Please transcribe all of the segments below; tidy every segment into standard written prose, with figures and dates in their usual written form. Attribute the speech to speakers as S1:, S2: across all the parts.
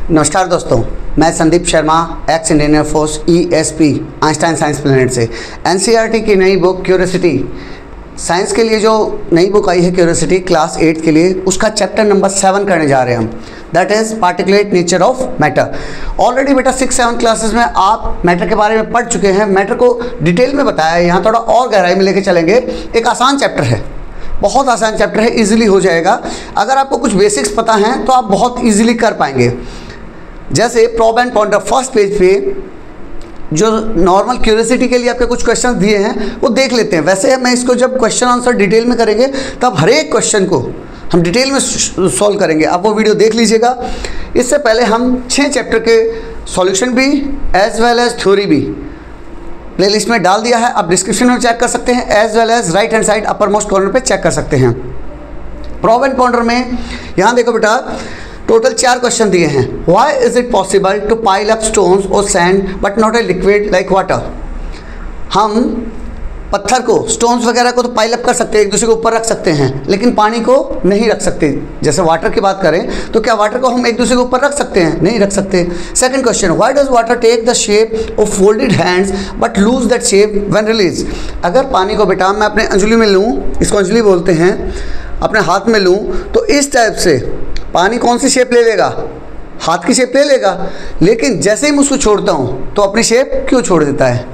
S1: नमस्कार दोस्तों, मैं Sandeep Sharma, x Indian air force ESP Einstein science planet से NCERT की नई बुक क्यूरियोसिटी साइंस के लिए जो नई बुक आई है क्यूरियोसिटी क्लास 8 के लिए, उसका चैप्टर नंबर 7 करने जा रहे हैं हम। That is particulate nature of matter. Already बेटा 6-7 क्लासेस में आप मैटर के बारे में पढ़ चुके हैं। मैटर को डिटेल में बताया है, यहाँ थोड़ा और गहराई में लेके चलेंगे। एक आसान चैप्टर है, बहुत आसान चैप्टर है, इजीली हो जाएगा। अगर आपको कुछ बेसिक्स पता हैं तो आप बहुत इजीली कर पाएंगे। जैसे प्रॉब एंड पॉइंटर फर्स्ट पेज पे जो नॉर्मल क्यूरियोसिटी के लिए आपके कुछ क्वेश्चन दिए हैं वो देख लेते हैं। वैसे मैं इसको जब क्वेश्चन आंसर डिटेल में करेंगे तब हर एक क्वेश्चन को हम डिटेल में सॉल्व करेंगे। आप वो वीडियो देख लीजिएगा। इससे पहले हम 6 चैप्टर के सॉल्यूशन भी एज वेल एज थ्योरी भी प्लेलिस्ट में डाल दिया है। आप डिस्क्रिप्शन में चेक कर सकते हैं, as well as right hand side uppermost corner पे चेक कर सकते हैं। प्रॉब एंड पॉइंटर में यहाँ देखो बेटा, टोटल 4 क्वेश्चन दिए हैं। Why is it possible to pile up stones और sand but not a liquid like water. हम पत्थर को, स्टोन्स वगैरह को तो पाइल अप कर सकते हैं, एक दूसरे के ऊपर रख सकते हैं, लेकिन पानी को नहीं रख सकते। जैसे वाटर की बात करें तो क्या वाटर को हम एक दूसरे के ऊपर रख सकते हैं? नहीं रख सकते। Second question, why does water take the shape of folded hands but lose that shape when release. अगर पानी को बेटा मैं अपने अंजुली में लूँ, इसको अंजुली बोलते हैं, अपने हाथ में लूँ तो इस टाइप से पानी कौन सी शेप ले लेगा? हाथ की शेप ले लेगा। लेकिन जैसे ही मैं उसको छोड़ता हूँ तो अपनी शेप क्यों छोड़ देता है?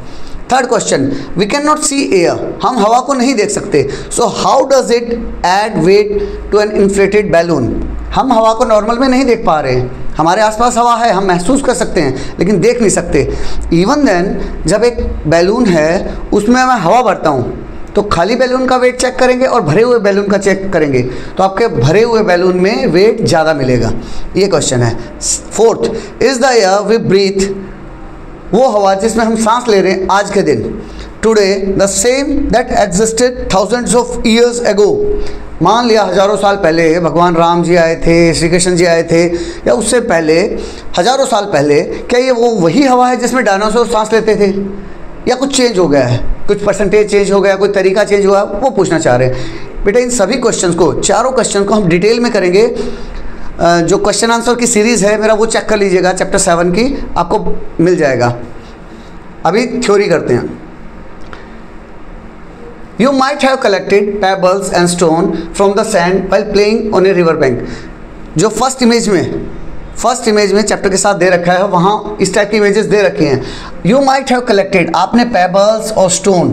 S1: Third question, we can not see air. हम हवा को नहीं देख सकते। So how does it add weight to an inflated balloon. हम हवा को नॉर्मल में नहीं देख पा रहे हैं, हमारे आसपास हवा है, हम महसूस कर सकते हैं लेकिन देख नहीं सकते। इवन देन जब एक बैलून है उसमें मैं हवा भरता हूँ तो खाली बैलून का वेट चेक करेंगे और भरे हुए बैलून का चेक करेंगे तो आपके भरे हुए बैलून में वेट ज़्यादा मिलेगा। ये क्वेश्चन है। Fourth, is the air we breathe, वो हवा जिसमें हम सांस ले रहे हैं आज के दिन, today the same that existed thousands of years ago. मान लिया हज़ारों साल पहले भगवान राम जी आए थे, श्री कृष्ण जी आए थे, या उससे पहले हज़ारों साल पहले, क्या ये वो वही हवा है जिसमें डायनासोर सांस लेते थे, या कुछ चेंज हो गया है, कुछ परसेंटेज चेंज हो गया, कोई तरीका चेंज हुआ, वो पूछना चाह रहे हैं। बेटा इन सभी क्वेश्चंस को, चारों क्वेश्चन को हम डिटेल में करेंगे। जो क्वेश्चन आंसर की सीरीज़ है मेरा वो चेक कर लीजिएगा, चैप्टर 7 की आपको मिल जाएगा। अभी थ्योरी करते हैं। You might have collected pebbles and stone from the sand while playing on a river bank. जो फर्स्ट इमेज में चैप्टर के साथ दे रखा है, वहाँ इस टाइप की इमेजेस दे रखी हैं। यू माइट हैव कलेक्टेड, आपने पेबल्स और स्टोन,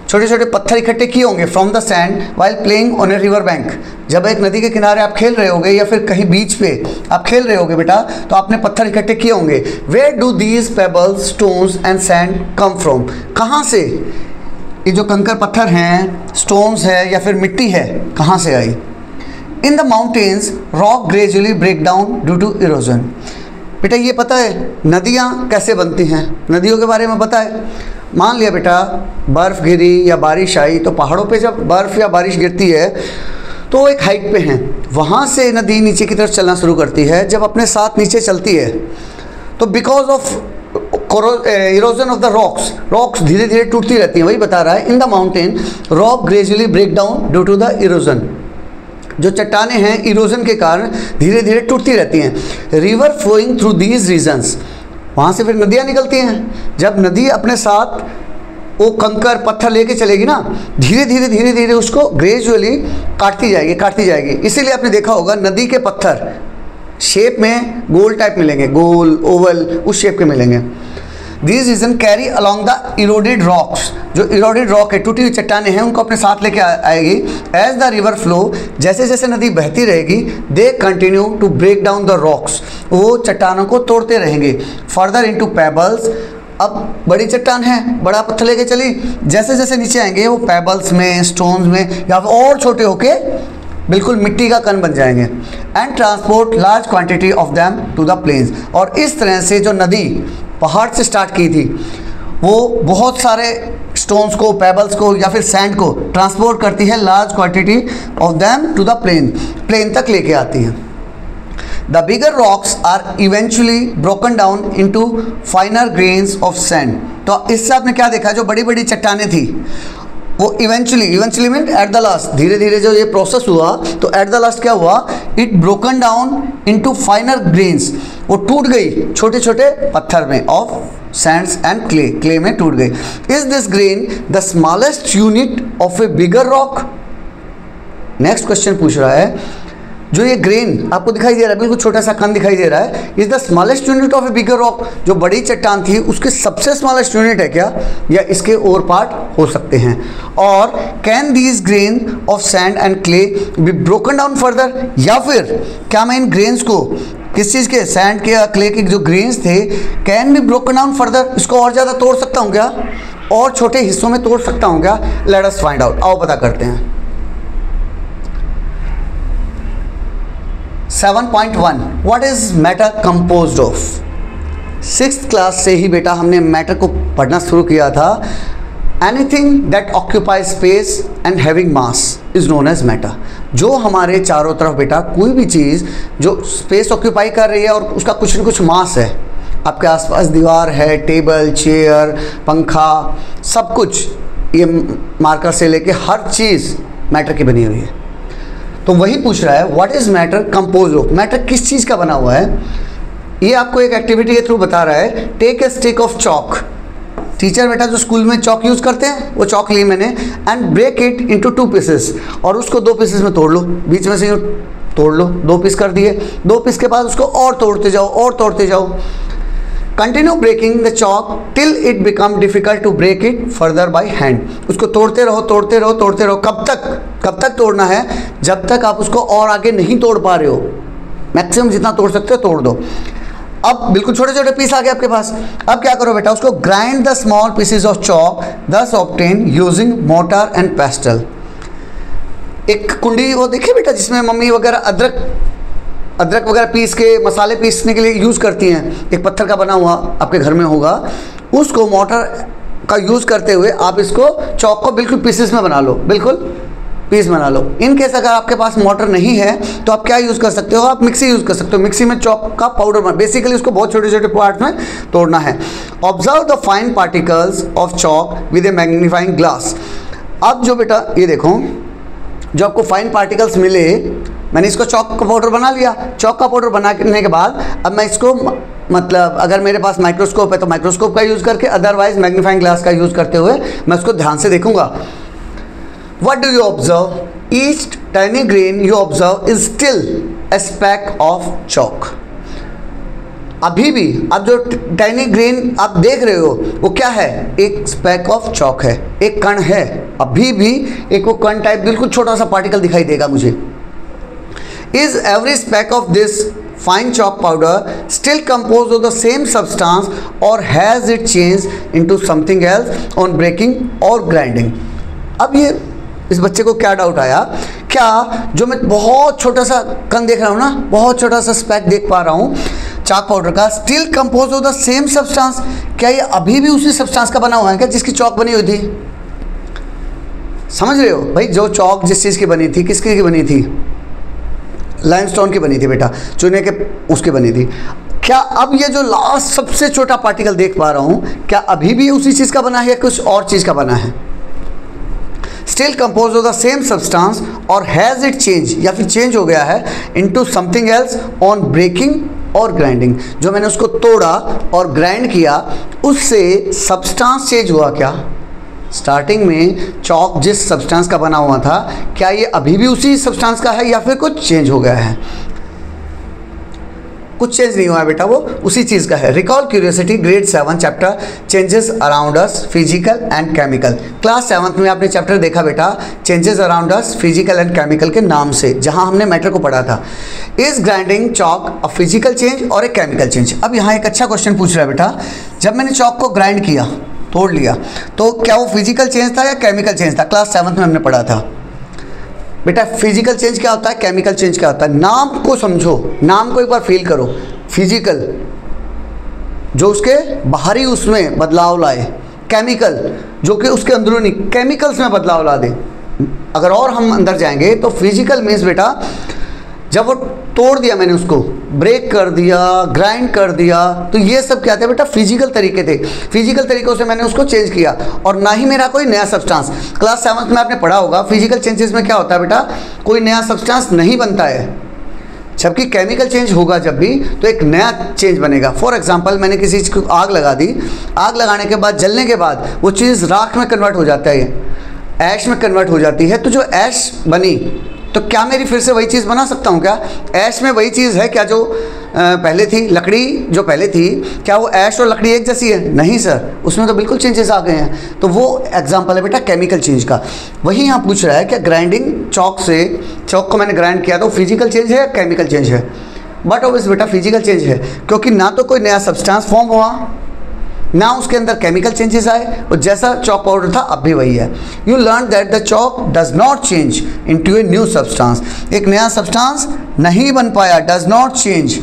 S1: छोटे छोटे पत्थर इकट्ठे किए होंगे, from the sand while playing on a river bank. जब एक नदी के किनारे आप खेल रहे होगे या फिर कहीं बीच पे आप खेल रहे होगे बेटा, तो आपने पत्थर इकट्ठे किए होंगे। Where do these pebbles, stones and sand come from. कहाँ से ये जो कंकर पत्थर हैं, स्टोन्स है या फिर मिट्टी है, कहाँ से आई? In the mountains rock gradually break down due to erosion. बेटा ये पता है नदियाँ कैसे बनती हैं? नदियों के बारे में पता है? मान लिया बेटा बर्फ़ गिरी या बारिश आई, तो पहाड़ों पे जब बर्फ़ या बारिश गिरती है तो वो एक हाइट पे हैं, वहाँ से नदी नीचे की तरफ चलना शुरू करती है। जब अपने साथ नीचे चलती है तो because of erosion of the rocks धीरे धीरे टूटती रहती हैं। वही बता रहा है, in the mountain rock gradually break down due to the erosion. जो चट्टानें हैं इरोजन के कारण धीरे धीरे टूटती रहती हैं। River flowing through these regions, वहाँ से फिर नदियाँ निकलती हैं। जब नदी अपने साथ वो कंकर पत्थर लेके चलेगी ना, धीरे धीरे उसको ग्रेजुअली काटती जाएगी। इसीलिए आपने देखा होगा नदी के पत्थर शेप में गोल टाइप मिलेंगे, गोल ओवल उस शेप के मिलेंगे। This region carry along the eroded rocks, जो इरोडेड रॉक है, टूटी हुई चट्टानें हैं, उनको अपने साथ लेके आएगी। एज द रिवर फ्लो, जैसे जैसे नदी बहती रहेगी, they continue to break down the rocks, वो चट्टानों को तोड़ते रहेंगे। फर्दर इनटू पेबल्स, अब बड़ी चट्टान है, बड़ा पत्थर लेके चली, जैसे जैसे नीचे आएंगे वो पेबल्स में, स्टोन्स में, या और छोटे होके बिल्कुल मिट्टी का कण बन जाएंगे। And transport large quantity of them to the plains. और इस तरह से जो नदी पहाड़ से स्टार्ट की थी वो बहुत सारे स्टोन्स को, पेबल्स को या फिर सैंड को ट्रांसपोर्ट करती है, large quantity of them to the plain तक लेके आती है। The bigger rocks are eventually broken down into finer grains of sand. तो इससे आपने क्या देखा, जो बड़ी बड़ी चट्टानें थी वो eventually mean at the last, धीरे धीरे जो ये प्रोसेस हुआ तो एट द लास्ट क्या हुआ, it broken down into finer grains, वो टूट गई छोटे छोटे पत्थर में, of Sands and clay, clay में टूट गई। Is this grain the smallest unit of A bigger rock? Next question पूछ रहा है, जो ये ग्रेन आपको दिखाई दे रहा है, बिल्कुल छोटा सा कण दिखाई दे रहा है, is the smallest unit of A bigger rock? जो बड़ी चट्टान थी उसके सबसे स्मॉलेस्ट यूनिट है क्या, या इसके और पार्ट हो सकते हैं? और can these grain of sand and clay B broken down further? या फिर क्या मैं इन ग्रेन्स को, किस चीज़ के, सैंड के या क्ले के जो ग्रेन्स थे, can be broken down further, इसको और ज़्यादा तोड़ सकता हूँ क्या, और छोटे हिस्सों में तोड़ सकता हूँ क्या? लेट अस फाइंड आउट, आओ पता करते हैं। 7.1 what is matter composed of? 6th class से ही बेटा हमने मैटर को पढ़ना शुरू किया था। Anything that occupy space and having mass is known as matter. जो हमारे चारों तरफ बेटा कोई भी चीज़ जो स्पेस ऑक्यूपाई कर रही है और उसका कुछ न कुछ मास है, आपके आसपास दीवार है, टेबल, चेयर, पंखा, सब कुछ, ये मार्कर से लेके हर चीज़ मैटर की बनी हुई है। तो वही पूछ रहा है what is matter compose of? Matter किस चीज़ का बना हुआ है? ये आपको एक एक्टिविटी के थ्रू बता रहा है। Take a stick of chalk. Teacher बेटा जो स्कूल में चॉक यूज़ करते हैं वो चॉक ली मैंने, and break it into 2 pieces, और उसको 2 पीसेस में तोड़ लो, बीच में से यूँ तोड़ लो, 2 पीस कर दिए। 2 पीस के बाद उसको और तोड़ते जाओ और तोड़ते जाओ। Continue breaking the chalk till it become difficult to break it further by hand. उसको तोड़ते रहो तोड़ते रहो तोड़ते रहो। कब तक तोड़ना है? जब तक आप उसको और आगे नहीं तोड़ पा रहे हो। मैक्सिमम जितना तोड़ सकते हो तोड़ दो। अब बिल्कुल छोटे छोटे पीस आ गए आपके पास। अब क्या करो बेटा, उसको grind the small pieces of chalk thus obtain using mortar and pestle. एक कुंडी वो देखिए बेटा जिसमें मम्मी वगैरह अदरक वगैरह पीस के मसाले पीसने के लिए यूज़ करती हैं, एक पत्थर का बना हुआ आपके घर में होगा, उसको मोटर का यूज़ करते हुए आप इसको चॉक को बिल्कुल पीसेस में बना लो, बिल्कुल पीस बना लो। इन केस अगर आपके पास मोटर नहीं है तो आप क्या यूज़ कर सकते हो? आप मिक्सी यूज़ कर सकते हो। मिक्सी में चॉक का पाउडर बना, बेसिकली उसको बहुत छोटे छोटे पार्ट में तोड़ना है। Observe the fine particles of chalk with A magnifying glass. अब जो बेटा ये देखो, जो आपको फाइन पार्टिकल्स मिले, मैंने इसको चॉक का पाउडर बना लिया। चॉक का पाउडर बनाने के बाद अब मैं इसको मतलब अगर मेरे पास माइक्रोस्कोप है तो माइक्रोस्कोप का यूज़ करके, अदरवाइज मैग्नीफाइंग ग्लास का यूज़ करते हुए मैं उसको ध्यान से देखूंगा। What do you observe? Each tiny grain you observe is still a speck of chalk. अभी भी अब जो टाइनी ग्रेन आप देख रहे हो वो क्या है? एक स्पेक ऑफ चॉक है, एक कण है। अभी भी एक वो कण टाइप बिल्कुल छोटा सा पार्टिकल दिखाई देगा मुझे। Is every speck of this fine chalk powder still composed of the same substance or has it changed into something else on breaking or grinding? अब ये इस बच्चे को क्या डाउट आया, क्या जो मैं बहुत छोटा सा कण देख रहा हूँ ना, बहुत छोटा सा स्पैक देख पा रहा हूँ चाक पाउडर का, still compose of the same substance, क्या ये अभी भी उसी सब्सटेंस का बना हुआ है क्या जिसकी चौक बनी हुई थी? समझ रहे हो भाई? जो चौक जिस चीज़ की बनी थी, किसकी की बनी थी? लाइमस्टोन की बनी थी बेटा, चूने के उसकी बनी थी। क्या अब ये जो लास्ट सबसे छोटा पार्टिकल देख पा रहा हूँ, क्या अभी भी उसी चीज़ का बना है या कुछ और चीज़ का बना है? Still compose of the same substance और हैज़ इट चेंज, या फिर चेंज हो गया है into something else on breaking और ग्राइंडिंग। जो मैंने उसको तोड़ा और ग्राइंड किया उससे सब्सटेंस चेंज हुआ क्या? स्टार्टिंग में चॉक जिस सब्सटेंस का बना हुआ था, क्या ये अभी भी उसी सब्सटेंस का है या फिर कुछ चेंज हो गया है? कुछ चेंज नहीं हुआ है बेटा, वो उसी चीज़ का है। Recall curiosity grade 7 chapter changes around us physical and chemical. Class 7th में आपने चैप्टर देखा बेटा changes around us physical and chemical के नाम से, जहां हमने मैटर को पढ़ा था। Is grinding chalk a physical change और ए केमिकल चेंज? अब यहाँ एक अच्छा क्वेश्चन पूछ रहा है बेटा, जब मैंने चॉक को ग्राइंड किया, तोड़ लिया, तो क्या वो फिजिकल चेंज था या केमिकल चेंज था? क्लास 7th में हमने पढ़ा था बेटा। फिजिकल चेंज क्या होता है, केमिकल चेंज क्या होता है? नाम को समझो, नाम को एक बार फील करो। फिजिकल जो उसके बाहरी उसमें बदलाव लाए, केमिकल जो कि उसके अंदरूनी केमिकल्स में बदलाव ला दे। अगर और हम अंदर जाएंगे तो फिजिकल मीन्स बेटा जब वो तोड़ दिया मैंने, उसको ब्रेक कर दिया, ग्राइंड कर दिया, तो ये सब क्या थे बेटा? फिजिकल तरीके थे। फिजिकल तरीकों से मैंने उसको चेंज किया, और ना ही मेरा कोई नया सब्सटेंस। क्लास 7th में आपने पढ़ा होगा फिजिकल चेंजेस में क्या होता है बेटा? कोई नया सब्सटेंस नहीं बनता है। जबकि केमिकल चेंज होगा जब भी तो एक नया चेंज बनेगा। फॉर एग्जांपल मैंने किसी चीज़ को आग लगा दी, आग लगाने के बाद जलने के बाद वो चीज़ राख में कन्वर्ट हो जाता है, ऐश में कन्वर्ट हो जाती है। तो जो ऐश बनी तो क्या मेरी फिर से वही चीज़ बना सकता हूँ क्या? ऐश में वही चीज़ है क्या जो पहले थी? लकड़ी जो पहले थी क्या वो ऐश और लकड़ी एक जैसी है? नहीं सर, उसमें तो बिल्कुल चेंजेस आ गए हैं। तो वो एग्जांपल है बेटा केमिकल चेंज का। वही यहाँ पूछ रहा है कि ग्राइंडिंग चॉक से, चॉक को मैंने ग्राइंड किया तो फिजिकल चेंज है या केमिकल चेंज है? बट ऑब्वियस बेटा फिजिकल चेंज है, क्योंकि ना तो कोई नया सब्सटेंस फॉर्म हुआ, ना उसके अंदर केमिकल चेंजेस आए, और जैसा चॉक पाउडर था अब भी वही है। You learn that the chalk does not change into a new substance. एक नया सब्सटेंस नहीं बन पाया, does not change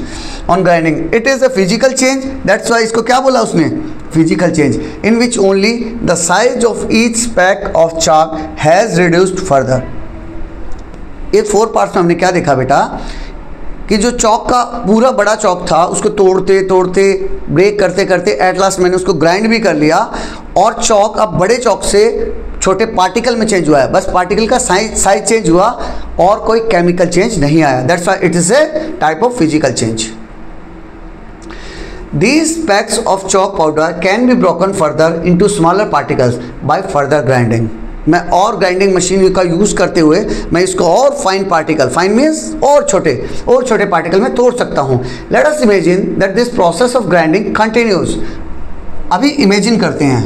S1: on grinding. It is a physical change, that's why इसको क्या बोला उसने? Physical change, in which only the size of each SPAC of chalk has reduced further. ये 4 पार्ट्स में हमने क्या देखा बेटा कि जो चॉक का पूरा बड़ा चॉक था उसको तोड़ते तोड़ते ब्रेक करते करते एट लास्ट मैंने उसको ग्राइंड भी कर लिया, और चॉक अब बड़े चॉक से छोटे पार्टिकल में चेंज हुआ है। बस पार्टिकल का साइज चेंज हुआ और कोई केमिकल चेंज नहीं आया। That's why it is a type of physical change. These packs of chalk powder can be broken further into smaller particles by further grinding. मैं और ग्राइंडिंग मशीन का use करते हुए मैं इसको और फाइन पार्टिकल, फाइन मीन्स और छोटे पार्टिकल में तोड़ सकता हूँ। Let us imagine that this process of grinding continues. अभी इमेजिन करते हैं,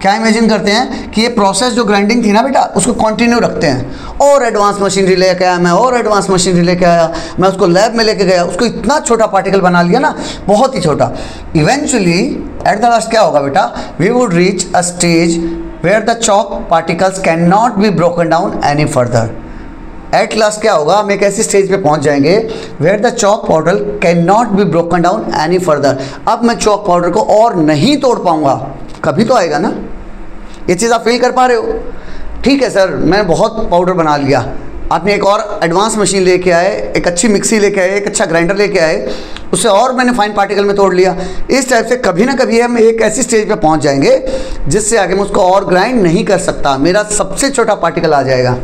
S1: क्या इमेजिन करते हैं कि ये प्रोसेस जो ग्राइंडिंग थी ना बेटा उसको कंटिन्यू रखते हैं। और एडवांस मशीनरी लेके आया मैं, और एडवांस मशीनरी लेके आया मैं, उसको लैब में लेके गया, उसको इतना छोटा पार्टिकल बना लिया ना, बहुत ही छोटा। इवेंचुअली एट द लास्ट क्या होगा बेटा? We would reach a stage where the chalk particles cannot be broken down any further. At last क्या होगा? हम एक ऐसी स्टेज पे पहुंच जाएंगे where the chalk powder cannot be broken down any further. अब मैं चॉक पाउडर को और नहीं तोड़ पाऊंगा। कभी तो आएगा ना, ये चीज़ आप फील कर पा रहे हो? ठीक है सर, मैं बहुत पाउडर बना लिया, आपने एक और एडवांस मशीन लेके आए, एक अच्छी मिक्सी लेके आए, एक अच्छा ग्राइंडर लेके आए, उससे और मैंने फाइन पार्टिकल में तोड़ लिया। इस टाइप से कभी ना कभी हम एक ऐसी स्टेज पे पहुंच जाएंगे जिससे आगे मैं उसको और ग्राइंड नहीं कर सकता, मेरा सबसे छोटा पार्टिकल आ जाएगा।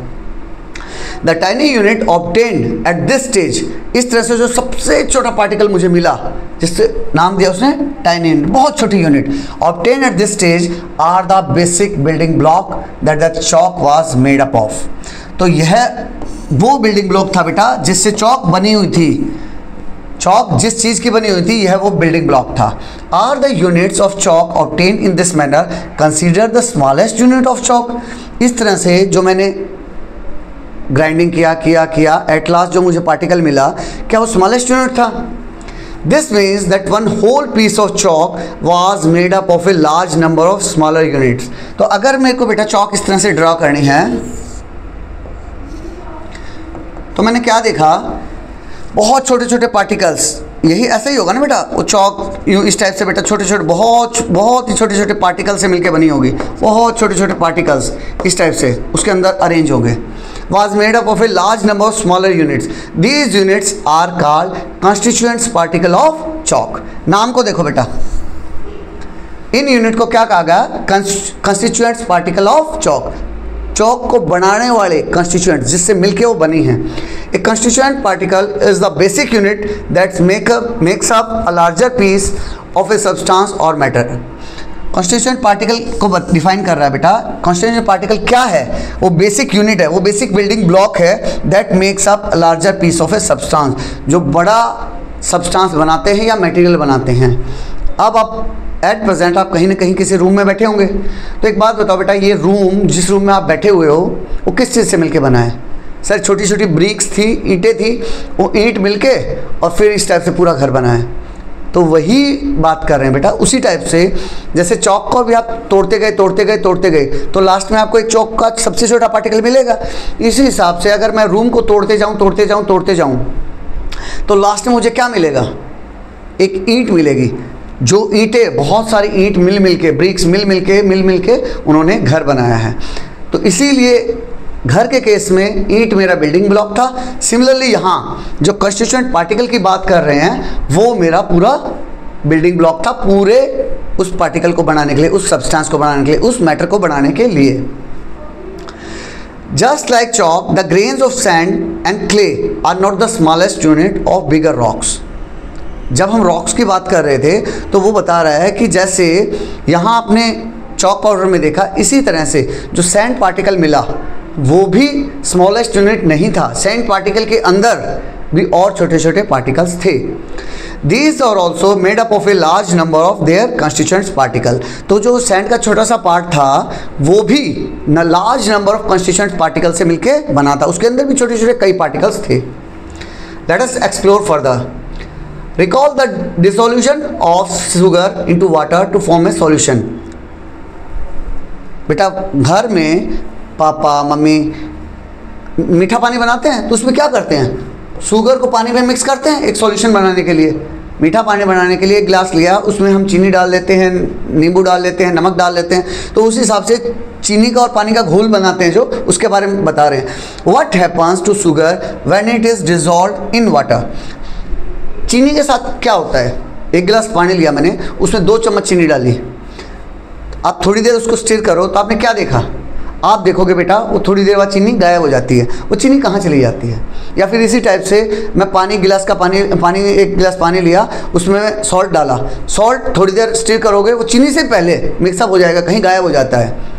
S1: The tiny unit obtained at this stage, इस तरह से जो सबसे छोटा पार्टिकल मुझे मिला, जिससे नाम दिया उसने टाइनी यूनिट, बहुत छोटी unit, obtained at this stage are the basic building block that the chalk was made up of. तो यह वो बिल्डिंग ब्लॉक था बेटा जिससे चॉक बनी हुई थी। चॉक जिस चीज़ की बनी हुई थी यह वो बिल्डिंग ब्लॉक था। Are the units of chalk obtained in this manner consider the smallest unit of chalk. इस तरह से जो मैंने ग्राइंडिंग किया एट लास्ट जो मुझे पार्टिकल मिला, क्या वो स्मॉलेस्ट यूनिट था? This means that one whole piece of chalk was made up of a large number of smaller units. तो अगर मेरे को बेटा चॉक इस तरह से ड्रॉ करनी है तो मैंने क्या देखा? बहुत छोटे छोटे पार्टिकल्स, यही ऐसा ही होगा ना बेटा, वो चॉक यूँ इस टाइप से बेटा छोटे छोटे बहुत ही छोटे छोटे पार्टिकल से मिलके बनी होगी, बहुत छोटे छोटे पार्टिकल्स इस टाइप से उसके अंदर अरेंज होंगे। was made up of a large number of smaller units. These units are called constituents particle of chalk. नाम को देखो बेटा, इन यूनिट को क्या कहा गया? Constituents particle of chalk. Chalk को बनाने वाले कंस्टिट्यूएंट जिससे मिलके वो बनी हैं। A constituent particle is the basic unit that makes up a larger piece of a substance और मैटर। कॉन्स्टिट्यूएंट पार्टिकल को डिफाइन कर रहा है बेटा। कॉन्स्टिट्यूएंट पार्टिकल क्या है? वो बेसिक यूनिट है, वो बेसिक बिल्डिंग ब्लॉक है that makes up larger piece of a substance, जो बड़ा सब्सटेंस बनाते हैं या मटेरियल बनाते हैं। अब आप एट प्रेजेंट आप कहीं ना कहीं किसी रूम में बैठे होंगे, तो एक बात बताओ बेटा, ये रूम जिस रूम में आप बैठे हुए हो वो किस चीज़ से मिलके बना है? सर छोटी छोटी ब्रिक्स थी, ईंटें थी, वो ईंट मिलके और फिर इस टाइप से पूरा घर बना है। तो वही बात कर रहे हैं बेटा, उसी टाइप से जैसे चॉक को भी आप तोड़ते गए तो लास्ट में आपको एक चॉक का सबसे छोटा पार्टिकल मिलेगा। इसी हिसाब से अगर मैं रूम को तोड़ते जाऊं तो लास्ट में मुझे क्या मिलेगा? एक ईंट मिलेगी, जो ईंटें बहुत सारी ईंट मिल के ब्रिक्स मिल के उन्होंने घर बनाया है। तो इसीलिए घर के केस में ईंट मेरा बिल्डिंग ब्लॉक था। सिमिलरली यहाँ जो कंस्टिट्यूएंट पार्टिकल की बात कर रहे हैं वो मेरा पूरा बिल्डिंग ब्लॉक था, पूरे उस पार्टिकल को बनाने के लिए, उस सब्सटेंस को बनाने के लिए, उस मैटर को बनाने के लिए। Just like chalk, the grains of sand and clay are not the smallest unit of bigger rocks. जब हम रॉक्स की बात कर रहे थे तो वो बता रहा है कि जैसे यहाँ आपने चॉक पाउडर में देखा, इसी तरह से जो सैंड पार्टिकल मिला वो भी स्मॉलेस्ट यूनिट नहीं था, सैंड पार्टिकल के अंदर भी और छोटे छोटे पार्टिकल्स थे. These are also made up of a large number of their constituent particle. तो जो सैंड का छोटा सा पार्ट था वो भी large number of constituent particle से मिलके बना था, उसके अंदर भी छोटे छोटे कई पार्टिकल्स थे. Let us explore further. Recall the dissolution of sugar into water to form a solution. बेटा घर में पापा मम्मी मीठा पानी बनाते हैं तो उसमें क्या करते हैं, शुगर को पानी में मिक्स करते हैं एक सॉल्यूशन बनाने के लिए. मीठा पानी बनाने के लिए एक गिलास लिया, उसमें हम चीनी डाल देते हैं, नींबू डाल देते हैं, नमक डाल देते हैं, तो उस हिसाब से चीनी का और पानी का घोल बनाते हैं, जो उसके बारे में बता रहे हैं. What happens to sugar when it is dissolved in water. चीनी के साथ क्या होता है, एक गिलास पानी लिया मैंने, उसमें 2 चम्मच चीनी डाली, आप थोड़ी देर उसको स्टिर करो तो आपने क्या देखा, आप देखोगे बेटा वो थोड़ी देर बाद चीनी गायब हो जाती है. वो चीनी कहाँ चली जाती है. या फिर इसी टाइप से मैं पानी एक गिलास पानी लिया, उसमें सॉल्ट डाला, सॉल्ट थोड़ी देर स्टिर करोगे वो चीनी से पहले मिक्सअप हो जाएगा, कहीं गायब हो जाता है.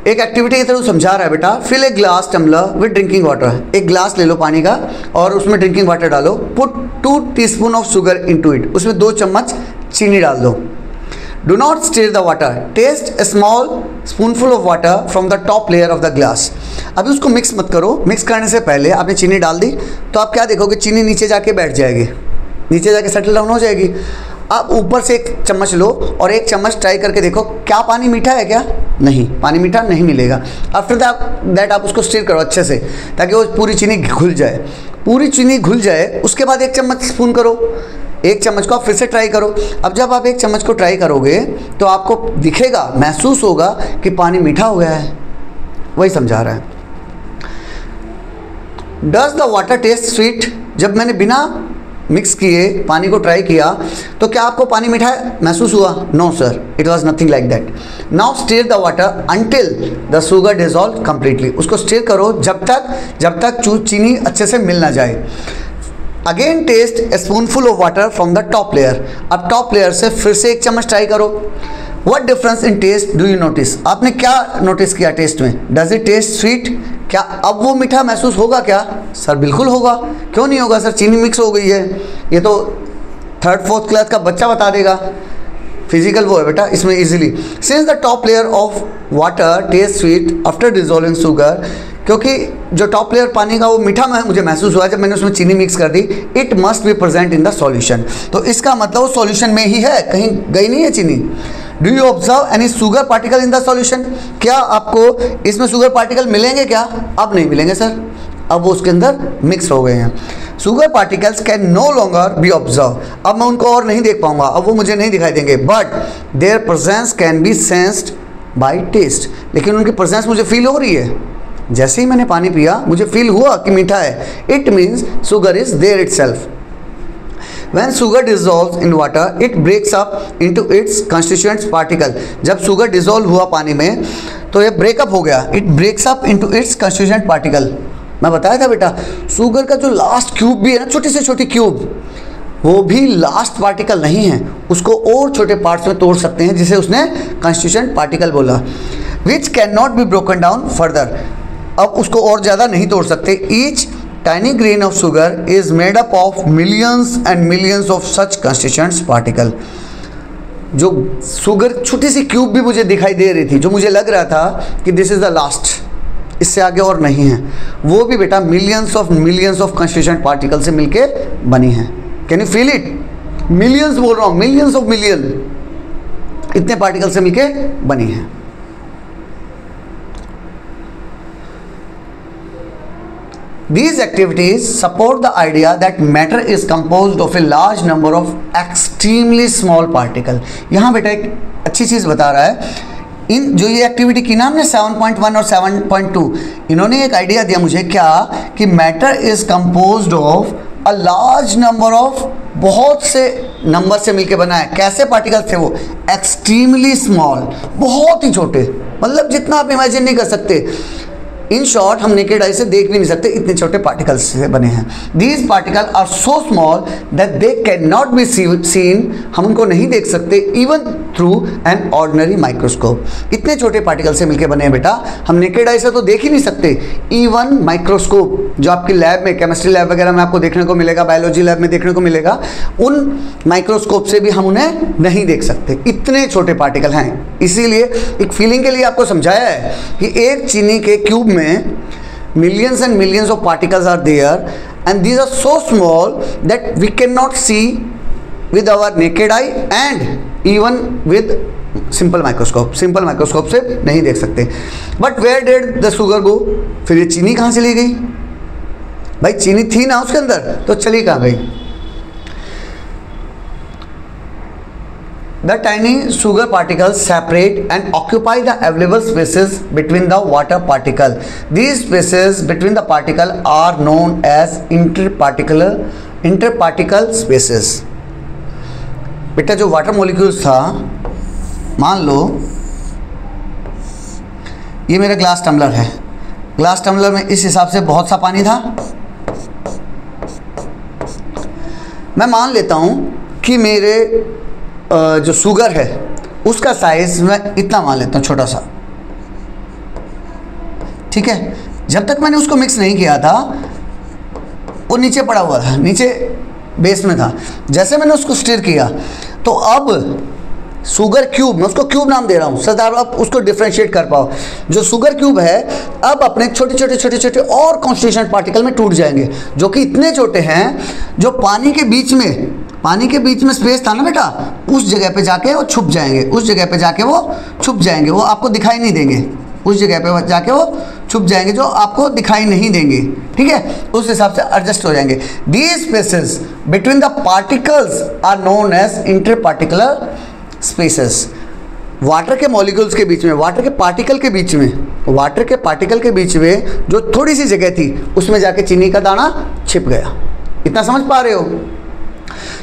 S1: एक एक्टिविटी की तरह समझा रहा है बेटा. Fill a glass tumbler with drinking water. एक ग्लास ले लो पानी का और उसमें ड्रिंकिंग वाटर डालो. Put 2 teaspoon of sugar into it. उसमें 2 चम्मच चीनी डाल दो. Do not stir the water. Taste a small spoonful of water from the top layer of the glass. अभी उसको मिक्स मत करो. मिक्स करने से पहले आपने चीनी डाल दी तो आप क्या देखोगे, चीनी नीचे जाके बैठ जाएगी, नीचे जाके सेटल डाउन हो जाएगी. आप ऊपर से एक चम्मच लो और एक चम्मच ट्राई करके देखो क्या पानी मीठा है क्या. नहीं, पानी मीठा नहीं मिलेगा. आफ्टर दैट आप उसको स्टिर करो अच्छे से ताकि वो पूरी चीनी घुल जाए. पूरी चीनी घुल जाए उसके बाद 1 चम्मच स्पून करो, 1 चम्मच को आप फिर से ट्राई करो. अब जब आप 1 चम्मच को ट्राई करोगे तो आपको दिखेगा, महसूस होगा कि पानी मीठा हो गया है. वही समझा रहा है. Does the water test sweet. जब मैंने बिना मिक्स किए पानी को ट्राई किया तो क्या आपको पानी मीठा महसूस हुआ. No sir, it was nothing like that. Now stir the water until the sugar dissolve completely. उसको स्टिर करो जब तक चीनी अच्छे से मिल ना जाए. Again taste a spoonful of water from the top layer. अब टॉप लेयर से फिर से 1 चम्मच ट्राई करो. What difference in taste do you notice. आपने क्या नोटिस किया टेस्ट में. Does it taste sweet. क्या अब वो मीठा महसूस होगा क्या. सर बिल्कुल होगा. क्यों नहीं होगा सर, चीनी मिक्स हो गई है. ये तो 3rd 4th क्लास का बच्चा बता देगा, फिजिकल वो है बेटा इसमें easily. Since the top layer of water test sweet after dissolving sugar. क्योंकि जो टॉप लेयर पानी का वो मीठा मुझे महसूस हुआ जब मैंने उसमें चीनी मिक्स कर दी. It must be present in the solution. तो इसका मतलब वो सॉल्यूशन में ही है, कहीं गई नहीं है चीनी. Do you observe any sugar particle in the solution. क्या आपको इसमें शुगर पार्टिकल मिलेंगे क्या. अब नहीं मिलेंगे सर, अब वो उसके अंदर मिक्स हो गए हैं. Sugar particles can no longer be observe. अब मैं उनको और नहीं देख पाऊंगा, अब वो मुझे नहीं दिखाई देंगे. But their presence can be sensed by taste. लेकिन उनकी प्रेजेंस मुझे फील हो रही है. जैसे ही मैंने पानी पिया मुझे फील हुआ कि मीठा है. It means sugar is there itself. When sugar dissolves in water, it breaks up into its constituent particle. जब शुगर डिजोल्व हुआ पानी में तो ये ब्रेकअप हो गया. It breaks up into its constituent particle. मैं बताया था बेटा, शुगर का जो लास्ट क्यूब भी है ना, छोटी से छोटी क्यूब, वो भी लास्ट पार्टिकल नहीं है, उसको और छोटे पार्ट्स में तोड़ सकते हैं, जिसे उसने कंस्टिट्यूएंट पार्टिकल बोला. Which can not B broken down further. अब उसको और ज़्यादा नहीं तोड़ सकते. Each tiny grain of sugar is made up of millions and millions of such constituents particle. जो शुगर छोटी सी क्यूब भी मुझे दिखाई दे रही थी, जो मुझे लग रहा था कि दिस इज़ द लास्ट, इससे आगे और नहीं है, वो भी बेटा मिलियंस ऑफ कंस्टिट्यूएंट पार्टिकल से मिलके बनी है. Can you feel it. Millions बोल रहा हूँ, मिलियंस ऑफ मिलियन, इतने पार्टिकल से मिलके बनी है. These activities support the idea that matter is composed of a large number of extremely small particle. यहाँ बेटा एक अच्छी चीज़ बता रहा है. इन जो ये एक्टिविटी की नाम ने 7.1 और 7.2, इन्होंने एक आइडिया दिया मुझे क्या, कि matter is composed of a large number of, बहुत से नंबर से मिलके बना है. कैसे पार्टिकल थे वो. एक्सट्रीमली स्मॉल, बहुत ही छोटे. मतलब जितना आप इमेजिन नहीं कर सकते। इन शॉर्ट हम नेकेड आई से देख भी नहीं सकते, इतने छोटे पार्टिकल्स से बने हैं। These particle are so small that they can not be seen, हम उनको नहीं देख सकते even through an ordinary microscope. इतने छोटे पार्टिकल से मिलकर बने हैं बेटा, हम नेकेड आई से तो देख ही नहीं सकते। इवन माइक्रोस्कोप जो आपकी लैब में, केमिस्ट्री लैब वगैरह में आपको देखने को मिलेगा, बायोलॉजी लैब में देखने को मिलेगा, उन माइक्रोस्कोप से भी हम उन्हें नहीं देख सकते, इतने छोटे पार्टिकल हैं। इसीलिए एक फीलिंग के लिए आपको समझाया है कि एक चीनी के क्यूब में millions and millions of particles are there and these are so small that we cannot see with our naked eye and even with simple microscope से नहीं देख सकते। But where did the sugar go? फिर ये चीनी कहाँ चली गई? भाई चीनी थी ना उसके अंदर, तो चली कहाँ गई? The tiny sugar particles separate and occupy the available spaces between the water particle. These spaces between the particle are known as interparticle spaces. बेटा जो वाटर मॉलिक्यूल्स था, मान लो ये मेरा ग्लास टम्बलर है, ग्लास टम्बलर में इस हिसाब से बहुत सा पानी था। मैं मान लेता हूँ कि मेरे जो शुगर है उसका साइज मैं इतना मान लेता हूँ, छोटा सा, ठीक है। जब तक मैंने उसको मिक्स नहीं किया था वो नीचे पड़ा हुआ था, नीचे बेस में था। जैसे मैंने उसको स्टिर किया तो अब शुगर क्यूब, मैं उसको क्यूब नाम दे रहा हूँ सर, आप उसको डिफ्रेंशिएट कर पाओ। जो शुगर क्यूब है अब अपने छोटे छोटे और कॉन्स्टिट्यूएंट पार्टिकल में टूट जाएंगे, जो कि इतने छोटे हैं जो पानी के बीच में स्पेस था ना बेटा, उस जगह पे जाके वो छुप जाएंगे, वो आपको दिखाई नहीं देंगे, उस जगह पे जाके वो छुप जाएंगे जो आपको दिखाई नहीं देंगे, ठीक है। उस हिसाब से एडजस्ट हो जाएंगे। These spaces between the particles are known as interparticular spaces. Water के मॉलिक्यूल्स के बीच में, वाटर के पार्टिकल के बीच में जो थोड़ी सी जगह थी उसमें जाके चीनी का दाना छिप गया। इतना समझ पा रहे हो?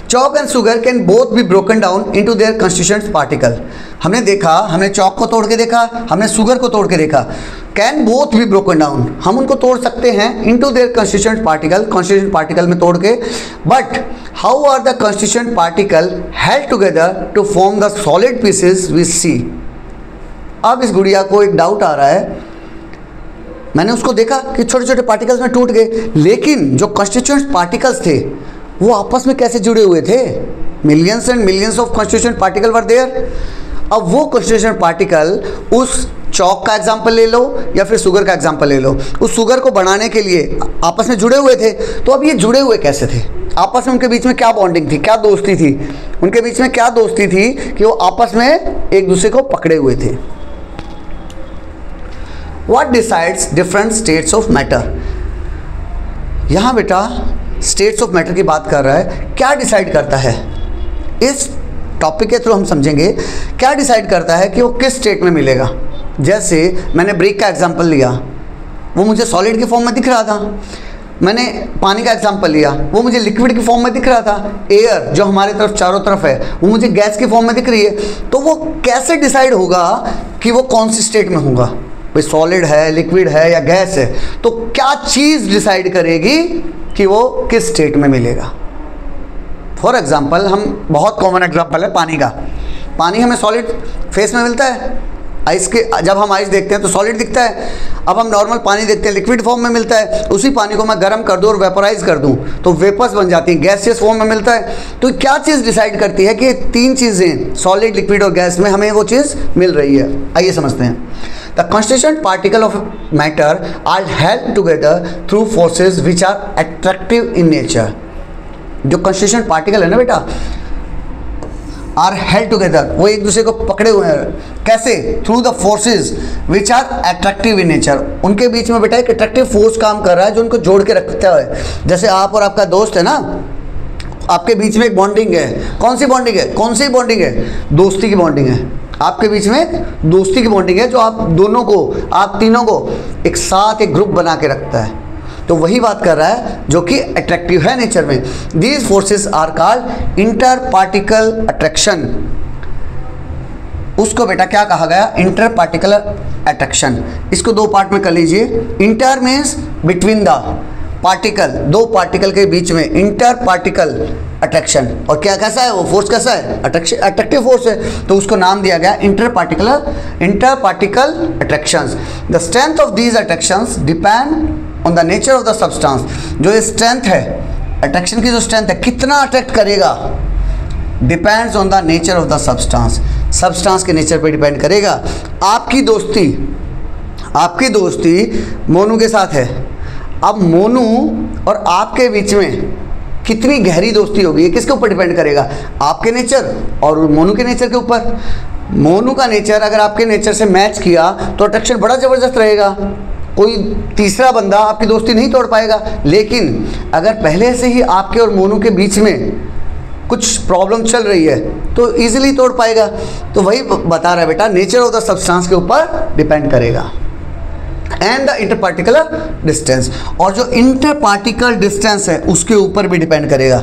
S1: Chalk and sugar cane both B broken down into their constituent particle. हमने देखा, हमने चॉक को तोड़ के देखा, हमने शुगर को तोड़ के देखा। Can both B broken down, हम उनको तोड़ सकते हैं इनटू देयर कंस्टिट्यूएंट पार्टिकल में तोड़ के। But how are the constituent particle held together to form the solid pieces we see. अब इस गुड़िया को एक डाउट आ रहा है, मैंने उसको देखा कि छोटे छोटे पार्टिकल्स में टूट गए, लेकिन जो कंस्टिट्यूएंट पार्टिकल्स थे वो आपस में कैसे जुड़े हुए थे? Millions and millions of constituent particle were there. अब वो कंस्टिट्यूएंट पार्टिकल, उस चॉक का एग्जांपल ले लो या फिर शुगर का एग्जांपल ले लो, उस शुगर को बनाने के लिए आपस में जुड़े हुए थे। तो अब ये जुड़े हुए कैसे थे? आपस में उनके बीच में क्या बॉन्डिंग थी, क्या दोस्ती थी? उनके बीच में क्या दोस्ती थी कि वो आपस में एक दूसरे को पकड़े हुए थे। What decides different states of matter? यहाँ बेटा स्टेट्स ऑफ मैटर की बात कर रहा है। क्या डिसाइड करता है? इस टॉपिक के थ्रू हम समझेंगे क्या डिसाइड करता है कि वो किस स्टेट में मिलेगा। जैसे मैंने ब्रिक का एग्जांपल लिया, वो मुझे सॉलिड की फॉर्म में दिख रहा था। मैंने पानी का एग्जांपल लिया, वो मुझे लिक्विड की फॉर्म में दिख रहा था। एयर जो हमारे तरफ चारों तरफ है वो मुझे गैस की फॉर्म में दिख रही है। तो वो कैसे डिसाइड होगा कि वो कौन सी स्टेट में होगा? भाई सॉलिड है, लिक्विड है या गैस है, तो क्या चीज़ डिसाइड करेगी कि वो किस स्टेट में मिलेगा? फॉर एग्जाम्पल, हम बहुत कॉमन एग्जाम्पल है पानी का। पानी हमें सॉलिड फेस में मिलता है, आइस के जब हम आइस देखते हैं तो सॉलिड दिखता है। अब हम नॉर्मल पानी देखते हैं, लिक्विड फॉर्म में मिलता है। उसी पानी को मैं गर्म कर दूँ और वेपोराइज कर दूँ तो वेपर्स बन जाती हैं, गैसियस फॉर्म में मिलता है। तो क्या चीज़ डिसाइड करती है कि तीन चीज़ें सॉलिड, लिक्विड और गैस में हमें वो चीज़ मिल रही है? आइए समझते हैं। The constituent particle of matter are held together through forces which are attractive in nature. जो constituent particle है ना बेटा, are held together, वो एक दूसरे को पकड़े हुए हैं। कैसे? Through the forces which are attractive in nature. उनके बीच में बेटा एक attractive force काम कर रहा है जो उनको जोड़ के रखता है। जैसे आप और आपका दोस्त है ना, आपके बीच में एक बॉन्डिंग है। कौन सी बॉन्डिंग है? कौन सी बॉन्डिंग है? दोस्ती की बॉन्डिंग है। आपके बीच में एक दोस्ती की बॉन्डिंग है जो आप दोनों को, आप तीनों को एक साथ एक ग्रुप बना के रखता है। तो वही बात कर रहा है जो कि अट्रैक्टिव है नेचर में। These forces are called inter particle attraction. उसको बेटा क्या कहा गया, इंटर पार्टिकुलर अट्रैक्शन। इसको दो पार्ट में कर लीजिए। Inter means between the particle, दो पार्टिकल के बीच में, इंटर पार्टिकल अट्रैक्शन। और क्या कैसा है वो फोर्स, कैसा है, अट्रैक्टिव फोर्स है, तो उसको नाम दिया गया inter particle attractions. The strength of these attractions depend on the nature of the substance. जो ये स्ट्रेंथ है, अट्रैक्शन की जो स्ट्रेंथ है, कितना अट्रैक्ट करेगा, depends on the nature of the substance. Substance के नेचर पे डिपेंड करेगा। आपकी दोस्ती मोनू के साथ है। अब मोनू और आपके बीच में कितनी गहरी दोस्ती होगी, ये किसके ऊपर डिपेंड करेगा, आपके नेचर और मोनू के नेचर के ऊपर। मोनू का नेचर अगर आपके नेचर से मैच किया तो अट्रैक्शन बड़ा ज़बरदस्त रहेगा, कोई तीसरा बंदा आपकी दोस्ती नहीं तोड़ पाएगा। लेकिन अगर पहले से ही आपके और मोनू के बीच में कुछ प्रॉब्लम चल रही है तो इजीली तोड़ पाएगा। तो वही बता रहा है बेटा, नेचर ऑफ द सब्सटेंस के ऊपर डिपेंड करेगा। And the inter particular distance, और जो इंटर पार्टिकल डिस्टेंस है उसके ऊपर भी डिपेंड करेगा।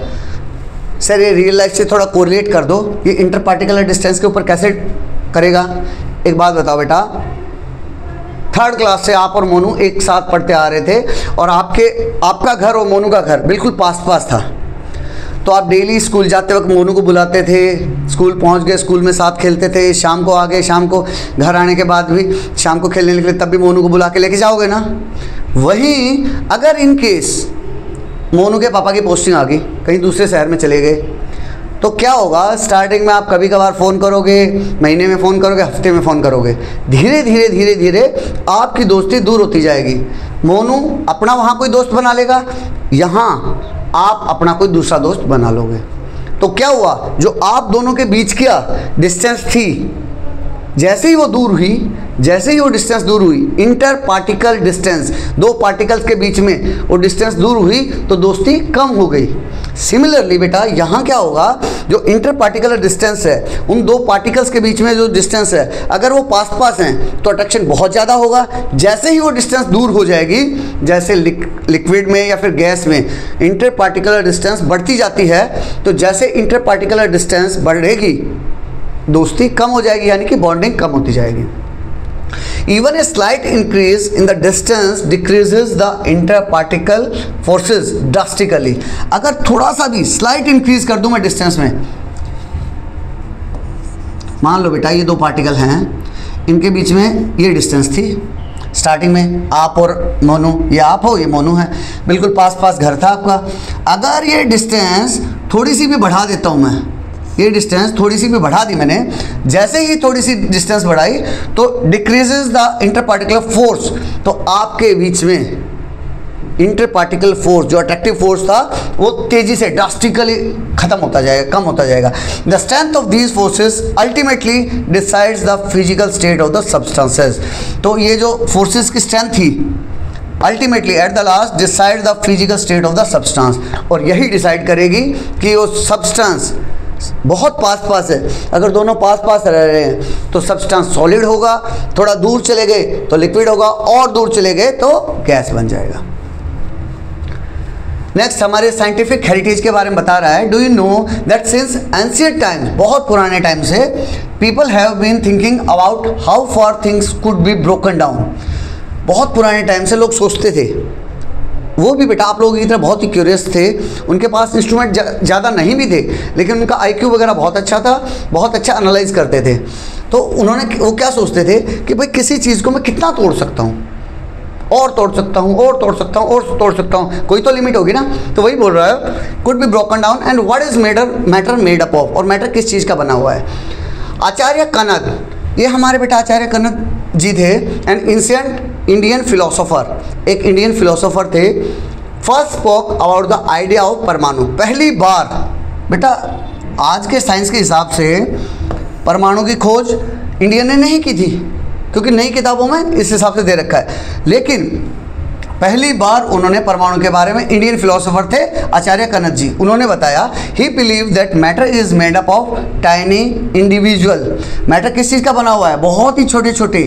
S1: सर ये रियल लाइफ से थोड़ा कोरिलेट कर दो, ये इंटर पार्टिकुलर डिस्टेंस के ऊपर कैसे करेगा। एक बात बताओ बेटा, 3rd क्लास से आप और मोनू एक साथ पढ़ते आ रहे थे और आपका घर और मोनू का घर बिल्कुल पास था। तो आप डेली स्कूल जाते वक्त मोनू को बुलाते थे, स्कूल पहुंच गए, स्कूल में साथ खेलते थे, शाम को आ गए, शाम को घर आने के बाद भी शाम को खेलने निकले तब भी मोनू को बुला के लेके जाओगे ना। वहीं अगर इन केस मोनू के पापा की पोस्टिंग आ गई, कहीं दूसरे शहर में चले गए, तो क्या होगा, स्टार्टिंग में आप कभी कभार फ़ोन करोगे, महीने में फ़ोन करोगे, हफ्ते में फ़ोन करोगे, धीरे धीरे आपकी दोस्ती दूर होती जाएगी। मोनू अपना वहाँ कोई दोस्त बना लेगा, यहाँ आप अपना कोई दूसरा दोस्त बना लोगे। तो क्या हुआ, जो आप दोनों के बीच की डिस्टेंस थी, जैसे ही वो डिस्टेंस दूर हुई, इंटर पार्टिकल डिस्टेंस, दो पार्टिकल्स के बीच में वो डिस्टेंस दूर हुई तो दोस्ती कम हो गई। सिमिलरली बेटा यहाँ क्या होगा, जो इंटर पार्टिकुलर डिस्टेंस है, उन दो पार्टिकल्स के बीच में जो डिस्टेंस है, अगर वो पास हैं तो अट्रैक्शन बहुत ज़्यादा होगा। जैसे ही वो डिस्टेंस दूर हो जाएगी, जैसे लिक्विड में या फिर गैस में इंटर पार्टिकुलर डिस्टेंस बढ़ती जाती है, तो जैसे इंटर पार्टिकुलर डिस्टेंस बढ़ेगी दोस्ती कम हो जाएगी, यानी कि बॉन्डिंग कम होती जाएगी। Even a slight increase in the distance decreases the interparticle forces drastically। अगर थोड़ा सा भी स्लाइट इंक्रीज कर दूं मैं डिस्टेंस में, मान लो बेटा ये दो पार्टिकल हैं, इनके बीच में ये डिस्टेंस थी स्टार्टिंग में, आप और मोनू, ये आप हो ये मोनू है, बिल्कुल पास घर था आपका। अगर ये डिस्टेंस थोड़ी सी भी बढ़ा देता हूँ मैं, ये डिस्टेंस थोड़ी सी भी बढ़ा दी मैंने, जैसे ही थोड़ी सी डिस्टेंस बढ़ाई तो डिक्रीजेस द इंटरपार्टिकुलर फोर्स, तो आपके बीच में इंटरपार्टिकल फोर्स, जो अट्रैक्टिव फोर्स था, वो तेजी से ड्रास्टिकली खत्म होता जाएगा, कम होता जाएगा। The strength of these forces ultimately decides the physical state of the substances. तो ये जो फोर्सेस की स्ट्रेंथ थी, ultimately at the last decide the physical state of the substance, और यही डिसाइड करेगी कि वो सब्सटेंस बहुत पास है। अगर दोनों पास रह रहे हैं तो सब्सटेंस सॉलिड होगा, थोड़ा दूर चले गए तो लिक्विड होगा, और दूर चले गए तो गैस बन जाएगा। नेक्स्ट हमारे साइंटिफिक हेरिटेज के बारे में बता रहा है। Do you know that since ancient times, बहुत पुराने टाइम से, people have been thinking about how far things could be broken down. बहुत पुराने टाइम से लोग सोचते थे, वो भी बेटा आप लोगों की तरह बहुत ही क्यूरियस थे, उनके पास इंस्ट्रूमेंट ज़्यादा नहीं भी थे, लेकिन उनका IQ वगैरह बहुत अच्छा था, बहुत अच्छा एनालाइज करते थे। तो वो क्या सोचते थे कि भाई किसी चीज़ को मैं कितना तोड़ सकता हूँ, और तोड़ सकता हूँ, कोई तो लिमिट होगी ना। तो वही बोल रहा है, could be broken down and what is matter made up of, और मैटर किस चीज़ का बना हुआ है। आचार्य कनद, ये हमारे बेटा आचार्य कनद जी थे, एंड एंशिएंट इंडियन फिलोसोफर, एक इंडियन फिलोसोफर थे। First spoke about the idea of परमाणु, पहली बार बेटा आज के साइंस के हिसाब से परमाणु की खोज इंडियन ने नहीं की थी, क्योंकि नई किताबों में इस हिसाब से दे रखा है, लेकिन पहली बार उन्होंने परमाणु के बारे में, इंडियन फिलोसोफर थे आचार्य कनद जी, उन्होंने बताया ही believe that matter is made up of tiny individual. Matter किस चीज़ का बना हुआ है, बहुत ही छोटे छोटे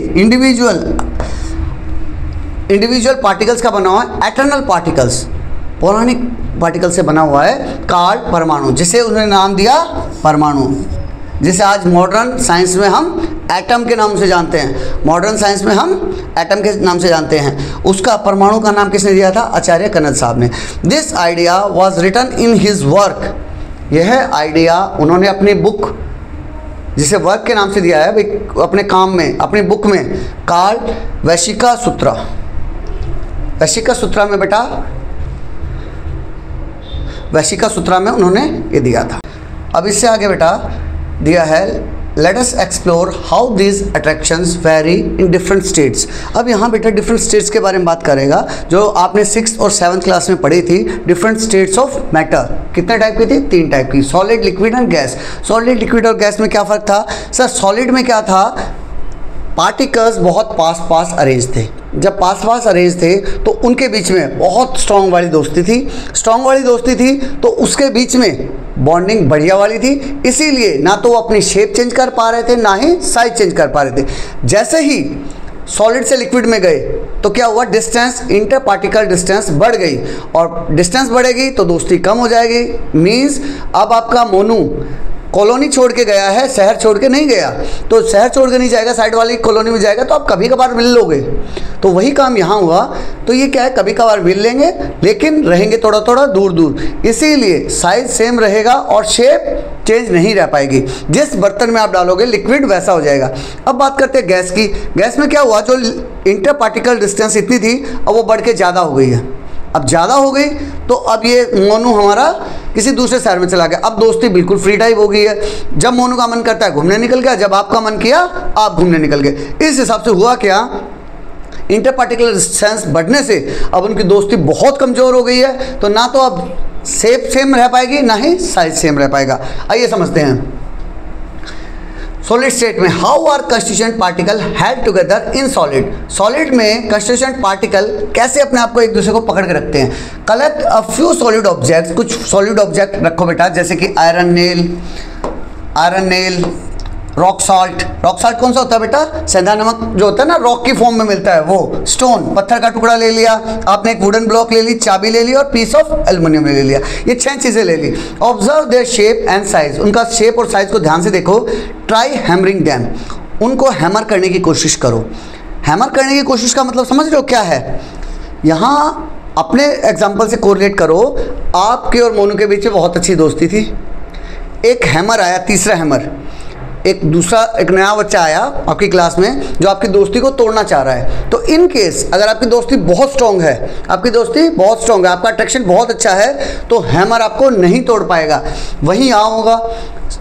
S1: इंडिविजुअल पार्टिकल्स का बना हुआ है, एटर्नल पार्टिकल्स, पौराणिक पार्टिकल से बना हुआ है, कार्ड परमाणु, जिसे उन्होंने नाम दिया परमाणु। जिसे आज मॉडर्न साइंस में हम एटम के नाम से जानते हैं, मॉडर्न साइंस में हम एटम के नाम से जानते हैं, उसका परमाणु का नाम किसने दिया था? आचार्य कनद साहब ने। This idea was written in his work, यह आइडिया उन्होंने अपनी बुक, जिसे वर्क के नाम से दिया है, अपने काम में, अपनी बुक में, कार्ल वैशिका सूत्रा, वैशिका सूत्रा में बेटा, वैशिका सूत्रा में उन्होंने ये दिया था। अब इससे आगे बेटा दिया है, let us explore how these attractions very in different states. अब यहाँ बेटा डिफरेंट स्टेट्स के बारे में बात करेगा, जो आपने 6th और 7th क्लास में पढ़ी थी। डिफरेंट स्टेट्स ऑफ मैटर कितने टाइप की थी? 3 टाइप की, solid, liquid and gas. Solid, liquid और गैस में क्या फ़र्क था? सर सॉलिड में क्या था, पार्टिकल्स बहुत पास पास अरेंज थे। जब पास पास अरेंज थे तो उनके बीच में बहुत स्ट्रॉन्ग वाली दोस्ती थी, स्ट्रॉन्ग वाली दोस्ती थी तो उसके बीच में बॉन्डिंग बढ़िया वाली थी, इसीलिए ना तो वो अपनी शेप चेंज कर पा रहे थे, ना ही साइज चेंज कर पा रहे थे। जैसे ही सॉलिड से लिक्विड में गए तो क्या हुआ? डिस्टेंस, इंटर पार्टिकल डिस्टेंस बढ़ गई, और डिस्टेंस बढ़ेगी तो दोस्ती कम हो जाएगी। मीन्स अब आपका मोनू कॉलोनी छोड़ के गया है, शहर छोड़ के नहीं गया, तो शहर छोड़ के नहीं जाएगा, साइड वाली कॉलोनी में जाएगा तो आप कभी कभार मिल लोगे। तो वही काम यहाँ हुआ। तो ये क्या है, कभी कभार मिल लेंगे लेकिन रहेंगे थोड़ा थोड़ा दूर दूर, इसीलिए साइज सेम रहेगा और शेप चेंज नहीं रह पाएगी। जिस बर्तन में आप डालोगे लिक्विड वैसा हो जाएगा। अब बात करते हैं गैस की। गैस में क्या हुआ, जो इंटर पार्टिकल डिस्टेंस इतनी थी अब वो बढ़ के ज़्यादा हो गई है। अब ज़्यादा हो गई तो अब ये मोनू हमारा किसी दूसरे शहर में चला गया, अब दोस्ती बिल्कुल फ्री टाइप हो गई है। जब मोनू का मन करता है घूमने निकल गया, जब आपका मन किया आप घूमने निकल गए। इस हिसाब से हुआ क्या, इंटर पार्टिकुलर डिस्टेंस बढ़ने से अब उनकी दोस्ती बहुत कमज़ोर हो गई है। तो ना तो अब शेप सेम रह पाएगी, ना ही साइज सेम रह पाएगा। आइए समझते हैं सॉलिड स्टेट में how are constituent particle held together in solid. Solid में कंस्टिट्यूएंट पार्टिकल कैसे अपने आप को एक दूसरे को पकड़ के रखते हैं। Collect a few solid objects, कुछ सॉलिड ऑब्जेक्ट रखो बेटा, जैसे कि iron nail, rock salt. Rock salt कौन सा होता है बेटा? सेंधा नमक जो होता है ना, रॉक की फॉर्म में मिलता है वो। स्टोन, पत्थर का टुकड़ा ले लिया आपने, एक वुडन ब्लॉक ले ली, चाबी ले ली और पीस ऑफ एल्युमिनियम ले लिया। ये 6 चीज़ें ले ली। Observe their shape and size, उनका शेप और साइज को ध्यान से देखो। ट्राई हैमरिंग दैम, उनको हैमर करने की कोशिश करो। हैमर करने की कोशिश का मतलब समझ रहे हो क्या है? यहाँ अपने एग्जाम्पल से कोरिलेट करो। आपके और मोनू के बीच में बहुत अच्छी दोस्ती थी, एक हैमर आया, तीसरा हैमर, एक नया बच्चा आया आपकी क्लास में जो आपकी दोस्ती को तोड़ना चाह रहा है। तो इन केस अगर आपकी दोस्ती बहुत स्ट्रांग है, आपका अट्रैक्शन बहुत अच्छा है, तो हैमर आपको नहीं तोड़ पाएगा। वहीं यहाँ होगा,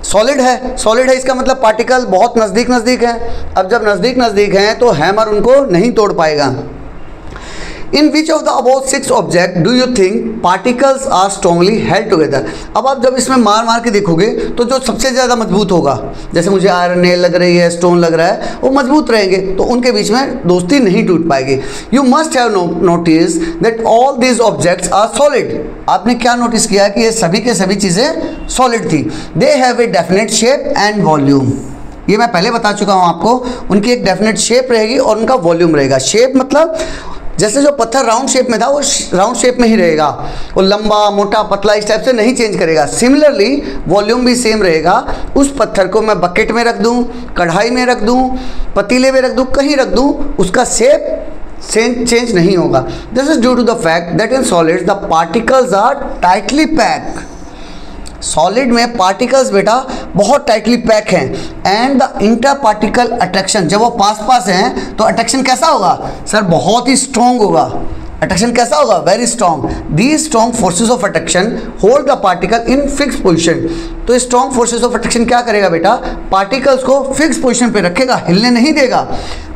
S1: सॉलिड है इसका मतलब पार्टिकल बहुत नज़दीक है। अब जब नज़दीक हैं तो हैमर उनको नहीं तोड़ पाएगा। In which of the about 6 object do you think particles are strongly held together. अब आप जब इसमें मार के देखोगे तो जो सबसे ज़्यादा मजबूत होगा, जैसे मुझे आयरन नेल लग रही है, स्टोन लग रहा है, वो मजबूत रहेंगे, तो उनके बीच में दोस्ती नहीं टूट पाएगी। You must have notice that all these objects are solid. आपने क्या नोटिस किया कि ये सभी के सभी चीज़ें सॉलिड थी। They have a definite shape and volume, ये मैं पहले बता चुका हूँ आपको। उनकी एक डेफिनेट शेप रहेगी और उनका वॉल्यूम रहेगा। शेप मतलब जैसे जो पत्थर राउंड शेप में था वो राउंड शेप में ही रहेगा, वो लंबा मोटा पतला इस टाइप से नहीं चेंज करेगा। सिमिलरली वॉल्यूम भी सेम रहेगा। उस पत्थर को मैं बकेट में रख दूं, कढ़ाई में रख दूं, पतीले में रख दूं, कहीं रख दूं, उसका शेप चेंज नहीं होगा। This is due to the fact that in solids the particles are tightly packed. Solid में पार्टिकल्स बेटा बहुत टाइटली पैक हैं। And the inter particle attraction, जब वो पास हैं तो अट्रैक्शन कैसा होगा सर? बहुत ही स्ट्रॉन्ग होगा। अट्रैक्शन कैसा होगा? Very strong. These strong forces of attraction hold the particle in fix position. तो स्ट्रॉन्ग फोर्सेस ऑफ अट्रैक्शन क्या करेगा बेटा? पार्टिकल्स को फिक्स पोजिशन पे रखेगा, हिलने नहीं देगा,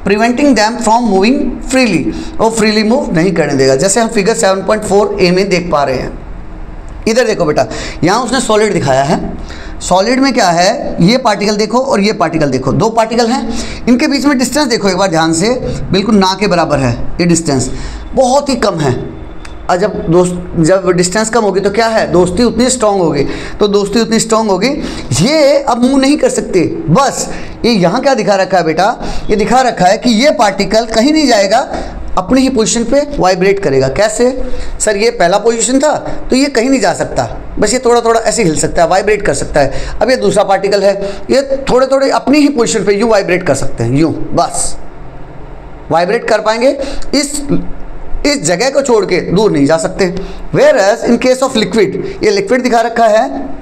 S1: preventing them from moving freely, और फ्रीली मूव नहीं करने देगा, जैसे हम फिगर 7.4a में देख पा रहे हैं। इधर देखो बेटा, यहाँ उसने सॉलिड दिखाया है। सॉलिड में क्या है, ये पार्टिकल देखो और ये पार्टिकल देखो, 2 पार्टिकल हैं, इनके बीच में डिस्टेंस देखो एक बार ध्यान से, बिल्कुल ना के बराबर है। ये डिस्टेंस बहुत ही कम है। और जब डिस्टेंस कम होगी तो क्या है, दोस्ती उतनी स्ट्रांग होगी। तो दोस्ती उतनी स्ट्रांग होगी, ये अब मूव नहीं कर सकते। बस ये यहाँ क्या दिखा रखा है बेटा, ये दिखा रखा है कि ये पार्टिकल कहीं नहीं जाएगा, अपनी ही पोजीशन पे वाइब्रेट करेगा। कैसे? सर ये पहला पोजीशन था तो ये कहीं नहीं जा सकता, बस ये थोड़ा थोड़ा ऐसे हिल सकता है, वाइब्रेट कर सकता है। अब ये दूसरा पार्टिकल है, ये थोड़े थोड़े अपनी ही पोजीशन पे यूँ वाइब्रेट कर सकते हैं, यूँ बस वाइब्रेट कर पाएंगे, इस जगह को छोड़ के दूर नहीं जा सकते। Whereas in case of liquid, ये लिक्विड दिखा रखा है,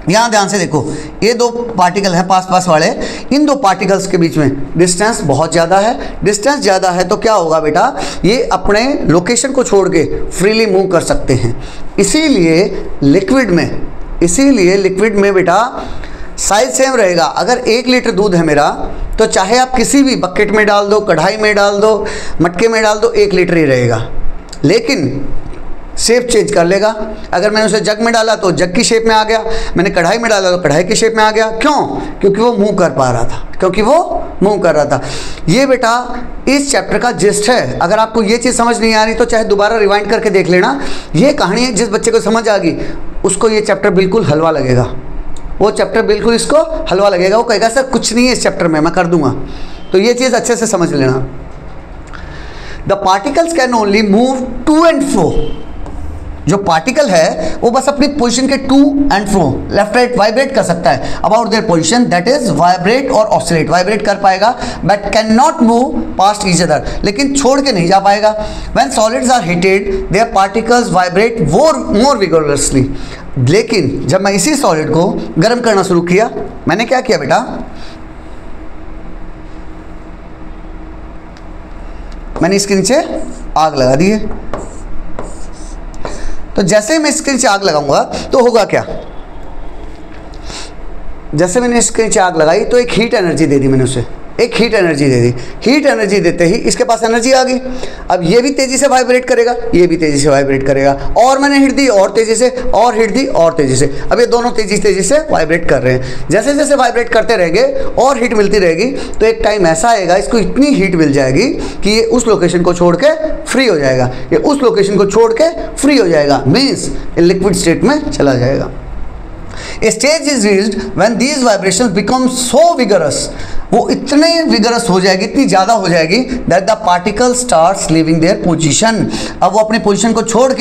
S1: यहाँ ध्यान से देखो, ये दो पार्टिकल हैं पास पास वाले, इन दो पार्टिकल्स के बीच में डिस्टेंस बहुत ज़्यादा है। डिस्टेंस ज़्यादा है तो क्या होगा बेटा, ये अपने लोकेशन को छोड़ के फ्रीली मूव कर सकते हैं। इसीलिए लिक्विड में बेटा साइज सेम रहेगा। अगर 1 लीटर दूध है मेरा, तो चाहे आप किसी भी बकेट में डाल दो, कढ़ाई में डाल दो, मटके में डाल दो, 1 लीटर ही रहेगा। लेकिन शेप चेंज कर लेगा। अगर मैंने उसे जग में डाला तो जग की शेप में आ गया, मैंने कढ़ाई में डाला तो कढ़ाई की शेप में आ गया। क्यों? क्योंकि वो मूव कर पा रहा था, ये बेटा इस चैप्टर का जिस्ट है। अगर आपको ये चीज़ समझ नहीं आ रही तो चाहे दोबारा रिवाइंड करके देख लेना। ये कहानी जिस बच्चे को समझ आ गई उसको ये चैप्टर बिल्कुल हलवा लगेगा, वो चैप्टर बिल्कुल इसको हलवा लगेगा। वो कहेगा सर कुछ नहीं है इस चैप्टर में, मैं कर दूंगा। तो ये चीज़ अच्छे से समझ लेना। The particles can only move to and fro. जो पार्टिकल है वो बस अपनी पोजीशन के to and fro, left right vibrate कर सकता है about their position, that is vibrate और ऑसिलेट। वाइब्रेट कर पाएगा but can not move past each other, लेकिन छोड़ के नहीं जा पाएगा। When solids are heated their particles vibrate more vigorously. लेकिन जब मैं इसी सॉलिड को गर्म करना शुरू किया, मैंने क्या किया बेटा, मैंने इसके नीचे आग लगा दी है। तो जैसे ही मैं इसके नीचे आग लगाऊंगा तो होगा क्या, जैसे मैंने इसके नीचे आग लगाई तो एक हीट एनर्जी दे दी मैंने उसे, एक हीट एनर्जी दे दी। हीट एनर्जी देते ही इसके पास एनर्जी आ गई। अब ये भी तेज़ी से वाइब्रेट करेगा, ये भी तेज़ी से वाइब्रेट करेगा, और मैंने हिट दी और तेज़ी से, और हिट दी और तेज़ी से। अब ये दोनों तेज़ी से वाइब्रेट कर रहे हैं। जैसे जैसे वाइब्रेट करते रहेंगे और हीट मिलती रहेगी, तो एक टाइम ऐसा आएगा इसको इतनी हीट मिल जाएगी कि ये उस लोकेशन को छोड़ के फ्री हो जाएगा। ये उस लोकेशन को छोड़ के फ्री हो जाएगा, मीन्स लिक्विड स्टेट में चला जाएगा। A stage is reached when these vibrations become so vigorous, वो इतने विगरस हो जाएगी, इतनी ज़्यादा हो जाएगी, that the particle starts leaving their position। अब वो अपने पोजीशन को छोड़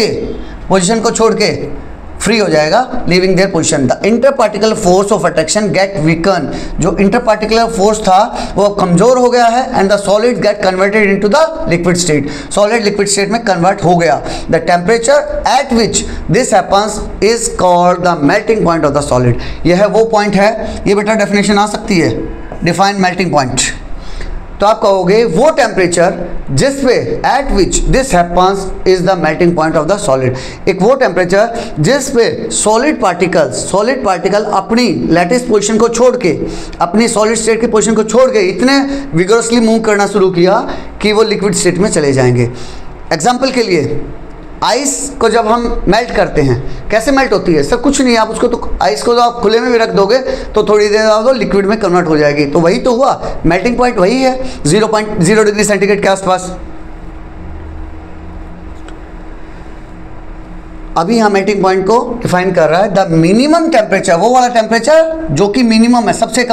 S1: के फ्री हो जाएगा, leaving their position. The inter particular force of attraction get weaken, जो इंटर पार्टिकुलर फोर्स था वो कमजोर हो गया है, and the solid get converted into the liquid state. Solid liquid state में कन्वर्ट हो गया। The temperature at which this happens is called the melting point of the solid. यह वो पॉइंट है, ये बेटा डेफिनेशन आ सकती है, डिफाइन मेल्टिंग पॉइंट। तो आप कहोगे वो टेम्परेचर जिस पे eight which this happens is the melting point of the solid. एक वो टेम्परेचर जिस पे सॉलिड पार्टिकल अपनी लैटिस पोजीशन को छोड़ के, अपनी सॉलिड स्टेट की पोजीशन को छोड़ के इतने विगरसली मूव करना शुरू किया कि वो लिक्विड स्टेट में चले जाएंगे। एग्जाम्पल के लिए आइस को जब हम मेल्ट करते हैं, कैसे मेल्ट होती है? सर कुछ नहीं, आप उसको तो आइस को तो आप खुले में भी रख दोगे तो थोड़ी देर बाद वो लिक्विड में कन्वर्ट हो जाएगी। तो वही तो हुआ, मेल्टिंग पॉइंट वही है 0.0 डिग्री सेंटीग्रेड के आसपास। अभी यहाँ मेल्टिंग पॉइंट को डिफाइन कर रहा है द मिनिमम टेम्परेचर, वो वाला टेम्परेचर जो कि मिनिमम है, सबसे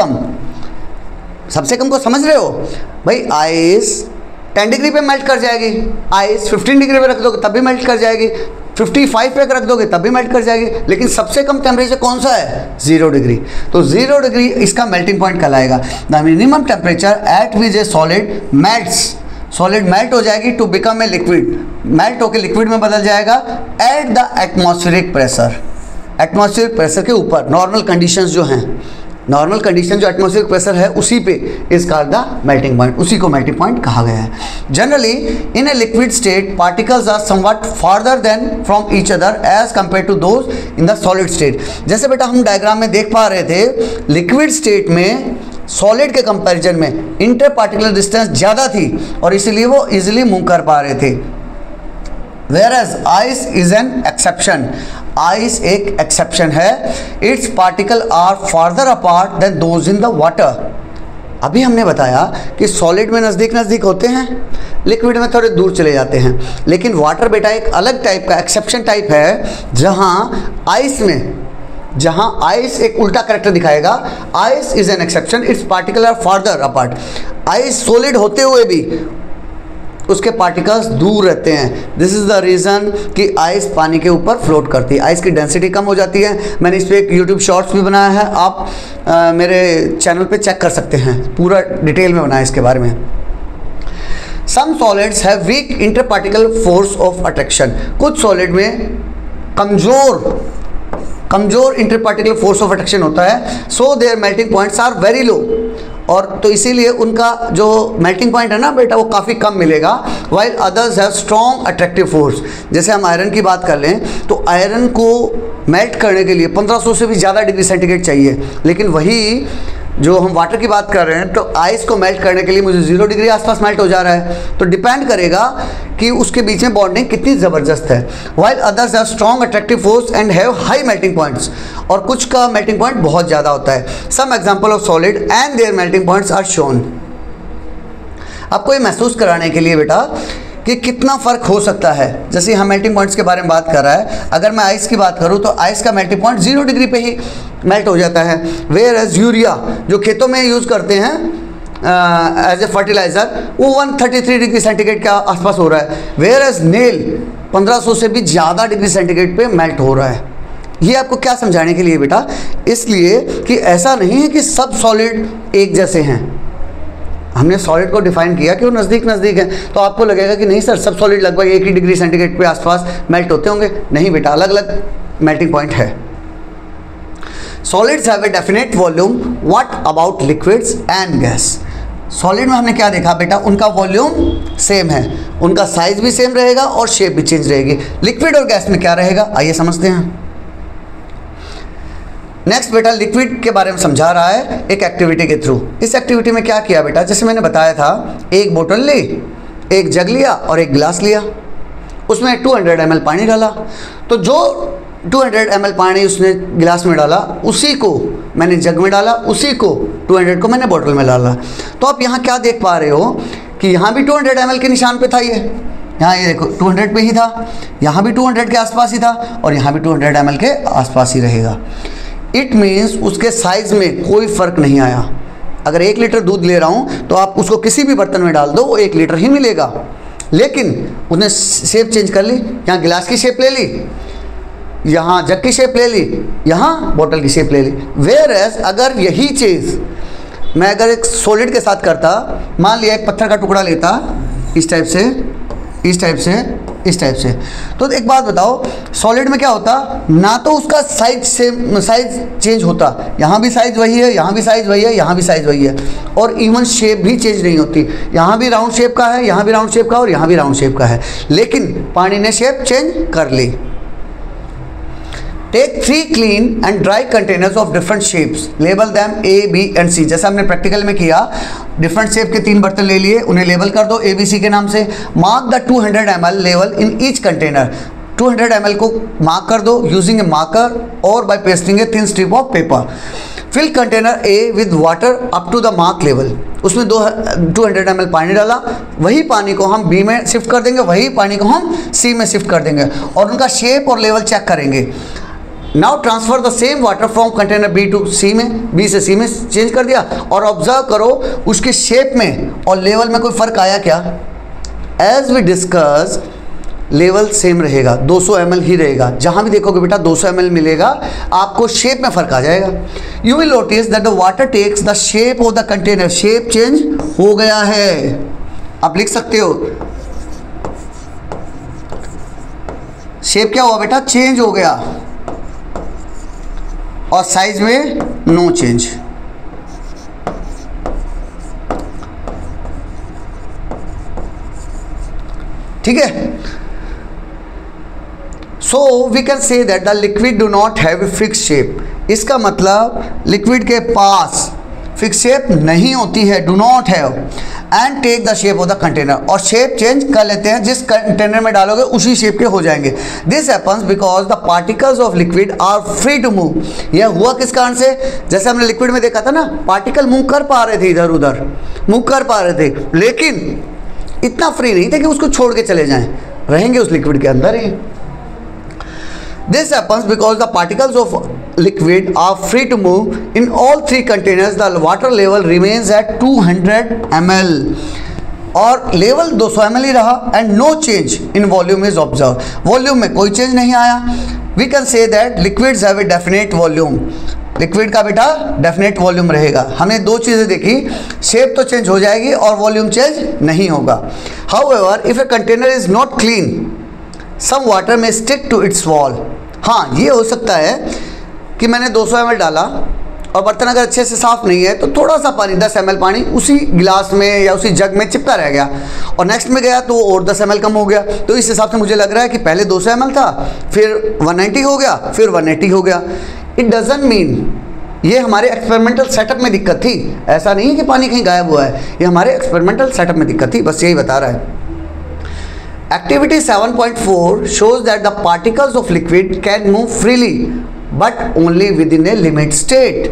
S1: कम को समझ रहे हो भाई? आइस 10 डिग्री पे मेल्ट कर जाएगी, आइस 15 डिग्री पे रख दोगे तब भी मेल्ट कर जाएगी, 55 पे रख दोगे तब भी मेल्ट कर जाएगी। लेकिन सबसे कम टेम्परेचर कौन सा है? 0 डिग्री। तो 0 डिग्री इसका मेल्टिंग पॉइंट कहलाएगा। The minimum temperature at which a solid melt हो जाएगी to become a liquid, melt होकर लिक्विड में बदल जाएगा एट द एटमॉस्फेरिक प्रेशर के ऊपर। नॉर्मल कंडीशन जो एटमॉस्फेरिक प्रेशर है उसी पे is called the melting point, उसी को मेल्टिंग पॉइंट कहा गया है। Generally in a liquid state particles are somewhat farther than from each other as compare to those in the solid state. जैसे बेटा हम डायग्राम में देख पा रहे थे, लिक्विड स्टेट में सॉलिड के कंपैरिजन में इंटर पार्टिकुलर डिस्टेंस ज़्यादा थी और इसीलिए वो इजीली मूव कर पा रहे थे। Whereas ice is an exception, ice एक एक्सेप्शन है। Its particle are farther apart than those in the water. अभी हमने बताया कि सॉलिड में नज़दीक होते हैं, लिक्विड में थोड़े दूर चले जाते हैं, लेकिन वाटर बेटा एक अलग टाइप का एक्सेप्शन टाइप है, जहाँ आइस एक उल्टा कैरेक्टर दिखाएगा। Ice is an exception, its particle are farther apart. Ice solid होते हुए भी उसके पार्टिकल्स दूर रहते हैं। दिस इज़ द रीज़न कि आइस पानी के ऊपर फ्लोट करती है, आइस की डेंसिटी कम हो जाती है। मैंने इस पर एक यूट्यूब शॉर्ट्स भी बनाया है, आप मेरे चैनल पे चेक कर सकते हैं, पूरा डिटेल में बनाया इसके बारे में। Some solids have weak interparticle force of attraction, कुछ सॉलिड में कमज़ोर इंटरपार्टिकल फोर्स ऑफ अट्रैक्शन होता है। So their melting points are very low, और तो इसीलिए उनका जो मेल्टिंग पॉइंट है ना बेटा वो काफ़ी कम मिलेगा। While others have strong attractive force. जैसे हम आयरन की बात कर लें तो आयरन को मेल्ट करने के लिए 1500 से भी ज़्यादा डिग्री सेंटीग्रेड चाहिए, लेकिन वही जो हम वाटर की बात कर रहे हैं तो आइस को मेल्ट करने के लिए मुझे 0 डिग्री आसपास मेल्ट हो जा रहा है। तो डिपेंड करेगा कि उसके बीच में बॉन्डिंग कितनी ज़बरदस्त है। While others have strong attractive force and have high melting points, और कुछ का मेल्टिंग पॉइंट बहुत ज़्यादा होता है। Some example of solid and their melting points are shown. आपको ये महसूस कराने के लिए बेटा कि कितना फ़र्क हो सकता है, जैसे हम मेल्टिंग पॉइंट्स के बारे में बात कर रहा है, अगर मैं आइस की बात करूं तो आइस का मेल्टिंग पॉइंट 0 डिग्री पे ही मेल्ट हो जाता है। वेयर एज यूरिया जो खेतों में यूज़ करते हैं एज ए फर्टिलाइज़र, वो 133 डिग्री सेंटीग्रेड के आसपास हो रहा है। वेयर एज नेल 1500 से भी ज़्यादा डिग्री सेंटीग्रेड पे मेल्ट हो रहा है। ये आपको क्या समझाने के लिए बेटा, इसलिए कि ऐसा नहीं है कि सब सॉलिड एक जैसे हैं। हमने सॉलिड को डिफाइन किया कि वो नज़दीक है, तो आपको लगेगा कि नहीं सर सब सॉलिड लगभग एक ही डिग्री सेंटीग्रेड पे आसपास मेल्ट होते होंगे। नहीं बेटा, अलग अलग मेल्टिंग पॉइंट है। Solids have a definite volume, what about liquids and gas. Solid में हमने क्या देखा बेटा, उनका वॉल्यूम सेम है, उनका साइज भी सेम रहेगा और शेप भी चेंज रहेगी। लिक्विड और गैस में क्या रहेगा, आइए समझते हैं। नेक्स्ट बेटा लिक्विड के बारे में समझा रहा है एक एक्टिविटी के थ्रू। इस एक्टिविटी में क्या किया बेटा, जैसे मैंने बताया था, एक बोतल ली, एक जग लिया और एक गिलास लिया, उसमें 200 ml पानी डाला। तो जो 200 ml पानी उसने गिलास में डाला उसी को मैंने जग में डाला, उसी को 200 को मैंने बोतल में डाला। तो आप यहाँ क्या देख पा रहे हो कि यहाँ भी 200 ml के निशान पे था, यहाँ ये देखो 200 पे ही था, यहाँ भी 200 के आसपास ही था और यहाँ भी 200 ml के आसपास ही रहेगा। इट मीन्स उसके साइज़ में कोई फ़र्क नहीं आया। अगर 1 लीटर दूध ले रहा हूँ तो आप उसको किसी भी बर्तन में डाल दो वो 1 लीटर ही मिलेगा, लेकिन उसने शेप चेंज कर ली, यहाँ गिलास की शेप ले ली, यहाँ जग की शेप ले ली, यहाँ बोतल की शेप ले ली। वेयर एज अगर यही चीज़ मैं अगर एक सॉलिड के साथ करता, मान लिया एक पत्थर का टुकड़ा लेता, इस टाइप से, इस टाइप से, इस टाइप से, तो एक बात बताओ, सॉलिड में क्या होता, ना तो उसका साइज चेंज होता, यहाँ भी साइज वही है, यहाँ भी साइज वही है, यहाँ भी साइज वही है, और इवन शेप भी चेंज नहीं होती। यहाँ भी राउंड शेप का है, यहाँ भी राउंड शेप का और यहाँ भी राउंड शेप का है, लेकिन पानी ने शेप चेंज कर ली। Take 3 clean and dry containers of different shapes, label them A, B and C। जैसा हमने प्रैक्टिकल में किया, डिफरेंट शेप के 3 बर्तन ले लिए, उन्हें लेबल कर दो A, B, C के नाम से। Mark the 200 ml level in each container, 200 ml को मार्क कर दो यूजिंग ए मार्कर और by pasting a thin strip of paper. Fill container A with water up to the mark level, उसमें 200 ml पानी डाला, वही पानी को हम B में शिफ्ट कर देंगे, वही पानी को हम C में शिफ्ट कर देंगे और उनका शेप और लेवल चेक करेंगे। Now transfer the same water from container B to C में, B से C में चेंज कर दिया और ऑब्जर्व करो उसके शेप में और लेवल में कोई फ़र्क आया क्या। As we discuss level same रहेगा, 200 ml ही रहेगा, जहाँ भी देखोगे बेटा 200 ml मिलेगा, आपको शेप में फ़र्क आ जाएगा। You will notice that the water takes the shape of the container, shape change हो गया है। आप लिख सकते हो शेप क्या हुआ बेटा, चेंज हो गया, और साइज में नो चेंज। ठीक है, so we can say that the liquid do not have a fix shape. इसका मतलब लिक्विड के पास फिक्स शेप नहीं होती है, do not have, and take the shape of the container, और शेप चेंज कर लेते हैं, जिस कंटेनर में डालोगे उसी शेप के हो जाएंगे। This happens because the particles of liquid are free to move. यह हुआ किस कारण से, जैसे हमने लिक्विड में देखा था ना, पार्टिकल मूव कर पा रहे थे, इधर उधर मूव कर पा रहे थे, लेकिन इतना फ्री नहीं थे कि उसको छोड़ के चले जाएं, रहेंगे उस लिक्विड के अंदर ही। This happens because the particles of liquid are free to move. In all 3 containers, the water level remains at 200 ml. और लेवल 200 ml ही रहा and no change in volume is observe, volume में कोई change नहीं आया। We can say that liquids have a definite volume, liquid का बेटा definite volume रहेगा। हमने दो चीज़ें देखी, शेप तो चेंज हो जाएगी और वॉल्यूम चेंज नहीं होगा। However if a container is not clean some water may stick to its wall. हाँ, ये हो सकता है कि मैंने 200 ml डाला और बर्तन अगर अच्छे से साफ़ नहीं है तो थोड़ा सा पानी 10 ml पानी उसी गिलास में या उसी जग में चिपका रह गया और नेक्स्ट में गया तो और 10 ml कम हो गया। तो इस हिसाब से मुझे लग रहा है कि पहले 200 ml था, फिर 190 हो गया, फिर 180 हो गया। इट डजंट मीन, ये हमारे एक्सपेरिमेंटल सेटअप में दिक्कत थी, ऐसा नहीं है कि पानी कहीं गायब हुआ है, ये हमारे एक्सपेरिमेंटल सेटअप में दिक्कत थी, बस यही बता रहा है। Activity 7.4 shows that the particles of liquid can move freely but only within a limit state।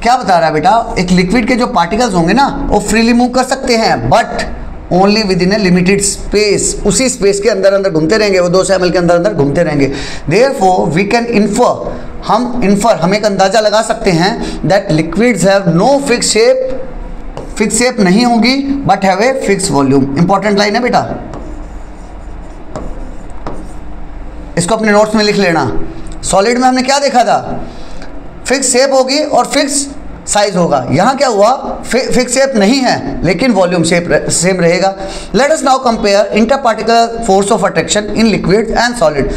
S1: क्या बता रहा है बेटा, एक लिक्विड के जो पार्टिकल्स होंगे ना वो फ्रीली मूव कर सकते हैं but only with in A limited space, उसी स्पेस के अंदर अंदर घूमते रहेंगे, वो 200 ml के अंदर अंदर घूमते रहेंगे। देयरफॉर वी कैन इन्फर, हम एक अंदाजा लगा सकते हैं that liquids have no fix shape, fix shape नहीं होगी but have a fix volume. Important line है बेटा, इसको अपने नोट्स में लिख लेना। सॉलिड में हमने क्या देखा था, फिक्स शेप होगी और फिक्स साइज होगा। यहाँ क्या हुआ, फिक्स शेप नहीं है लेकिन वॉल्यूम शेप सेम रहेगा। Let us now compare inter particle force of attraction in liquid and solid.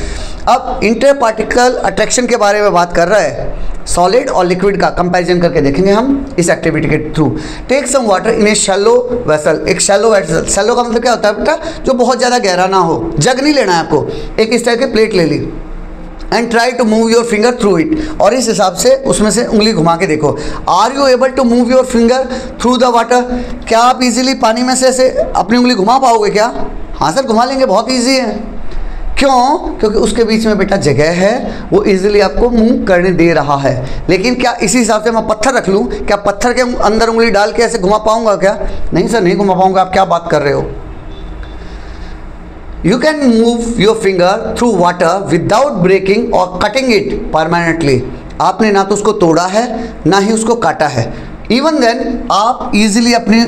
S1: अब इंटर पार्टिकल अट्रैक्शन के बारे में बात कर रहा है, सॉलिड और लिक्विड का कंपैरिजन करके देखेंगे हम इस एक्टिविटी के through. Take some water in a shallow vessel, एक शैलो वेसल, शैलो का मतलब क्या होता है बेटा, जो बहुत ज़्यादा गहरा ना हो। जग नहीं लेना है आपको, एक इस तरह की प्लेट ले ली and try to move your finger through it, और इस हिसाब से उसमें से उंगली घुमा के देखो। Are you able to move your finger through the water, क्या आप इजीली पानी में से ऐसे अपनी उंगली घुमा पाओगे क्या? हाँ सर घुमा लेंगे, बहुत ईजी है। क्यों? क्योंकि उसके बीच में बेटा जगह है, वो इजीली आपको मूव करने दे रहा है। लेकिन क्या इसी हिसाब से मैं पत्थर रख लूँ, क्या पत्थर के अंदर उंगली डाल के ऐसे घुमा पाऊंगा क्या? नहीं सर नहीं घुमा पाऊंगा। आप क्या बात कर रहे हो? You can move your finger through water without breaking or cutting it permanently। आपने ना तो उसको तोड़ा है ना ही उसको काटा है। Even then आप easily अपनी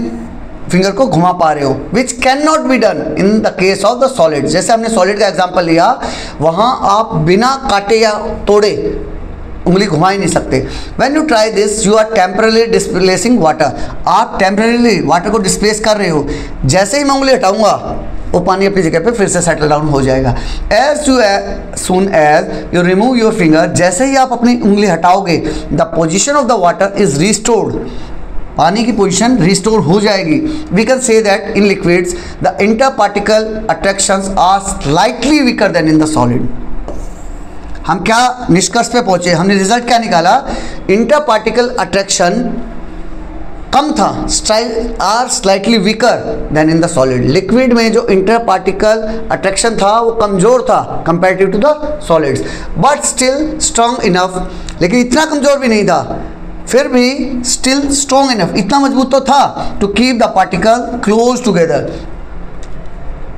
S1: फिंगर को घुमा पा रहे हो, which cannot be done in the case of the solid। जैसे हमने सॉलिड का एग्जांपल लिया, वहाँ आप बिना काटे या तोड़े उंगली घुमा ही नहीं सकते। When you try this, you are temporarily displacing water। आप temporarily वाटर को डिस्प्लेस कर रहे हो। जैसे ही मैं उंगली हटाऊंगा वो पानी अपनी जगह पे फिर से सेटल डाउन हो जाएगा। As soon as you remove your finger, जैसे ही आप अपनी उंगली हटाओगे, the position of the water is restored, पानी की पोजीशन रिस्टोर हो जाएगी। We can say that in liquids the inter particle attractions are slightly weaker than in the solid. हम क्या निष्कर्ष पे पहुंचे, हमने रिजल्ट क्या निकाला, इंटर पार्टिकल अट्रैक्शन कम था, are slightly weaker than in the solid. Liquid में जो इंटर पार्टिकल अट्रैक्शन था वो कमजोर था comparative to the solids, but still strong enough, लेकिन इतना कमजोर भी नहीं था, फिर भी स्टिल स्ट्रॉन्ग इनफ, इतना मजबूत तो था to keep the particle close together.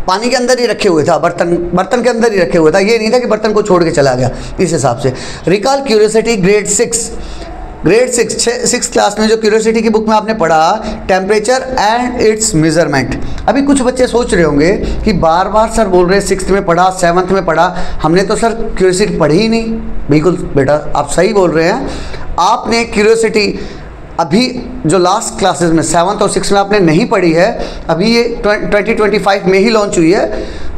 S1: पानी के अंदर ही रखे हुए था, बर्तन के अंदर ही रखे हुए था, ये नहीं था कि बर्तन को छोड़ के चला गया। इस हिसाब से रिकॉल क्यूरियोसिटी ग्रेड 6 क्लास में जो क्यूरियोसिटी की बुक में आपने पढ़ा टेम्परेचर एंड इट्स मेजरमेंट। अभी कुछ बच्चे सोच रहे होंगे कि बार बार सर बोल रहे 6th में पढ़ा, 7th में पढ़ा, हमने तो सर क्यूरियोसिटी पढ़ी ही नहीं। बिल्कुल बेटा आप सही बोल रहे हैं, आपने क्यूरियोसिटी अभी जो लास्ट क्लासेस में 7th और 6th में आपने नहीं पढ़ी है, अभी ये 2025 में ही लॉन्च हुई है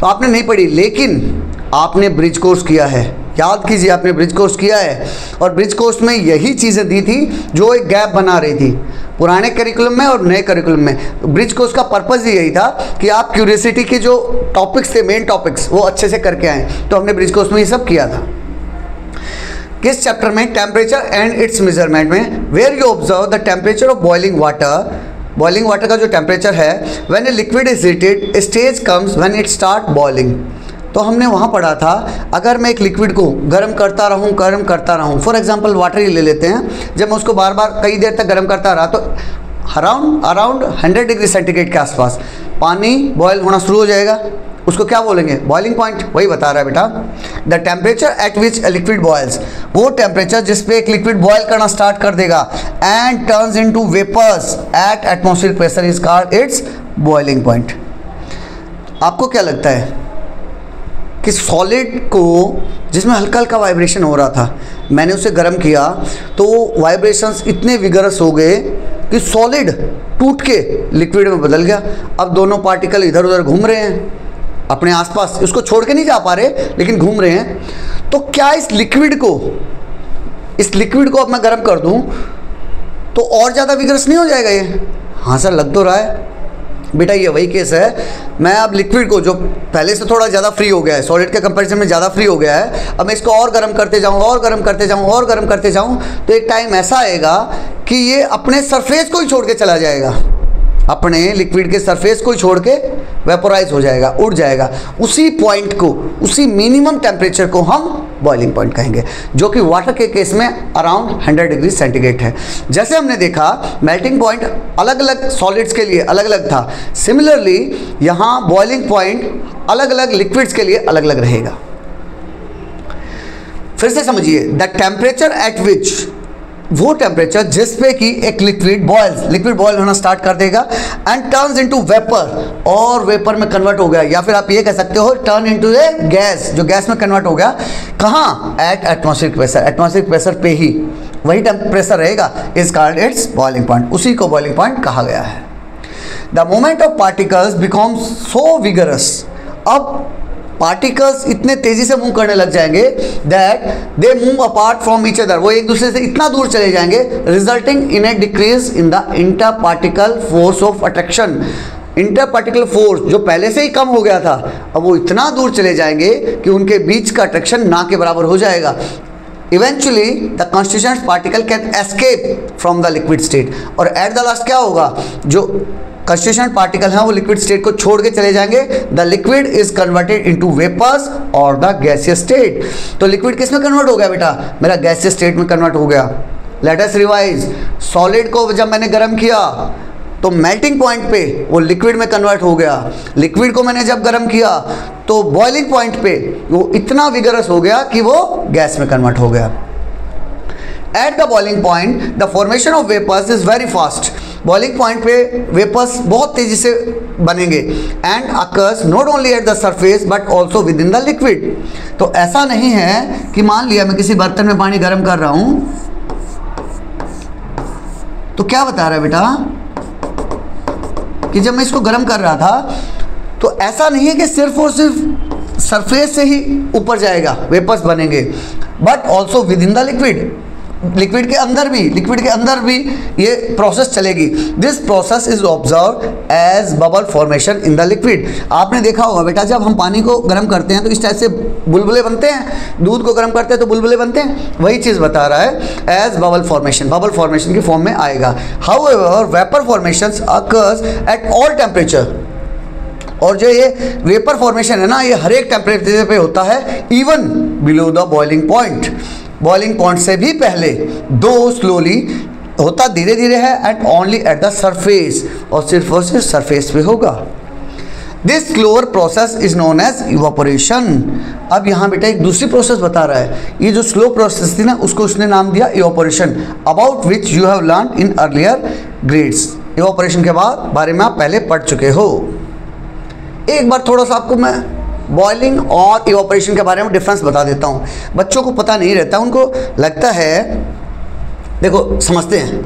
S1: तो आपने नहीं पढ़ी, लेकिन आपने ब्रिज कोर्स किया है। याद कीजिए आपने ब्रिज कोर्स किया है, और ब्रिज कोर्स में यही चीज़ें दी थी जो एक गैप बना रही थी पुराने करिकुलम में और नए करिकुलम में। ब्रिज कोर्स का पर्पज़ यही था कि आप क्यूरियोसिटी के जो टॉपिक्स थे, मेन टॉपिक्स, वो अच्छे से करके आएँ। तो हमने ब्रिज कोर्स में ये सब किया था। किस चैप्टर में? टेम्परेचर एंड इट्स मेजरमेंट में, where you observe the temperature of boiling water. Boiling water का जो टेम्परेचर है, when a liquid is heated stage comes when it start boiling. तो हमने वहाँ पढ़ा था, अगर मैं एक लिक्विड को गर्म करता रहूँ, फॉर एग्जांपल वाटर ही ले लेते हैं, जब मैं उसको बार बार कई देर तक गर्म करता रहा तो अराउंड 100 डिग्री सेंटीग्रेड के आसपास पानी बॉयल होना शुरू हो जाएगा। उसको क्या बोलेंगे? Boiling point. वही बता रहा है बेटा, the temperature at which a liquid boils, वो टेम्परेचर जिस पे एक लिक्विड बॉयल करना स्टार्ट कर देगा and turns into vapours at atmospheric pressure is called its boiling point. आपको क्या लगता है कि सॉलिड को जिसमें हल्का हल्का वाइब्रेशन हो रहा था, मैंने उसे गर्म किया तो वाइब्रेशंस इतने विगरस हो गए कि सॉलिड टूट के लिक्विड में बदल गया। अब दोनों पार्टिकल इधर उधर घूम रहे हैं अपने आसपास, उसको छोड़ के नहीं जा पा रहे लेकिन घूम रहे हैं। तो क्या इस लिक्विड को अब मैं गर्म कर दूं तो और ज़्यादा विगरस नहीं हो जाएगा ये? हाँ सर, लग तो रहा है। बेटा ये वही केस है। मैं अब लिक्विड को जो पहले से थोड़ा ज़्यादा फ्री हो गया है, सॉलिड के कंपैरिजन में ज़्यादा फ्री हो गया है, अब मैं इसको और गर्म करते जाऊँ और गर्म करते जाऊँ और गर्म करते जाऊँ तो एक टाइम ऐसा आएगा कि ये अपने सरफेस को ही छोड़ के चला जाएगा, अपने लिक्विड के सरफेस को ही छोड़ के वेपोराइज हो जाएगा, उड़ जाएगा। उसी पॉइंट को, उसी मिनिमम टेम्परेचर को हम बॉइलिंग पॉइंट कहेंगे, जो कि वाटर के केस में अराउंड 100 डिग्री सेंटीग्रेड है। जैसे हमने देखा मेल्टिंग पॉइंट अलग अलग सॉलिड्स के लिए अलग अलग था, सिमिलरली यहाँ बॉइलिंग पॉइंट अलग अलग लिक्विड्स के लिए अलग अलग रहेगा। फिर से समझिए, द टेम्परेचर एट विच, वो टेम्परेचर जिस पे कि एक लिक्विड बॉयल होना स्टार्ट कर देगा एंड टर्न्स इनटू वेपर, और वेपर में कन्वर्ट हो गया, या फिर आप ये कह सकते हो टर्न इनटू ए गैस, जो गैस में कन्वर्ट हो गया। कहाँ? Eight atmospheric pressure. Atmospheric pressure पे ही वही टेम्परेचर रहेगा, is called its boiling point. उसी को बॉइलिंग पॉइंट कहा गया है। The moment of particles becomes so vigorous, अब पार्टिकल्स इतने तेजी से मूव करने लग जाएंगे that they move apart from each other, वो एक दूसरे से इतना दूर चले जाएंगे, resulting in A decrease in the inter particle force of attraction. Inter particle force जो पहले से ही कम हो गया था, अब वो इतना दूर चले जाएंगे कि उनके बीच का अट्रैक्शन ना के बराबर हो जाएगा। Eventually the constituent particle can escape from the liquid state, और एट द लास्ट क्या होगा, जो कंस्टिट्यूएंट पार्टिकल हैं वो लिक्विड स्टेट को छोड़ के चले जाएंगे। The liquid is converted into vapours or the gaseous state. तो लिक्विड किस में कन्वर्ट हो गया बेटा? मेरा गैसियस स्टेट में कन्वर्ट हो गया। लेट अस रिवाइज, सॉलिड को जब मैंने गर्म किया तो मेल्टिंग पॉइंट पे वो लिक्विड में कन्वर्ट हो गया। लिक्विड को मैंने जब गर्म किया तो बॉइलिंग पॉइंट पे वो इतना विगरस हो गया कि वो गैस में कन्वर्ट हो गया। At the boiling point the formation of vapours is very fast. Boiling point पे वेपर्स बहुत तेजी से बनेंगे and occurs not only at the surface but also within the liquid. तो ऐसा नहीं है कि मान लिया मैं किसी बर्तन में पानी गर्म कर रहा हूं तो क्या बता रहा है बेटा कि जब मैं इसको गर्म कर रहा था तो ऐसा नहीं है कि सिर्फ और सिर्फ सरफेस से ही ऊपर जाएगा, वेपर्स बनेंगे, but also within the liquid. Liquid के अंदर भी ये प्रोसेस चलेगी। This process is observe as bubble formation in the liquid. आपने देखा होगा बेटा, जब हम पानी को गर्म करते हैं तो इस टाइप से बुलबुले बनते हैं, दूध को गर्म करते हैं तो बुलबुले बनते हैं, वही चीज़ बता रहा है एज बबल फॉर्मेशन की फॉर्म में आएगा। However vapour formations occurs at all temperature, और जो ये वेपर फॉर्मेशन है ना, ये हर एक टेम्परेचर पे होता है, even below the boiling point. Boiling point से भी पहले, दो स्लोली होता धीरे धीरे है, and only at the surface, और सिर्फ सरफेस पे होगा। This slower process is known as evaporation. अब यहाँ बेटा एक दूसरी प्रोसेस बता रहा है, ये जो स्लो प्रोसेस थी ना उसको उसने नाम दिया evaporation, about which you have learn in earlier grades. Evaporation के बारे में आप पहले पढ़ चुके हो। एक बार थोड़ा सा आपको मैं बॉइलिंग और इवापोरेशन के बारे में डिफरेंस बता देता हूँ। बच्चों को पता नहीं रहता, उनको लगता है, देखो समझते हैं।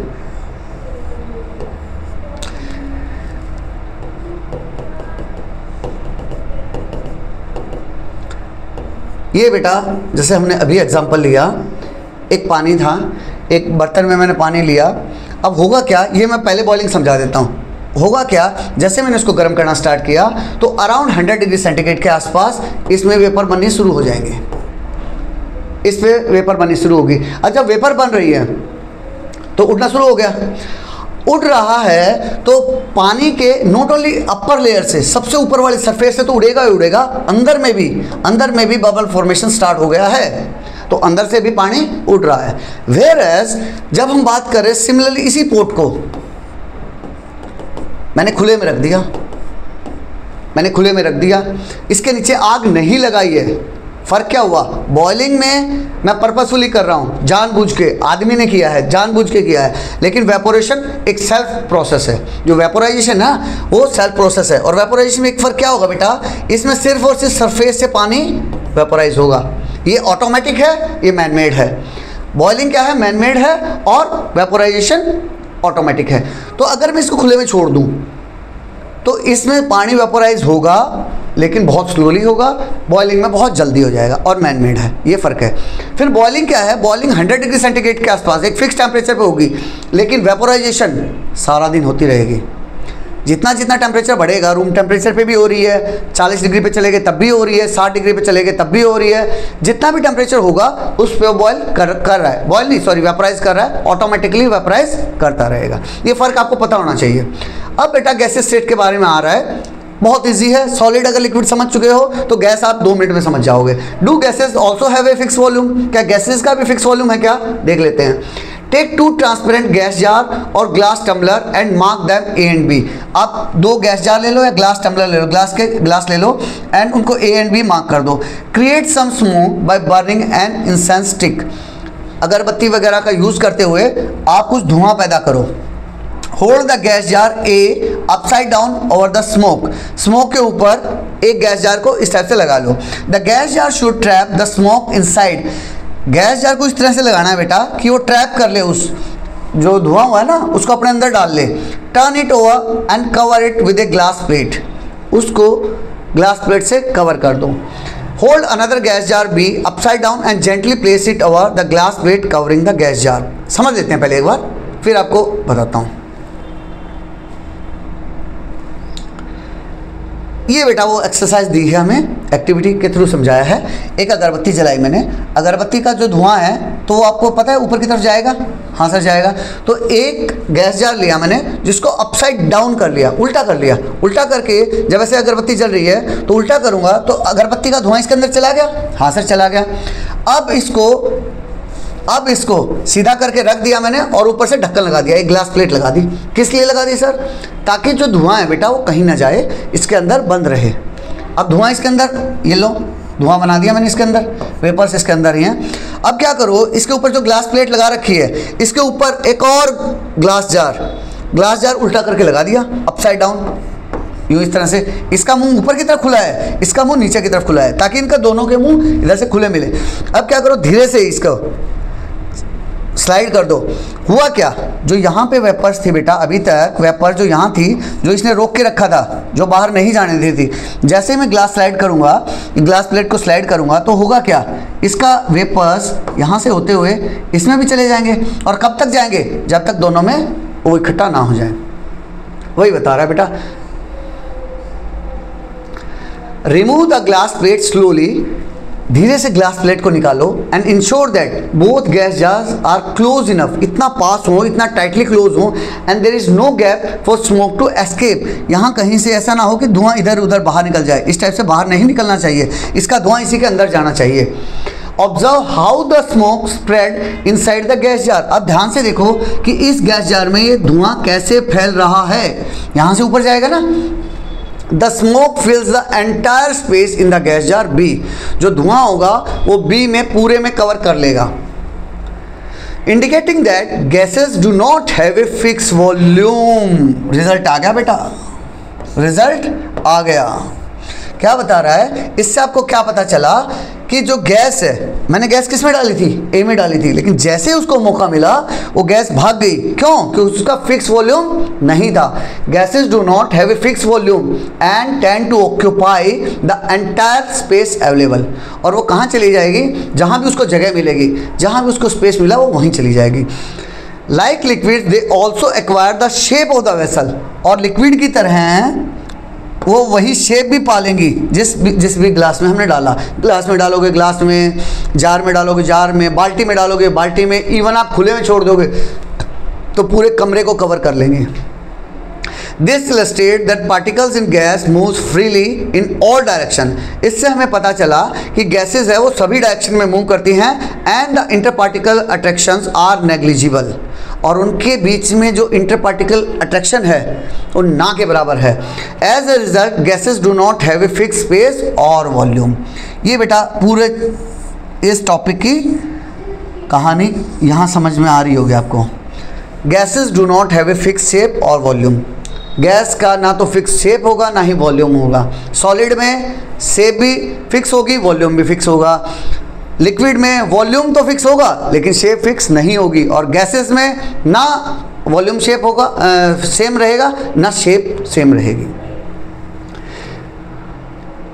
S1: ये बेटा जैसे हमने अभी एग्जांपल लिया, एक पानी था, एक बर्तन में मैंने पानी लिया। अब होगा क्या, ये मैं पहले बॉइलिंग समझा देता हूँ। होगा क्या, जैसे मैंने इसको गर्म करना स्टार्ट किया तो अराउंड 100 डिग्री सेंटीग्रेड के आसपास इसमें वेपर बननी शुरू हो जाएंगे, इस पे वेपर बननी शुरू होगी। और जब वेपर बन रही है तो उड़ना शुरू हो गया। उड़ रहा है तो पानी के नॉट ओनली अपर लेयर से, सबसे ऊपर वाली सरफेस से तो उड़ेगा ही उड़ेगा, अंदर में भी बबल फॉर्मेशन स्टार्ट हो गया है, तो अंदर से भी पानी उड़ रहा है। वेयर एज जब हम बात करें सिमिलरली, इसी पोर्ट को मैंने खुले में रख दिया, इसके नीचे आग नहीं लगाई है, फ़र्क क्या हुआ, बॉइलिंग में मैं पर्पसफुली कर रहा हूँ, जानबूझ के आदमी ने किया है, जानबूझ के किया है, लेकिन वेपोरेशन एक सेल्फ प्रोसेस है, जो वेपोराइजेशन है वो सेल्फ प्रोसेस है। और वेपोराइजेशन में एक फ़र्क क्या होगा बेटा, इसमें सिर्फ और सिर्फ सरफेस से पानी वेपोराइज होगा, ये ऑटोमेटिक है, ये मैनमेड है। बॉइलिंग क्या है, मैनमेड है, और वेपोराइजेशन ऑटोमेटिक है। तो अगर मैं इसको खुले में छोड़ दूँ तो इसमें पानी वेपोराइज होगा लेकिन बहुत स्लोली होगा, बॉइलिंग में बहुत जल्दी हो जाएगा, और मैनमेड है, ये फ़र्क है। फिर बॉइलिंग क्या है, बॉइलिंग 100 डिग्री सेंटीग्रेड के आसपास एक फिक्स टेम्परेचर पे होगी, लेकिन वेपोराइजेशन सारा दिन होती रहेगी। जितना जितना टेम्परेचर बढ़ेगा, रूम टेम्परेचर पे भी हो रही है, 40 डिग्री पे चले गए तब भी हो रही है, 60 डिग्री पे चले गए तब भी हो रही है, जितना भी टेम्परेचर होगा उस पे बॉयल कर रहा है, बॉयल नहीं सॉरी वेपोराइज कर रहा है, ऑटोमेटिकली वेपोराइज करता रहेगा। ये फ़र्क आपको पता होना चाहिए। अब बेटा गैसेस स्टेट के बारे में आ रहा है, बहुत इजी है। सॉलिड अगर लिक्विड समझ चुके हो तो गैस आप 2 मिनट में समझ जाओगे। Do gases also have a fix volume, क्या गैसेस का भी फिक्स वॉल्यूम है क्या, देख लेते हैं। Take 2 transparent gas jar or glass tumbler and mark them A and B. आप 2 गैस जार ले लो या ग्लास टम्बलर ले लो, ग्लास ले लो एंड उनको ए एंड बी मार्क कर दो। Create some smoke by burning an incense stick. अगरबत्ती वगैरह का यूज़ करते हुए आप कुछ धुआं पैदा करो। Hold the gas jar A upside down over the smoke. Smoke के ऊपर एक गैस जार को इस टाइप से लगा लो। The gas jar should trap the smoke inside. Gas jar को इस तरह से लगाना है बेटा कि वो ट्रैप कर ले, उस जो धुआं हुआ है ना उसको अपने अंदर डाल ले। Turn it over and cover it with a glass plate. उसको ग्लास प्लेट से कवर कर दो। Hold another gas jar B upside down and gently place it over the glass plate covering the gas jar. समझ लेते हैं पहले एक बार, फिर आपको बताता हूँ। ये बेटा वो एक्सरसाइज दी है हमें, एक्टिविटी के थ्रू समझाया है। एक अगरबत्ती जलाई मैंने, अगरबत्ती का जो धुआं है तो वो आपको पता है ऊपर की तरफ जाएगा, हाँ सर जाएगा। तो एक गैस जार लिया मैंने जिसको अपसाइड डाउन कर लिया, उल्टा कर लिया। उल्टा करके जब ऐसे अगरबत्ती जल रही है तो उल्टा करूँगा तो अगरबत्ती का धुआं इसके अंदर चला गया, हाँ सर चला गया। अब इसको सीधा करके रख दिया मैंने और ऊपर से ढक्कन लगा दिया, एक ग्लास प्लेट लगा दी। किस लिए लगा दी सर, ताकि जो धुआं है बेटा वो कहीं ना जाए, इसके अंदर बंद रहे। अब धुआं इसके अंदर, ये लो धुआं बना दिया मैंने इसके अंदर, वेपर्स इसके अंदर ही हैं। अब क्या करो, इसके ऊपर जो ग्लास प्लेट लगा रखी है इसके ऊपर एक और ग्लास जार उल्टा करके लगा दिया, अपसाइड डाउन, यूँ इस तरह से। इसका मुंह ऊपर की तरफ खुला है, इसका मुंह नीचे की तरफ खुला है, ताकि इनका दोनों के मुंह इधर से खुले मिले। अब क्या करो, धीरे से इसको स्लाइड कर दो। हुआ क्या, जो यहाँ पे वेपर्स थी बेटा, अभी तक वेपर जो यहाँ थी, जो इसने रोक के रखा था, जो बाहर नहीं जाने दी थी, जैसे मैं ग्लास स्लाइड करूँगा, ग्लास प्लेट को स्लाइड करूँगा तो होगा क्या, इसका वेपर्स यहाँ से होते हुए इसमें भी चले जाएंगे। और कब तक जाएंगे, जब तक दोनों में वो इकट्ठा ना हो जाए। वही बता रहा है बेटा। Remove the glass plate slowly, धीरे से ग्लास प्लेट को निकालो and ensure that both gas jars are close enough, इतना पास हो, इतना टाइटली क्लोज हो, and there is no gap for smoke to escape. यहाँ कहीं से ऐसा ना हो कि धुआं इधर उधर बाहर निकल जाए, इस टाइप से बाहर नहीं निकलना चाहिए, इसका धुआं इसी के अंदर जाना चाहिए। Observe how the smoke spread inside the gas jar. अब ध्यान से देखो कि इस गैस जार में ये धुआं कैसे फैल रहा है, यहाँ से ऊपर जाएगा ना। The smoke fills the entire space in the gas jar B. जो धुआं होगा वो बी में पूरे में कवर कर लेगा, indicating that gases do not have a fix volume. Result आ गया बेटा, रिजल्ट आ गया। क्या बता रहा है, इससे आपको क्या पता चला कि जो गैस है, मैंने गैस किस में डाली थी, ए में डाली थी, लेकिन जैसे उसको मौका मिला वो गैस भाग गई। क्यों, क्योंकि उसका फिक्स वॉल्यूम नहीं था। Gases do not have a fix volume and tend to occupy the entire space available. और वो कहाँ चली जाएगी, जहाँ भी उसको जगह मिलेगी, जहाँ भी उसको स्पेस मिला वो वहीं चली जाएगी। Like liquid they also acquire the shape of the vessel. और लिक्विड की तरह वो वही शेप भी पालेंगी जिस भी ग्लास में हमने डाला। ग्लास में डालोगे ग्लास में, जार में डालोगे जार में, बाल्टी में डालोगे बाल्टी में, इवन आप खुले में छोड़ दोगे तो पूरे कमरे को कवर कर लेंगे। This illustrates that particles in gas moves freely in all direction। इससे हमें पता चला कि गैसेस है वो सभी डायरेक्शन में मूव करती हैं and the interparticle attractions are negligible. और उनके बीच में जो इंटरपार्टिकल अट्रैक्शन है वो ना के बराबर है। As a result gases do not have a fix space or volume. ये बेटा पूरे इस टॉपिक की कहानी यहाँ समझ में आ रही होगी आपको। Gases do not have a fix shape और वॉल्यूम। गैस का ना तो फिक्स शेप होगा ना ही वॉल्यूम होगा। सॉलिड में शेप भी फिक्स होगी, वॉल्यूम भी फिक्स होगा। लिक्विड में वॉल्यूम तो फिक्स होगा लेकिन शेप फिक्स नहीं होगी। और गैसेस में ना वॉल्यूम शेप होगा सेम रहेगा, ना शेप सेम रहेगी।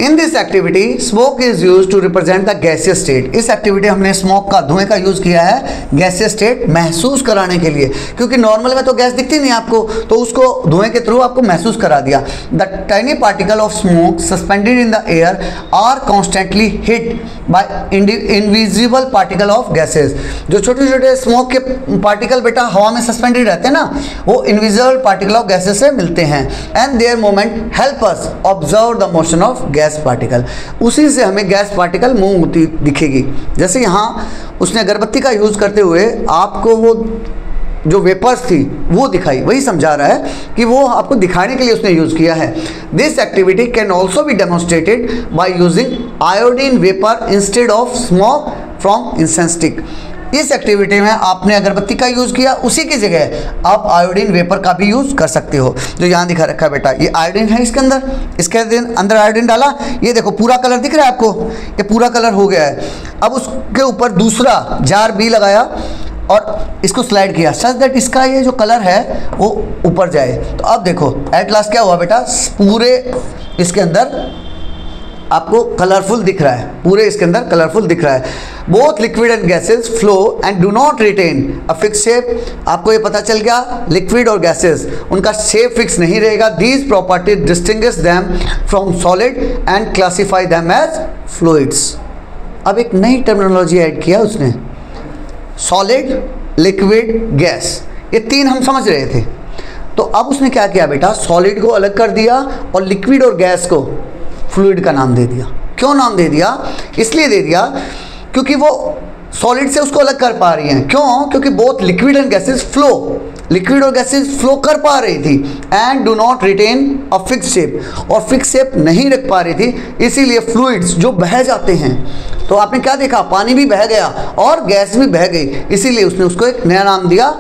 S1: In this activity smoke is use to represent the gaseous state. इस एक्टिविटी हमने स्मोक का, धुएं का यूज किया है गैसियस स्टेट महसूस कराने के लिए, क्योंकि नॉर्मल में तो गैस दिखती नहीं आपको, तो उसको धुएं के थ्रू आपको महसूस करा दिया। The tiny particle of smoke suspended in the air are constantly hit by invisible particle of gases. जो छोटे छोटे स्मोक के पार्टिकल बेटा हवा में सस्पेंडेड रहते हैं ना, वो इनविजिबल पार्टिकल ऑफ गैसेस से मिलते हैं। And there movement help us observe the motion of gas particle. उसी से हमें गैस पार्टिकल मूव होती दिखेगी। जैसे यहाँ उसने अगरबत्ती का यूज करते हुए आपको वो जो वेपर्स थी वो दिखाई, वही समझा रहा है कि वो आपको दिखाने के लिए उसने यूज किया है। This activity can also be demonstrated by using iodine vapour instead of smoke from incense stick. इस एक्टिविटी में आपने अगरबत्ती का यूज़ किया, उसी की जगह आप आयोडीन वेपर का भी यूज़ कर सकते हो, जो यहाँ दिखा रखा है बेटा। ये आयोडीन है इसके अंदर, इसके अंदर आयोडीन डाला, ये देखो पूरा कलर दिख रहा है आपको, ये पूरा कलर हो गया है। अब उसके ऊपर दूसरा जार बी लगाया और इसको स्लाइड किया सच दैट इसका ये जो कलर है वो ऊपर जाए। तो अब देखो एट लास्ट क्या हुआ बेटा, पूरे इसके अंदर आपको कलरफुल दिख रहा है, पूरे इसके अंदर कलरफुल दिख रहा है। Both liquid and gases flow and do not retain a fix shape. आपको ये पता चल गया लिक्विड और गैसेस उनका शेप फिक्स नहीं रहेगा। These properties distinguish them from solid and classify them as fluids. अब एक नई टर्मिनोलॉजी ऐड किया उसने, सॉलिड, लिक्विड, गैस, ये तीन हम समझ रहे थे। तो अब उसने क्या किया बेटा, सॉलिड को अलग कर दिया और लिक्विड और गैस को फ्लूइड का नाम दे दिया। क्यों नाम दे दिया? इसलिए दे दिया क्योंकि वो सॉलिड से उसको अलग कर पा रही हैं। क्यों? क्योंकि both liquid and gases flow, liquid और गैसेस फ्लो कर पा रही थी and do not retain a fix shape, और फिक्स शेप नहीं रख पा रही थी, इसीलिए फ्लूइड्स जो बह जाते हैं। तो आपने क्या देखा, पानी भी बह गया और गैस भी बह गई, इसीलिए उसने उसको एक नया नाम दिया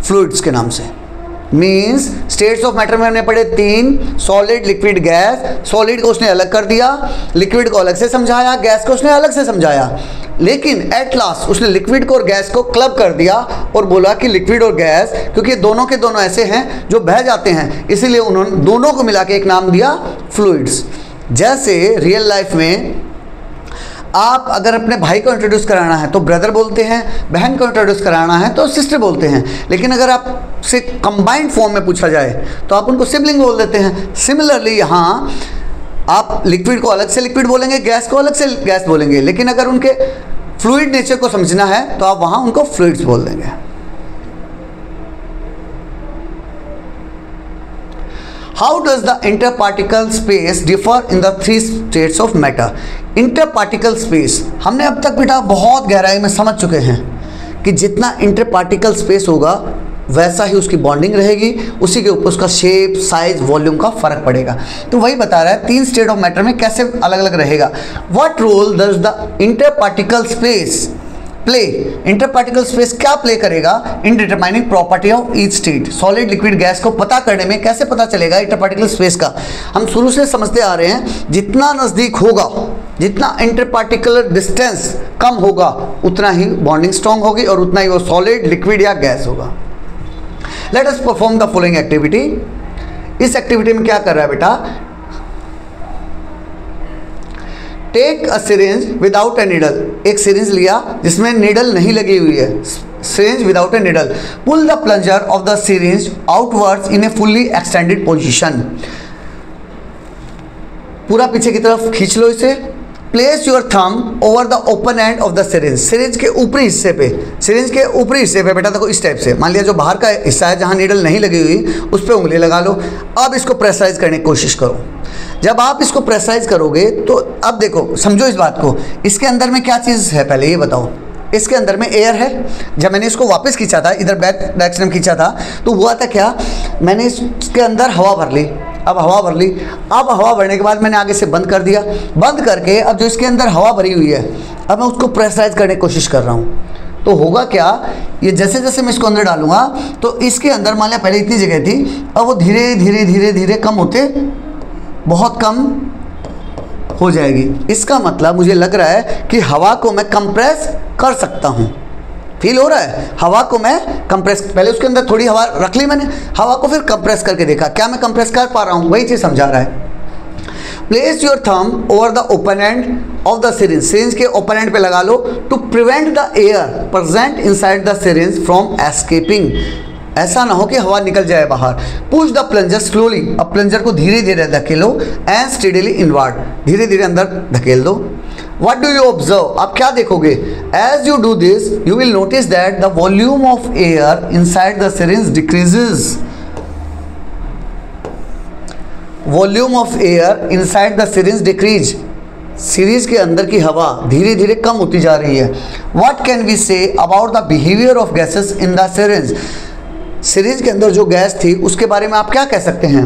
S1: फ्लूइड्स के नाम से। मीन्स स्टेट्स ऑफ मैटर में हमने पढ़े तीन, सॉलिड, लिक्विड, गैस। सॉलिड को उसने अलग कर दिया, लिक्विड को अलग से समझाया, गैस को उसने अलग से समझाया। लेकिन एट लास्ट उसने लिक्विड को और गैस को क्लब कर दिया और बोला कि लिक्विड और गैस, क्योंकि दोनों के दोनों ऐसे हैं जो बह जाते हैं, इसीलिए उन्होंने दोनों को मिला के एक नाम दिया फ्लूइड्स। जैसे रियल लाइफ में आप अगर अपने भाई को इंट्रोड्यूस कराना है तो ब्रदर बोलते हैं, बहन को इंट्रोड्यूस कराना है तो सिस्टर बोलते हैं। लेकिन अगर आपसे कंबाइंड फॉर्म में पूछा जाए तो आप उनको सिबलिंग बोल देते हैं। सिमिलरली यहाँ आप लिक्विड को अलग से लिक्विड बोलेंगे, गैस को अलग से गैस बोलेंगे, लेकिन अगर उनके फ्लूइड नेचर को समझना है तो आप वहाँ उनको फ्लूइड्स बोल देंगे। How does the interparticle space differ in the three states of matter? Interparticle space हमने अब तक बेटा बहुत गहराई में समझ चुके हैं कि जितना इंटरपार्टिकल स्पेस होगा वैसा ही उसकी बॉन्डिंग रहेगी, उसी के ऊपर उसका शेप, साइज, वॉल्यूम का फर्क पड़ेगा। तो वही बता रहा है तीन स्टेट ऑफ मैटर में कैसे अलग अलग रहेगा। What role does the interparticle space play? Interparticle space क्या प्ले करेगा in determining property of each state? Solid, liquid, gas को पता करने में कैसे पता चलेगा इंटरपार्टिकल स्पेस का? हम शुरू से समझते आ रहे हैं जितना नज़दीक होगा, जितना इंटरपार्टिकुलर डिस्टेंस कम होगा, उतना ही बॉन्डिंग स्ट्रॉन्ग होगी और उतना ही वो सॉलिड, लिक्विड या गैस होगा। Let us perform the following activity. इस एक्टिविटी में क्या कर रहा है बेटा, take a syringe without a needle. एक सिरिंज लिया जिसमें नीडल नहीं लगी हुई है, syringe without a needle. Pull the plunger of the syringe outwards in a fully extended position. पूरा पीछे की तरफ खींच लो इसे। Place your thumb over the open end of the syringe. Syringe के ऊपरी हिस्से पे, सिरिंज के ऊपरी हिस्से पे बेटा देखो इस टाइप से, मान लिया जो बाहर का हिस्सा है जहाँ नीडल नहीं लगी हुई उस पर उंगली लगा लो। अब इसको प्रेशराइज करने की कोशिश करो। जब आप इसको प्रेशराइज करोगे तो अब देखो, समझो इस बात को, इसके अंदर में क्या चीज़ है पहले ये बताओ। इसके अंदर में एयर है। जब मैंने इसको वापस खींचा था, इधर बैक डायरेक्शन में खींचा था, तो हुआ था क्या, मैंने इसके अंदर हवा भर ली अब हवा भर ली। अब हवा भरने के बाद मैंने आगे से बंद कर दिया। बंद करके अब जो इसके अंदर हवा भरी हुई है, अब मैं उसको प्रेशराइज करने की कोशिश कर रहा हूँ। तो होगा क्या, ये जैसे जैसे मैं इसको अंदर डालूंगा तो इसके अंदर मान लिया पहले इतनी जगह थी, अब वो धीरे धीरे धीरे धीरे कम होते बहुत कम हो जाएगी। इसका मतलब मुझे लग रहा है कि हवा को मैं कंप्रेस कर सकता हूँ। फील हो रहा है, हवा को मैं कंप्रेस, पहले उसके अंदर थोड़ी हवा रख ली मैंने, हवा को फिर कंप्रेस करके देखा, क्या मैं कंप्रेस कर पा रहा हूँ, वही चीज़ समझा रहा है। Place your thumb over the open end of the syringe, syringe के ओपन एंड पे लगा लो, to prevent the air present inside the syringe from escaping, ऐसा ना हो कि हवा निकल जाए बाहर। पुश द प्लंजर स्लोली, अब प्लंजर को धीरे धीरे धकेलो, एंड स्टेडीली इनवर्ड, धीरे धीरे अंदर धकेल दो। What do you observe? आप क्या देखोगे? As you do this, you will notice that the volume of air inside the syringe decreases. Volume of air inside the syringe decrease. Series के अंदर की हवा धीरे धीरे कम होती जा रही है। What can we say about the behavior of gases in the syringe? Series के अंदर जो गैस थी उसके बारे में आप क्या कह सकते हैं?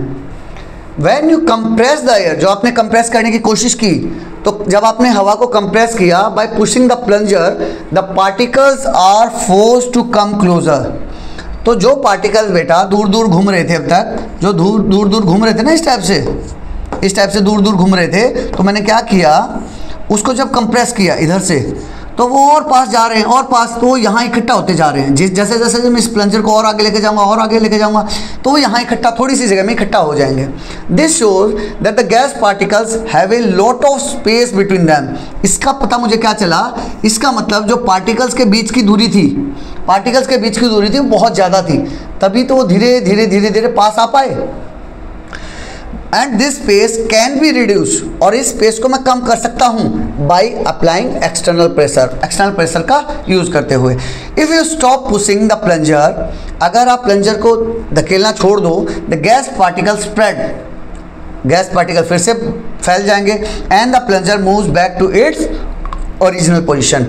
S1: When you compress the air, जो आपने कंप्रेस करने की कोशिश की, तो जब आपने हवा को कंप्रेस किया, by pushing the plunger the particles are forced to come closer, तो जो पार्टिकल्स बेटा दूर दूर घूम रहे थे, अब तक जो दूर दूर घूम रहे थे ना, इस टाइप से दूर दूर घूम रहे थे, तो मैंने क्या किया, उसको जब कंप्रेस किया इधर से, तो वो और पास जा रहे हैं, और पास, तो वो यहाँ इकट्ठा होते जा रहे हैं। जैसे जैसे मैं इस प्लंजर को और आगे लेके जाऊंगा और आगे लेके जाऊंगा, तो वो यहाँ इकट्ठा, थोड़ी सी जगह में इकट्ठा हो जाएंगे। This shows that the gas particles have a lot of space between them. इसका पता मुझे क्या चला, इसका मतलब जो पार्टिकल्स के बीच की दूरी थी, वो बहुत ज़्यादा थी, तभी तो वो धीरे धीरे धीरे धीरे पास आ पाए। And this space can be reduce, और इस स्पेस को मैं कम कर सकता हूँ बाई अप्लाइंग एक्सटर्नल प्रेशर का यूज़ करते हुए। If you stop pushing the plunger, अगर आप प्लंजर को धकेलना छोड़ दो, the gas particle spread, gas particle फिर से फैल जाएंगे, and the plunger moves back to its original position.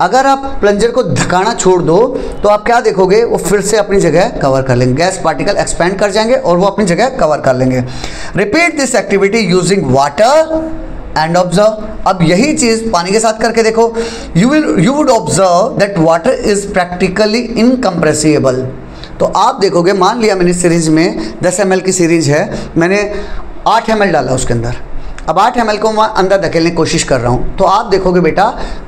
S1: अगर आप प्लंजर को धकाना छोड़ दो तो आप क्या देखोगे, वो फिर से अपनी जगह कवर कर लेंगे, गैस पार्टिकल एक्सपेंड कर जाएंगे और वो अपनी जगह कवर कर लेंगे। Repeat this activity using water and observe, अब यही चीज़ पानी के साथ करके देखो। You would observe that water is practically incompressible. तो आप देखोगे, मान लिया मैंने सीरीज में 10 ml की सीरीज है, मैंने 8 ml डाला उसके अंदर, अब 8 ml को मैं अंदर धकेलने की कोशिश कर रहा हूँ, तो आप देखोगे बेटा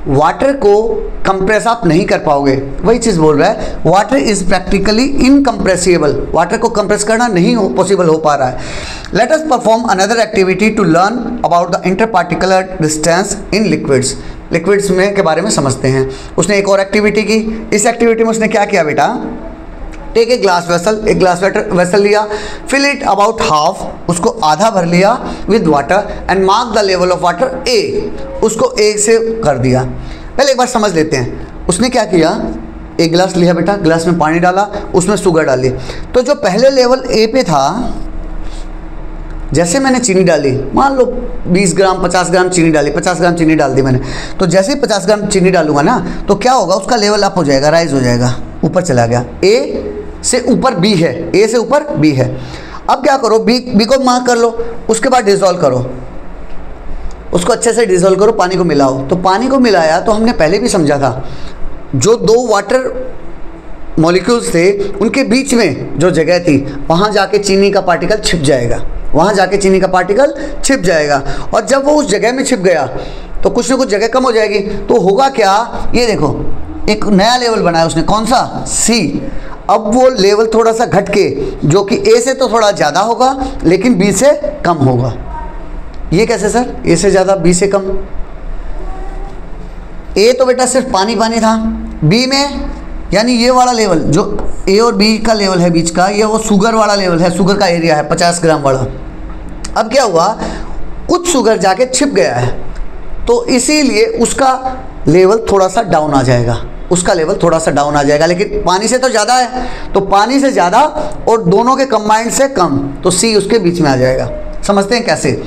S1: वाटर को कंप्रेस आप नहीं कर पाओगे। वही चीज़ बोल रहा है, water is practically incompressible, water को कंप्रेस करना नहीं पॉसिबल हो पा रहा है। Let us perform another activity to learn about the interparticular distance in liquids में के बारे में समझते हैं। उसने एक और एक्टिविटी की, इस एक्टिविटी में उसने क्या किया बेटा, टेक ए ग्लास वेसल, एक ग्लास वेसल लिया, फिल इट अबाउट हाफ, उसको आधा भर लिया with water, and mark the level of water A, उसको ए से कर दिया। पहले एक बार समझ लेते हैं, उसने क्या किया, एक गिलास लिया बेटा, गिलास में पानी डाला, उसमें शुगर डाली, तो जो पहले लेवल ए पे था, जैसे मैंने चीनी डाली, मान लो 20 ग्राम 50 ग्राम चीनी डाली, 50 ग्राम चीनी डाल दी मैंने, तो जैसे ही 50 ग्राम चीनी डालूंगा ना, तो क्या होगा, उसका लेवल अप हो जाएगा, राइज हो जाएगा, ऊपर चला गया। ए से ऊपर बी है, ए से ऊपर बी है। अब क्या करो, बी को मार्क कर लो, उसके बाद डिसॉल्व करो, उसको अच्छे से डिसॉल्व करो, पानी को मिलाओ। तो पानी को मिलाया तो हमने पहले भी समझा था, जो 2 वाटर मॉलिक्यूल्स थे उनके बीच में जो जगह थी, वहाँ जाके चीनी का पार्टिकल छिप जाएगा, और जब वो उस जगह में छिप गया तो कुछ ना कुछ जगह कम हो जाएगी। तो होगा क्या, ये देखो एक नया लेवल बनाया उसने, कौन सा, सी। अब वो लेवल थोड़ा सा घट के, जो कि ए से तो थोड़ा ज़्यादा होगा लेकिन बी से कम होगा। ये कैसे सर, ए से ज़्यादा बी से कम? ए तो बेटा सिर्फ पानी था, बी में यानी ये वाला लेवल जो ए और बी का लेवल है बीच का, ये वो शुगर वाला लेवल है, शुगर का एरिया है 50 ग्राम वाला। अब क्या हुआ, कुछ शुगर जाके छिप गया है, तो इसीलिए उसका लेवल थोड़ा सा डाउन आ जाएगा, लेकिन पानी से तो ज़्यादा है, तो पानी से ज़्यादा और दोनों के कंबाइंड से कम, तो सी उसके बीच में आ जाएगा। समझते हैं कैसे।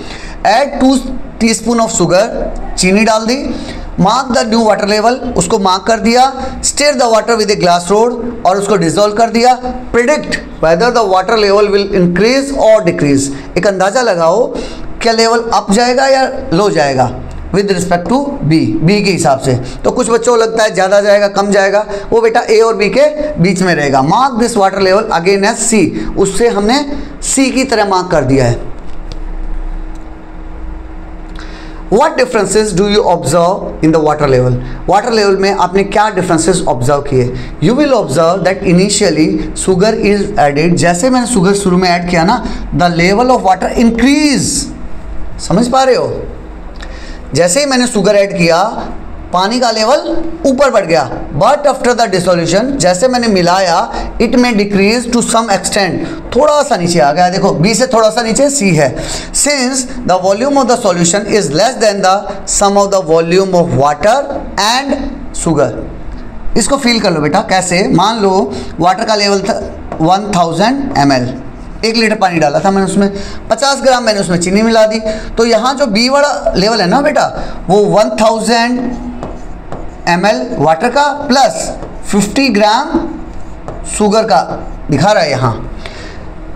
S1: ऐड 2 टीस्पून ऑफ शुगर, चीनी डाल दी, mark the new water level, उसको मार्क कर दिया। Stir the water with a glass rod, और उसको डिसॉल्व कर दिया। Predict whether the water level will increase और डिक्रीज, एक अंदाजा लगाओ क्या लेवल अप जाएगा या लो जाएगा विद रिस्पेक्ट टू बी के हिसाब से। तो कुछ बच्चों को लगता है ज़्यादा जाएगा कम जाएगा, वो बेटा ए और बी के बीच में रहेगा। Mark this water level again as C, उससे हमने सी की तरह मार्क कर दिया है। What differences do you observe in the water level? Water level में आपने क्या डिफरेंसेस ऑब्जर्व किए? You will observe that initially sugar is added, जैसे मैंने शुगर शुरू में ऐड किया ना, the level of water increase, समझ पा रहे हो? जैसे ही मैंने शुगर ऐड किया पानी का लेवल ऊपर बढ़ गया, बट आफ्टर द डिसोल्यूशन, जैसे मैंने मिलाया, it may decrease to some extent, थोड़ा सा नीचे आ गया। देखो बी से थोड़ा सा नीचे सी है। Since the volume of the solution is less than the sum of the volume of water and sugar. इसको फील कर लो बेटा, कैसे? मान लो वाटर का लेवल था 1000 ml, 1 लीटर पानी डाला था मैंने, उसमें 50 ग्राम मैंने उसमें चीनी मिला दी। तो यहाँ जो बी वाला लेवल है ना बेटा, वो 1000 ml वाटर का प्लस 50 ग्राम शुगर का दिखा रहा है यहाँ।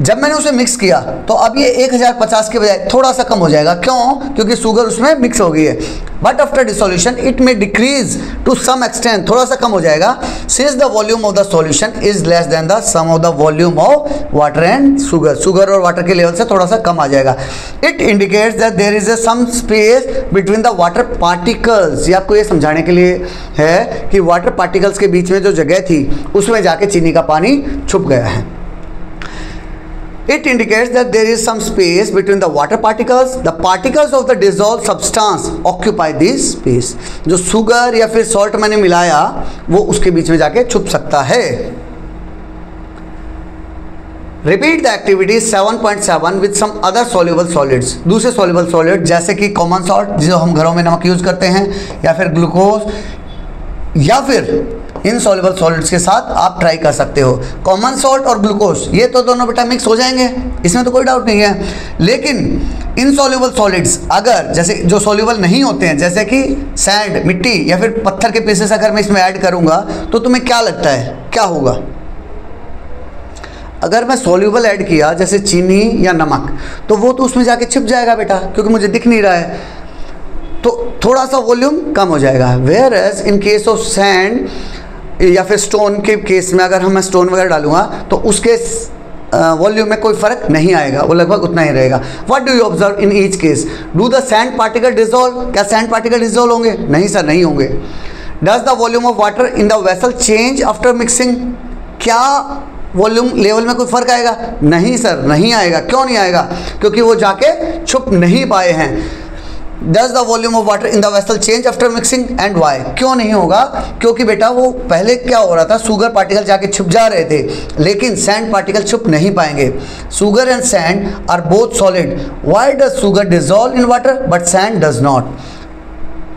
S1: जब मैंने उसे मिक्स किया तो अब ये 1050 के बजाय थोड़ा सा कम हो जाएगा। क्यों? क्योंकि शुगर उसमें मिक्स हो गई है। But after dissolution it may decrease to some extent, थोड़ा सा कम हो जाएगा। Since the volume of the solution is less than the sum of the volume of water and sugar, sugar और वाटर के लेवल से थोड़ा सा कम आ जाएगा। It indicates that there is some space between the water particles. ये आपको ये समझाने के लिए है कि वाटर पार्टिकल्स के बीच में जो जगह थी उसमें जाके चीनी का पानी छुप गया है। It indicates that there is some space between the water particles. The particles of the dissolved substance occupy this space. जो शुगर या फिर सॉल्ट मैंने मिलाया वो उसके बीच में जाके छुप सकता है। Repeat the activity 7.7 with some other soluble solids. दूसरे soluble solid जैसे कि कॉमन सॉल्ट जो हम घरों में नमक यूज करते हैं, या फिर ग्लूकोज, या फिर इनसॉल्युबल सॉलिड्स के साथ आप ट्राई कर सकते हो। कॉमन सॉल्ट और ग्लूकोज ये तो दोनों बेटा मिक्स हो जाएंगे, इसमें तो कोई डाउट नहीं है। लेकिन इनसॉल्युबल सॉलिड्स अगर जैसे जो सॉल्युबल नहीं होते हैं, जैसे कि सैंड, मिट्टी या फिर पत्थर के पीसेस अगर मैं इसमें ऐड करूंगा तो तुम्हें क्या लगता है क्या होगा? अगर मैं सॉल्युबल ऐड किया जैसे चीनी या नमक, तो वो तो उसमें जाके छिप जाएगा बेटा, क्योंकि मुझे दिख नहीं रहा है, तो थोड़ा सा वॉल्यूम कम हो जाएगा। Whereas in case of sand या फिर स्टोन के केस में अगर हम स्टोन वगैरह डालूंगा तो उसके वॉल्यूम में कोई फर्क नहीं आएगा, वो लगभग उतना ही रहेगा। What do you observe in each case? Do the sand particle dissolve? क्या सैंड पार्टिकल डिसॉल्व होंगे? नहीं सर, नहीं होंगे। Does the volume of water in the vessel change after mixing? क्या वॉल्यूम लेवल में कोई फर्क आएगा? नहीं सर, नहीं आएगा। क्यों नहीं आएगा? क्योंकि वो जाके छुप नहीं पाए हैं। Does the volume of water in the vessel change after mixing and why? क्यों नहीं होगा? क्योंकि बेटा वो पहले क्या हो रहा था, शुगर पार्टिकल जाके छुप जा रहे थे, लेकिन सैंड पार्टिकल छुप नहीं पाएंगे। Sugar and sand are both solid. Why does sugar dissolve in water but sand does not?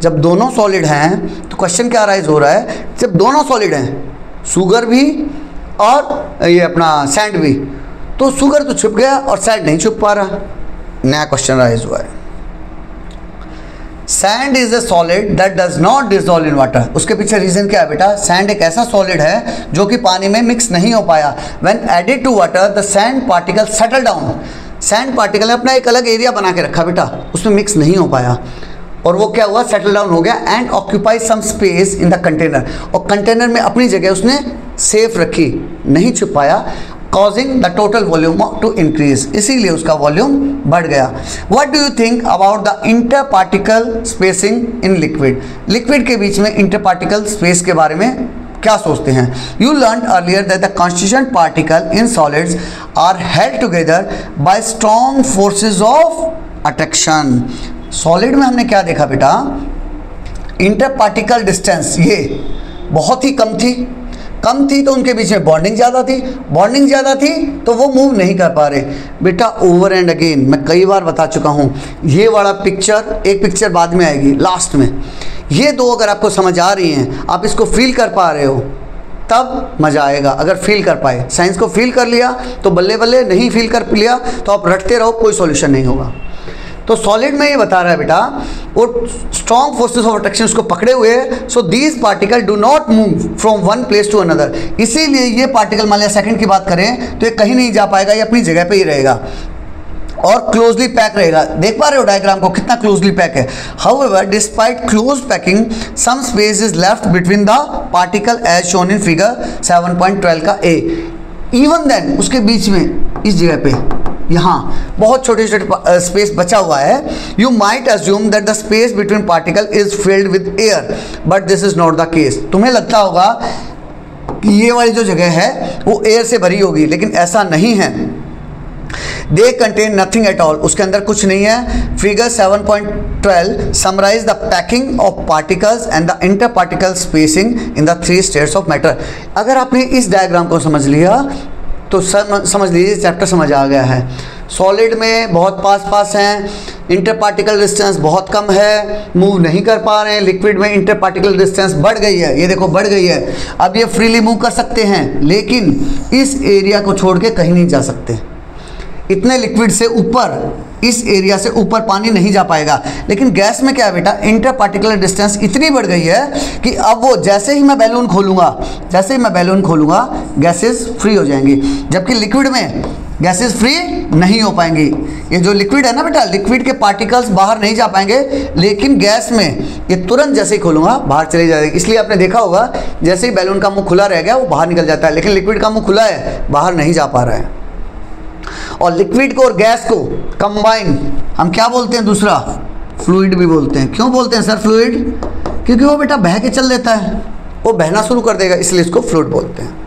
S1: जब दोनों सॉलिड हैं तो क्वेश्चन क्या राइज हो रहा है, जब दोनों सॉलिड हैं, शुगर भी और ये अपना सैंड भी, तो शुगर तो छुप गया और सैंड नहीं छुप पा रहा। नया क्वेश्चन राइज हुआ है। Sand is a solid that does not dissolve in water. उसके पीछे रीजन क्या है बेटा? सैंड एक ऐसा सॉलिड है जो कि पानी में मिक्स नहीं हो पाया। When added to water the sand particle settle down. Sand particle ने अपना एक अलग एरिया बना के रखा बेटा, उसमें मिक्स नहीं हो पाया, और वो क्या हुआ, सेटल डाउन हो गया and occupy some space in the container. और कंटेनर में अपनी जगह उसने सेफ रखी, नहीं छुप पाया, causing the total volume to increase, इसीलिए उसका वॉल्यूम बढ़ गया। What do you think about the interparticle spacing in liquid? Liquid के बीच में इंटरपार्टिकल स्पेस के बारे में क्या सोचते हैं? You learned earlier that the constituent particle in solids are held together by strong forces of attraction. Solid में हमने क्या देखा बेटा? इंटरपार्टिकल डिस्टेंस ये बहुत ही कम थी तो उनके बीच में बॉन्डिंग ज़्यादा थी तो वो मूव नहीं कर पा रहे बेटा। ओवर एंड अगेन मैं कई बार बता चुका हूँ, ये वाला पिक्चर, एक पिक्चर बाद में आएगी लास्ट में, ये दो अगर आपको समझ आ रही हैं, आप इसको फील कर पा रहे हो, तब मज़ा आएगा। अगर फील कर पाए, साइंस को फील कर लिया तो बल्ले बल्ले, नहीं फील कर लिया तो आप रटते रहो, कोई सॉल्यूशन नहीं होगा। तो सॉलिड में ये बता रहा है बेटा और स्ट्रॉन्ग फोर्सेस ऑफ अट्रैक्शन उसको पकड़े हुए है। So these particle do not move from one place to another, इसीलिए ये पार्टिकल मान लिया सेकंड की बात करें तो ये कहीं नहीं जा पाएगा, ये अपनी जगह पे ही रहेगा और क्लोजली पैक रहेगा। देख पा रहे हो डायग्राम को कितना क्लोजली पैक है। However despite close packing some space is left between the particle as shown in figure 7.12 का ए। इवन देन उसके बीच में इस जगह पे यहाँ बहुत छोटे छोटे स्पेस बचा हुआ है। You might assume that the space between particle is filled with air but this is not the case. तुम्हें लगता होगा कि ये वाली जो जगह है वो एयर से भरी होगी, लेकिन ऐसा नहीं है। They contain nothing at all, उसके अंदर कुछ नहीं है। Figure 7.12 summarise the packing of particles and the inter particle spacing in the 3 states of matter. अगर आपने इस डायग्राम को समझ लिया तो समझ लीजिए चैप्टर समझ आ गया है। सॉलिड में बहुत पास हैं, इंटर पार्टिकल डिस्टेंस बहुत कम है, मूव नहीं कर पा रहे हैं। लिक्विड में इंटर पार्टिकल डिस्टेंस बढ़ गई है, ये देखो बढ़ गई है। अब ये फ्रीली मूव कर सकते हैं, लेकिन इस एरिया को छोड़ के कहीं नहीं जा सकते। इतने लिक्विड से ऊपर, इस एरिया से ऊपर पानी नहीं जा पाएगा। लेकिन गैस में क्या है बेटा, इंटर पार्टिकुलर डिस्टेंस इतनी बढ़ गई है कि अब वो जैसे ही मैं बैलून खोलूंगा गैसेस फ्री हो जाएंगी, जबकि लिक्विड में गैसेस फ्री नहीं हो पाएंगी। ये जो लिक्विड है ना बेटा, लिक्विड के पार्टिकल्स बाहर नहीं जा पाएंगे, लेकिन गैस में ये तुरंत जैसे ही खोलूंगा बाहर चले जाएंगे। इसलिए आपने देखा होगा जैसे ही बैलून का मुंह खुला रह गया वो बाहर निकल जाता है, लेकिन लिक्विड का मुंह खुला है, बाहर नहीं जा पा रहा है। और लिक्विड को और गैस को कंबाइन हम क्या बोलते हैं, दूसरा फ्लूइड भी बोलते हैं। क्यों बोलते हैं सर फ्लूइड? क्योंकि वो बेटा बह के चल देता है, वो बहना शुरू कर देगा, इसलिए इसको फ्लूइड बोलते हैं।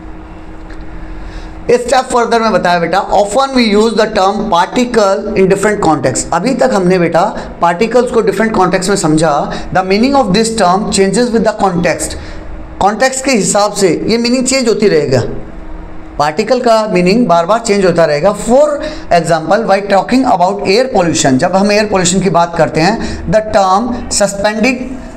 S1: एक स्टेप फर्दर में बताया बेटा, often we use the term particle in different context. अभी तक हमने बेटा पार्टिकल्स को डिफरेंट कॉन्टेक्स्ट में समझा। The meaning of this term changes with the context. Context के हिसाब से ये मीनिंग चेंज होती रहेगा, पार्टिकल का मीनिंग बार बार चेंज होता रहेगा। For example, while talking about air pollution, जब हम एयर पोल्यूशन की बात करते हैं, the term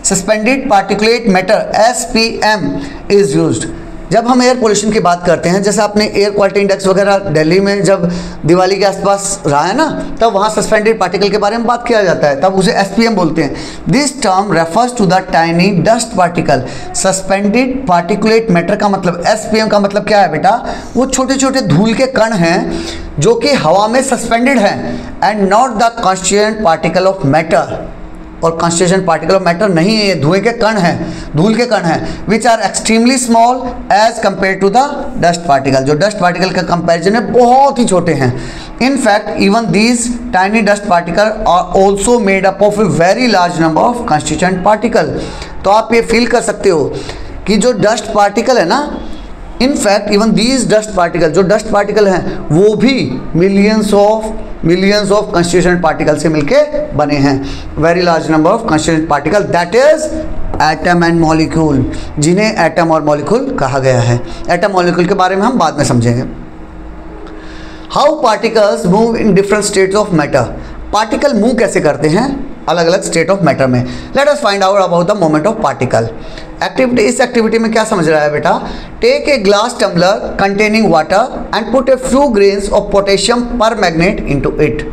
S1: suspended particulate matter SPM is used. जब हम एयर पोल्यूशन की बात करते हैं, जैसे आपने एयर क्वालिटी इंडेक्स वगैरह दिल्ली में जब दिवाली के आसपास रहा है ना, तब वहाँ सस्पेंडेड पार्टिकल के बारे में बात किया जाता है, तब उसे SPM बोलते हैं। This term refers to the tiny dust particle. Suspended particulate matter का मतलब, SPM का मतलब क्या है बेटा, वो छोटे छोटे धूल के कण हैं जो कि हवा में सस्पेंडेड हैं, and not the constituent particle of matter. और कॉन्स्टिट्यूएंट पार्टिकल ऑफ मैटर नहीं है, धुएं के कण हैं, धूल के कण हैं, which are extremely small as compare to the dust particle. जो डस्ट पार्टिकल का कंपैरिजन है बहुत ही छोटे हैं। In fact even these tiny dust particle are also made up of a very large number of constituent particle. तो आप ये फील कर सकते हो कि जो डस्ट पार्टिकल है ना, इन fact even these dust particle, जो डस्ट पार्टिकल हैं वो भी मिलियंस ऑफ कॉन्स्टिट्यूएंट पार्टिकल से मिलके बने हैं। Very large number of constituent particle, that is atom and molecule, जिन्हें एटम और मॉलिक्यूल कहा गया है। एटम मॉलिक्यूल के बारे में हम बाद में समझेंगे। How particles move in different states of matter. Particle move कैसे करते हैं अलग अलग स्टेट ऑफ मैटर में। Let us find out about the moment of particle. Activity, इस एक्टिविटी में क्या समझ रहा है बेटा, take a glass tumbler containing water and put a few grains of potassium permanganate into it.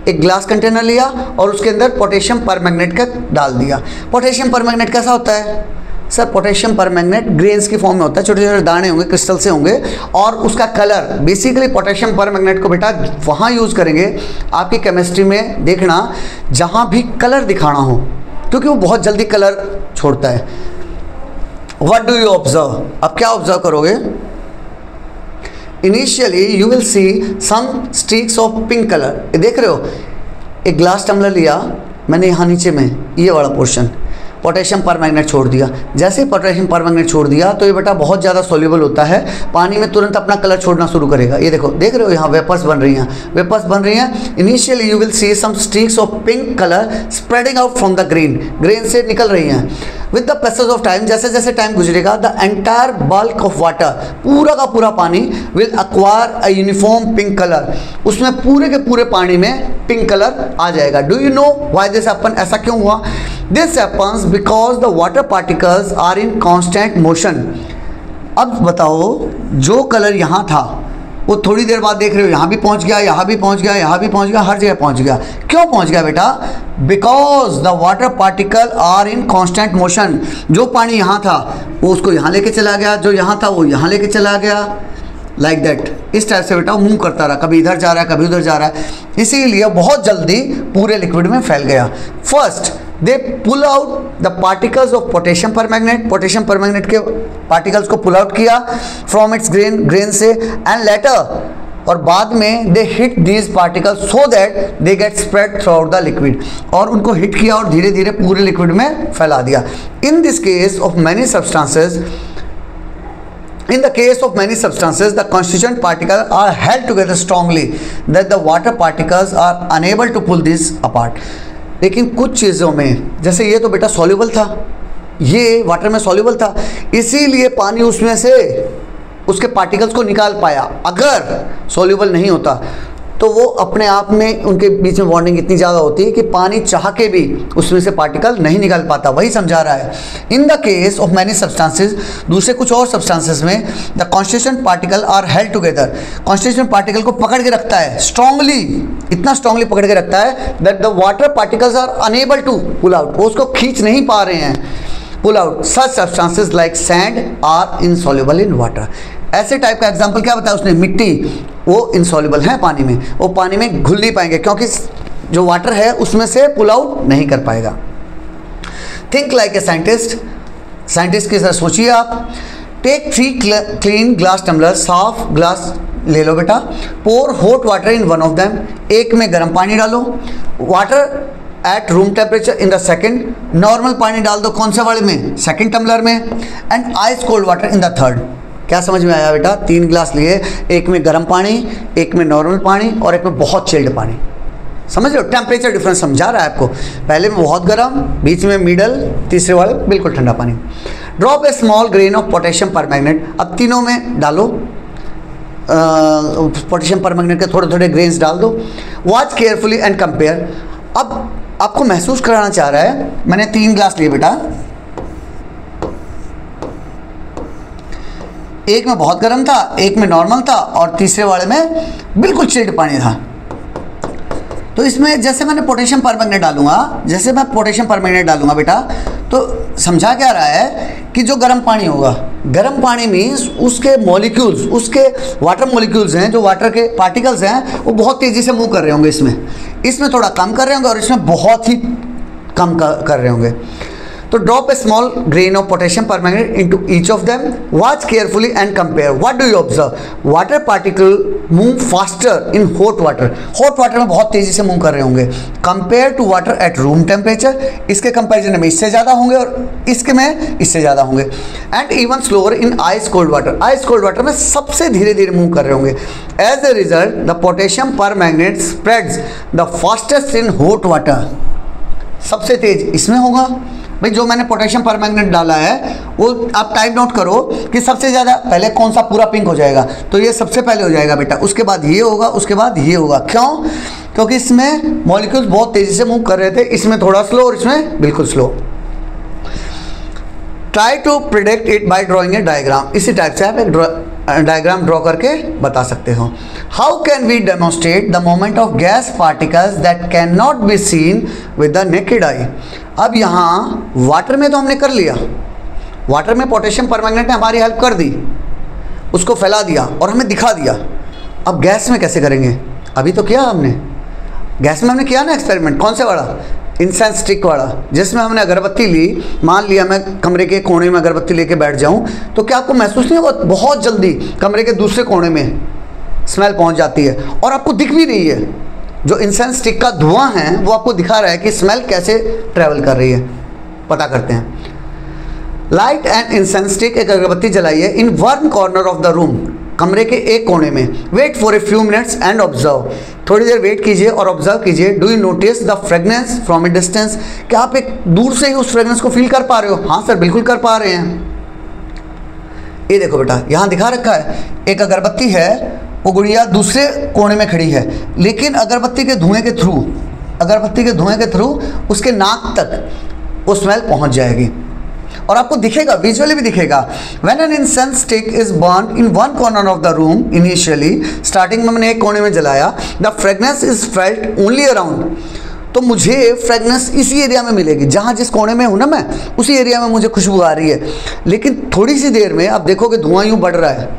S1: एक ग्लास कंटेनर लिया और उसके अंदर पोटेशियम परमैंगनेट का डाल दिया। पोटेशियम परमैंगनेट कैसा होता है सर? पोटेशियम परमैंगनेट ग्रेन्स की फॉर्म में होता है, छोटे छोटे दाने होंगे, क्रिस्टल से होंगे, और उसका कलर बेसिकली पोटेशियम परमैंगनेट को बेटा वहाँ यूज़ करेंगे आपकी केमिस्ट्री में, देखना जहाँ भी कलर दिखाना हो, क्योंकि वो बहुत जल्दी कलर छोड़ता है। What do you observe? अब क्या ऑब्जर्व करोगे? Initially you will see some streaks of pink colour. ये देख रहे हो, एक ग्लास टम्बलर लिया मैंने, यहाँ नीचे में ये वाला पोर्शन पोटेशियम परमैंगनेट छोड़ दिया। जैसे ही पोटेशियम परमैंगनेट छोड़ दिया तो ये बेटा बहुत ज़्यादा सोल्यूबल होता है, पानी में तुरंत अपना कलर छोड़ना शुरू करेगा। ये देखो, देख रहे हो यहाँ वेपर्स बन रही हैं, initially you will see some streaks of pink colour spreading out from the grain से निकल रही हैं। With the passage of time, जैसे जैसे टाइम गुजरेगा, the entire bulk of water, पूरा का पूरा पानी will acquire a uniform pink colour, उसमें पूरे के पूरे पानी में पिंक कलर आ जाएगा। Do you know why this happen? ऐसा क्यों हुआ? This happens because the water particles are in constant motion. अब बताओ, जो कलर यहाँ था वो थोड़ी देर बाद देख रहे हो यहाँ भी पहुँच गया, यहाँ भी पहुँच गया, यहाँ भी पहुँच गया, हर जगह पहुँच गया। क्यों पहुँच गया बेटा? Because the water particle are in constant motion. जो पानी यहाँ था वो उसको यहाँ लेके चला गया, जो यहाँ था वो यहाँ लेके चला गया, लाइक दैट। इस टाइप से बेटा मूव करता रहा, कभी इधर जा रहा है, कभी उधर जा रहा है, इसीलिए बहुत जल्दी पूरे लिक्विड में फैल गया। First they pull out the particles of potassium permanganate, potassium permanganate के पार्टिकल्स को पुल आउट किया फ्रॉम इट्स ग्रेन से, एंड लेटर, और बाद में they hit these particles so that they get spread throughout the liquid, और उनको hit किया और धीरे धीरे पूरे लिक्विड में फैला दिया। In this case of many substances, in the case of many substances, the constituent particles are held together strongly that the water particles are unable to pull this apart. लेकिन कुछ चीज़ों में, जैसे ये तो बेटा सॉल्युबल था, ये वाटर में सॉल्युबल था, इसीलिए पानी उसमें से उसके पार्टिकल्स को निकाल पाया। अगर सॉल्युबल नहीं होता तो वो अपने आप में उनके बीच में बॉन्डिंग इतनी ज़्यादा होती है कि पानी चाह के भी उसमें से पार्टिकल नहीं निकाल पाता। वही समझा रहा है। In the case of many substances, दूसरे कुछ और सब्सटेंसेस में, the constituent particle are held together, constituent particle को पकड़ के रखता है स्ट्रांगली, इतना स्ट्रांगली पकड़ के रखता है that the water particles are unable to pull out, वो उसको खींच नहीं पा रहे हैं, pull out. Such substances like sand are insoluble in water. ऐसे टाइप का एग्जाम्पल क्या बताया उसने? मिट्टी, वो इनसॉल्युबल है पानी में, वो पानी में घुल नहीं पाएंगे क्योंकि जो वाटर है उसमें से पुल आउट नहीं कर पाएगा। Think like a scientist, scientist की तरह सोचिए आप। टेक 3 क्लीन ग्लास टम्बलर, साफ ग्लास ले लो बेटा, pour hot water in one of them, एक में गर्म पानी डालो, water at room temperature in the second, normal पानी डाल दो कौन से वाले में? सेकेंड टम्बलर में, and ice cold water in the third. क्या समझ में आया बेटा? 3 ग्लास लिए, एक में गर्म पानी, एक में नॉर्मल पानी और एक में बहुत चिल्ड पानी। समझ रहे हो? टेम्परेचर डिफरेंस समझा रहा है आपको। पहले में बहुत गर्म, बीच में मिडल, तीसरे वाले बिल्कुल ठंडा पानी। Drop a small grain of potassium permanganate, अब तीनों में डालो पोटेशियम परमैंगनेट के थोड़े थोड़े ग्रेन्स डाल दो। Watch carefully and compare. अब आपको महसूस कराना चाह रहा है, मैंने 3 ग्लास लिए बेटा, एक में बहुत गर्म था, एक में नॉर्मल था और तीसरे वाले में बिल्कुल चिल्ड पानी था। तो इसमें जैसे मैंने पोटेशियम परमैंगनेट डालूंगा, जैसे मैं पोटेशियम परमैंगनेट डालूंगा बेटा, तो समझा क्या रहा है कि जो गर्म पानी होगा, गर्म पानी मीन्स उसके मॉलिक्यूल्स, उसके वाटर मॉलिक्यूल्स हैं, जो वाटर के पार्टिकल्स हैं, वो बहुत तेज़ी से मूव कर रहे होंगे। इसमें थोड़ा कम कर रहे होंगे और इसमें बहुत ही कम कर रहे होंगे। तो drop a small grain of potassium permanganate into each of them, watch carefully and compare. What do you observe? Water particle move faster in hot water, hot water में बहुत तेजी से मूव कर रहे होंगे, compare to water at room temperature, इसके comparison में इससे ज़्यादा होंगे और इसके में इससे ज़्यादा होंगे, and even slower in ice cold water, ice cold water में सबसे धीरे धीरे मूव कर रहे होंगे। As a result the potassium permanganate spreads the fastest in hot water, सबसे तेज इसमें होगा। भाई जो मैंने पोटेशियम परमैंगनेट डाला है वो आप टाइप नोट करो कि सबसे ज़्यादा पहले कौन सा पूरा पिंक हो जाएगा, तो ये सबसे पहले हो जाएगा बेटा, उसके बाद ये होगा, उसके बाद ये होगा। क्यों? क्योंकि इसमें मॉलिक्यूल्स बहुत तेज़ी से मूव कर रहे थे, इसमें थोड़ा स्लो और इसमें बिल्कुल slow. Try to predict it by drawing a diagram, इसी टाइप से आप एक डायग्राम ड्रॉ करके बता सकते हो। How can we demonstrate the moment of gas particles that can not be seen with the naked eye. अब यहाँ वाटर में तो हमने कर लिया, वाटर में पोटेशियम परमैंगनेट ने हमारी हेल्प कर दी, उसको फैला दिया और हमें दिखा दिया। अब गैस में कैसे करेंगे? अभी तो किया हमने, गैस में हमने किया ना एक्सपेरिमेंट, कौन से वाला? इंसेंस स्टिक वाला, जिसमें हमने अगरबत्ती ली। मान लिया मैं कमरे के कोने में अगरबत्ती लेके बैठ जाऊं, तो क्या आपको महसूस नहीं होगा बहुत जल्दी कमरे के दूसरे कोने में स्मेल पहुंच जाती है और आपको दिख भी रही है? जो इंसेंस स्टिक का धुआं है वो आपको दिखा रहा है कि स्मेल कैसे ट्रैवल कर रही है। पता करते हैं। लाइट एंड इंसेंस स्टिक, एक अगरबत्ती जलाइए in one corner of the room, कमरे के एक कोने में। Wait for a few minutes and observe, थोड़ी देर वेट कीजिए और ऑब्जर्व कीजिए। Do you notice the fragrance from a distance, क्या आप एक दूर से ही उस फ्रेगनेंस को फील कर पा रहे हो? हाँ सर बिल्कुल कर पा रहे हैं। ये देखो बेटा, यहाँ दिखा रखा है, एक अगरबत्ती है, वो गुड़िया दूसरे कोने में खड़ी है, लेकिन अगरबत्ती के धुएं के थ्रू उसके नाक तक वो स्मेल पहुँच जाएगी। और आपको दिखेगा, विजुअली भी दिखेगा। When an incense stick is burn in one corner of the room initially, starting में मैंने एक कोने में जलाया, the fragrance is felt only around, तो मुझे फ्रेगनेंस इसी एरिया में मिलेगी, जहाँ जिस कोने में हूँ ना मैं, उसी एरिया में मुझे खुशबू आ रही है। लेकिन थोड़ी सी देर में आप देखोगे धुआं यूँ बढ़ रहा है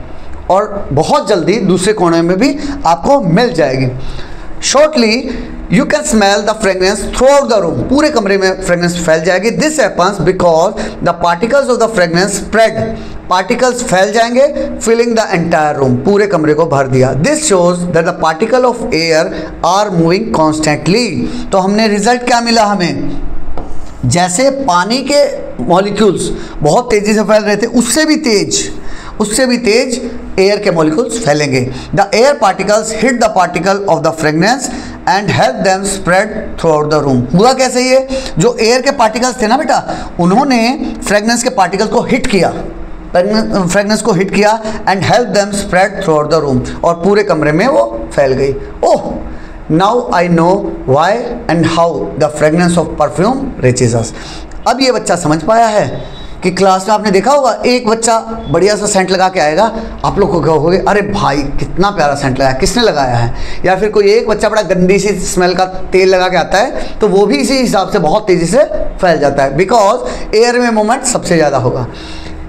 S1: और बहुत जल्दी दूसरे कोने में भी आपको मिल जाएगी। Shortly you can smell the fragrance through out the room, पूरे कमरे में फ्रेगनेंस फैल जाएगी। This happens because the particles of the fragrance spread, particles फैल जाएंगे, फिलिंग द एंटायर रूम, पूरे कमरे को भर दिया। This shows that the particle of air are moving constantly. तो हमने रिजल्ट क्या मिला हमें, जैसे पानी के मॉलिक्यूल्स बहुत तेजी से फैल रहे थे, उससे भी तेज एयर के मॉलिक्यूल्स फैलेंगे। The air particles hit the particle of the fragrance and help them spread throughout the room. हुआ कैसे, ये जो एयर के पार्टिकल्स थे ना बेटा, उन्होंने फ्रेगनेंस के पार्टिकल को हिट किया, फ्रेगनेंस को हिट किया and help them spread throughout the room, और पूरे कमरे में वो फैल गई। Oh, now I know why and how the fragrance of perfume reaches us. अब ये बच्चा समझ पाया है कि क्लास में आपने देखा होगा एक बच्चा बढ़िया सा सेंट लगा के आएगा, आप लोग को कहोगे अरे भाई कितना प्यारा सेंट लगाया, किसने लगाया है। या फिर कोई एक बच्चा बड़ा गंदी सी स्मेल का तेल लगा के आता है, तो वो भी इसी हिसाब से बहुत तेज़ी से फैल जाता है, बिकॉज एयर में मूवमेंट सबसे ज़्यादा होगा।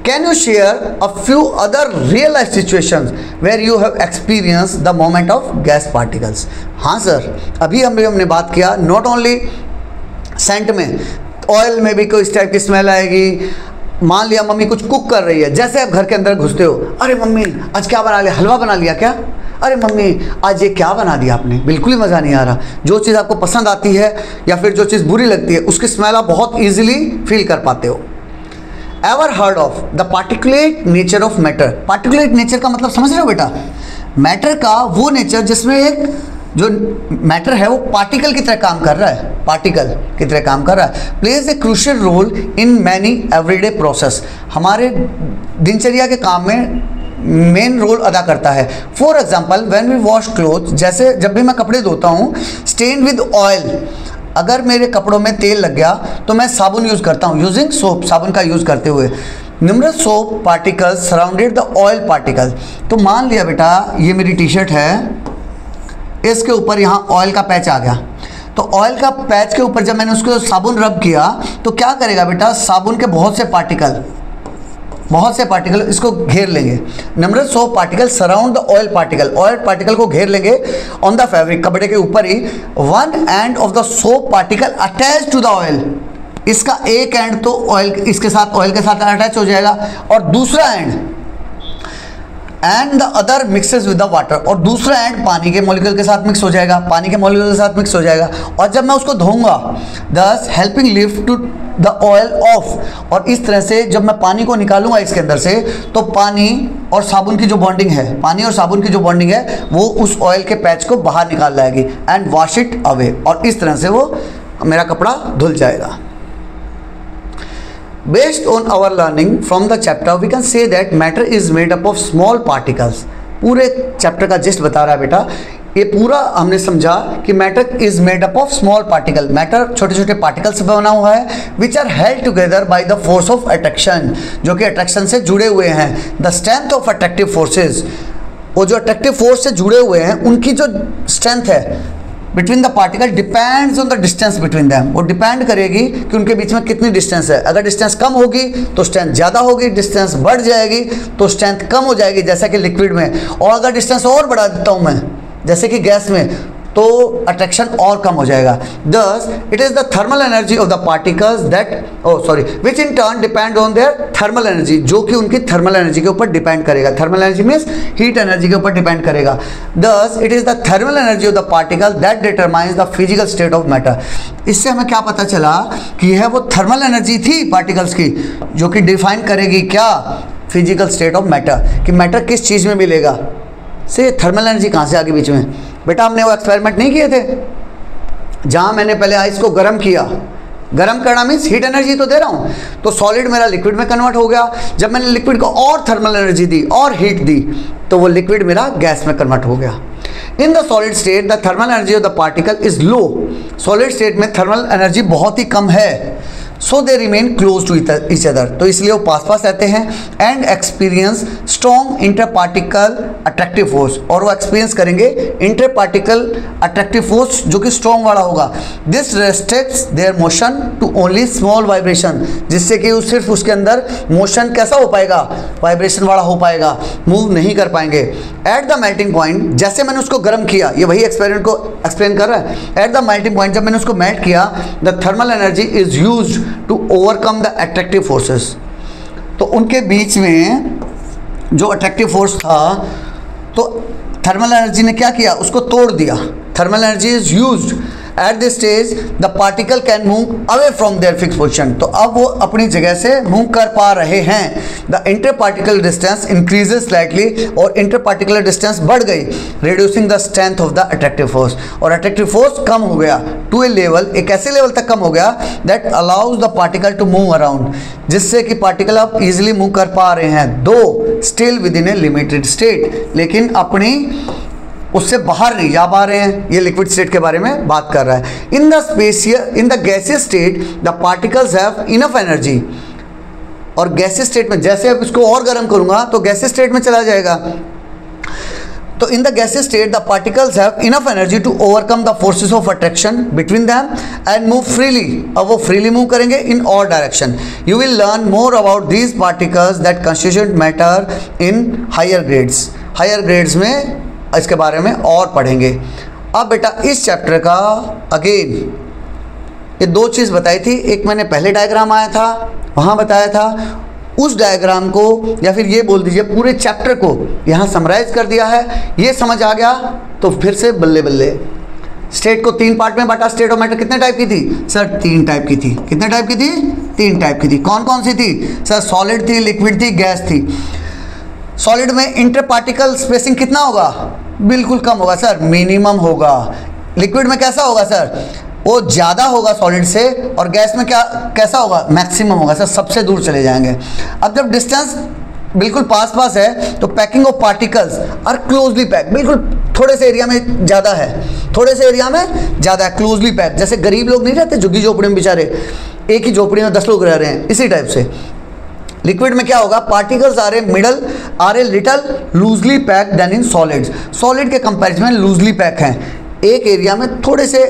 S1: Can you share a few other real life situations where you have experienced the moment of gas particles? हाँ सर, अभी हमने बात किया नॉट ओनली सेंट में, ऑयल में भी कोई इस टाइप की स्मेल आएगी। मान लिया मम्मी कुछ कुक कर रही है, जैसे आप घर के अंदर घुसते हो, अरे मम्मी आज क्या बना लिया, हलवा बना लिया क्या, अरे मम्मी आज ये क्या बना दिया आपने, बिल्कुल ही मज़ा नहीं आ रहा। जो चीज़ आपको पसंद आती है या फिर जो चीज़ बुरी लगती है, उसकी स्मेल आप बहुत ईजिली फील कर पाते हो। Ever heard of the particulate nature of matter. Particulate nature का मतलब समझ रहे हो बेटा, मैटर का वो नेचर जिसमें एक जो मैटर है वो पार्टिकल की तरह काम कर रहा है, पार्टिकल की तरह काम कर रहा है। Plays a crucial role in many everyday process, हमारे दिनचर्या के काम में मेन रोल अदा करता है। For example when we wash cloth, जैसे जब भी मैं कपड़े धोता हूँ, स्टेन विद ऑयल, अगर मेरे कपड़ों में तेल लग गया तो मैं साबुन यूज़ करता हूँ, यूजिंग सोप, साबुन का यूज़ करते हुए। Numerous soap particles surrounded the oil particle. तो मान लिया बेटा ये मेरी टी शर्ट है, इसके ऊपर यहाँ ऑयल का पैच आ गया, तो ऑयल का पैच के ऊपर जब मैंने उसको साबुन रब किया तो क्या करेगा बेटा, साबुन के बहुत से पार्टिकल इसको घेर लेंगे। Numbers soap particle surround the oil particle को घेर लेंगे ऑन द फैब्रिक, कपड़े के ऊपर ही। One end of the soap particle attach to the oil, इसका एक एंड तो ऑयल इसके साथ, ऑयल के साथ अटैच हो जाएगा, और दूसरा and the other mixes with the water, और दूसरा एंड पानी के मॉलिक्यूल के साथ मिक्स हो जाएगा, और जब मैं उसको धोऊंगा, thus helping lift to the oil off. और इस तरह से जब मैं पानी को निकालूंगा इसके अंदर से, तो पानी और साबुन की जो बॉन्डिंग है, वो उस ऑयल के पैच को बाहर निकाल लाएगी एंड वॉश इट अवे, और इस तरह से वो मेरा कपड़ा धुल जाएगा। Based on our learning from the chapter, we can say that matter is made up of small particles. पूरे चैप्टर का जिस्ट बता रहा है बेटा, ये पूरा हमने समझा कि matter is made up of small particle, matter छोटे छोटे पार्टिकल से बना हुआ है, which are held together by the force of attraction, जो कि अट्रैक्शन से जुड़े हुए हैं। The strength of attractive forces, वो जो अट्रैक्टिव फोर्स से जुड़े हुए हैं उनकी जो स्ट्रेंथ है between the particle depends on the distance between them, वो डिपेंड करेगी कि उनके बीच में कितनी डिस्टेंस है। अगर डिस्टेंस कम होगी तो स्ट्रेंथ ज़्यादा होगी, डिस्टेंस बढ़ जाएगी तो स्ट्रेंथ कम हो जाएगी, जैसा कि लिक्विड में। और अगर डिस्टेंस और बढ़ा देता हूँ मैं, जैसे कि गैस में, तो अट्रैक्शन और कम हो जाएगा। Thus it is the thermal energy of the particles which in turn depend on their thermal energy, जो कि उनकी थर्मल एनर्जी के ऊपर डिपेंड करेगा। Thermal energy means heat energy के ऊपर डिपेंड करेगा। Thus it is the thermal energy of the particle that determines the physical state of matter. इससे हमें क्या पता चला कि यह वो थर्मल एनर्जी थी पार्टिकल्स की, जो कि डिफाइन करेगी क्या, फिजिकल स्टेट ऑफ मैटर, कि मैटर किस चीज़ में मिलेगा। से थर्मल एनर्जी कहाँ से आ गई बीच में? बेटा हमने वो एक्सपेरिमेंट नहीं किए थे जहाँ मैंने पहले आइस को गर्म किया, गर्म करना मीन्स हीट एनर्जी तो दे रहा हूँ, तो सॉलिड मेरा लिक्विड में कन्वर्ट हो गया। जब मैंने लिक्विड को और थर्मल एनर्जी दी और हीट दी, तो वो लिक्विड मेरा गैस में कन्वर्ट हो गया। In the solid state the thermal energy of the particle is low, solid state में थर्मल एनर्जी बहुत ही कम है। So they remain close to each other, तो इसलिए वो पास पास रहते हैं। And experience strong inter particle attractive force, और वो एक्सपीरियंस करेंगे इंटर पार्टिकल अट्रैक्टिव फोर्स जो कि स्ट्रॉन्ग वाला होगा। This restricts their motion to only small vibration, जिससे कि सिर्फ उसके अंदर मोशन कैसा हो पाएगा, वाइब्रेशन वाला हो पाएगा, मूव नहीं कर पाएंगे। एट द मेल्टिंग पॉइंट, जैसे मैंने उसको गर्म किया, ये वही एक्सपेरिमेंट को एक्सप्लेन कर रहा है। एट द मेल्टिंग पॉइंट, जब मैंने उसको मेल्ट किया, the thermal energy is used to overcome the attractive forces, तो उनके बीच में जो अट्रैक्टिव फोर्स था, तो थर्मल एनर्जी ने क्या किया, उसको तोड़ दिया। Thermal energy is used at this stage the particle can move away from their fix position, तो अब वो अपनी जगह से मूव कर पा रहे हैं। The inter particle distance increases slightly, और इंटर पार्टिकुलर डिस्टेंस बढ़ गई, reducing the strength of the attractive force, और अट्रैक्टिव फोर्स कम हो गया टू ए लेवल, एक ऐसे लेवल तक कम हो गया that allows the particle to move around, जिससे कि पार्टिकल अब इजिली मूव कर पा रहे हैं, दो still with in A limited state, लेकिन अपनी उससे बाहर नहीं जा पा रहे हैं। ये लिक्विड स्टेट के बारे में बात कर रहा है। In the gaseous state the particles have enough energy, और गैसियस स्टेट में जैसे अब इसको और गर्म करूंगा तो गैसियस स्टेट में चला जाएगा। तो in the gaseous state the particles have enough energy to overcome the forces of attraction between them and move freely, अब वो फ्रीली मूव करेंगे in all direction. You will learn more about these particles that constitute matter in higher grades, higher grades में इसके बारे में और पढ़ेंगे। अब बेटा इस चैप्टर का अगेन ये दो चीज़ बताई थी, एक मैंने पहले डायग्राम आया था वहाँ बताया था, उस डायग्राम को या फिर ये बोल दीजिए पूरे चैप्टर को यहाँ समराइज कर दिया है। ये समझ आ गया तो फिर से बल्ले बल्ले। स्टेट को 3 पार्ट में बांटा। स्टेट ऑफ मैटर कितने टाइप की थी सर? 3 टाइप की थी। कितने टाइप की थी? 3 टाइप की थी। कौन कौन सी थी सर? सॉलिड थी, लिक्विड थी, गैस थी। सॉलिड में इंटर पार्टिकल स्पेसिंग कितना होगा? बिल्कुल कम होगा सर, मिनिमम होगा। लिक्विड में कैसा होगा सर? वो ज़्यादा होगा सॉलिड से, और गैस में क्या कैसा होगा? मैक्सिमम होगा सर, सबसे दूर चले जाएंगे। अब जब डिस्टेंस बिल्कुल पास पास है तो packing of particles are closely pack, बिल्कुल थोड़े से एरिया में ज़्यादा है, थोड़े से एरिया में ज़्यादा है, क्लोजली पैक। जैसे गरीब लोग नहीं रहते झुग्गी झोपड़ी में बेचारे, एक ही झोपड़ी में 10 लोग रह रहे हैं, इसी टाइप से। लिक्विड में क्या होगा? Particles are a little loosely pack then in solids. Solid के कंपैरिजन में लूजली पैक हैं, एक एरिया में थोड़े से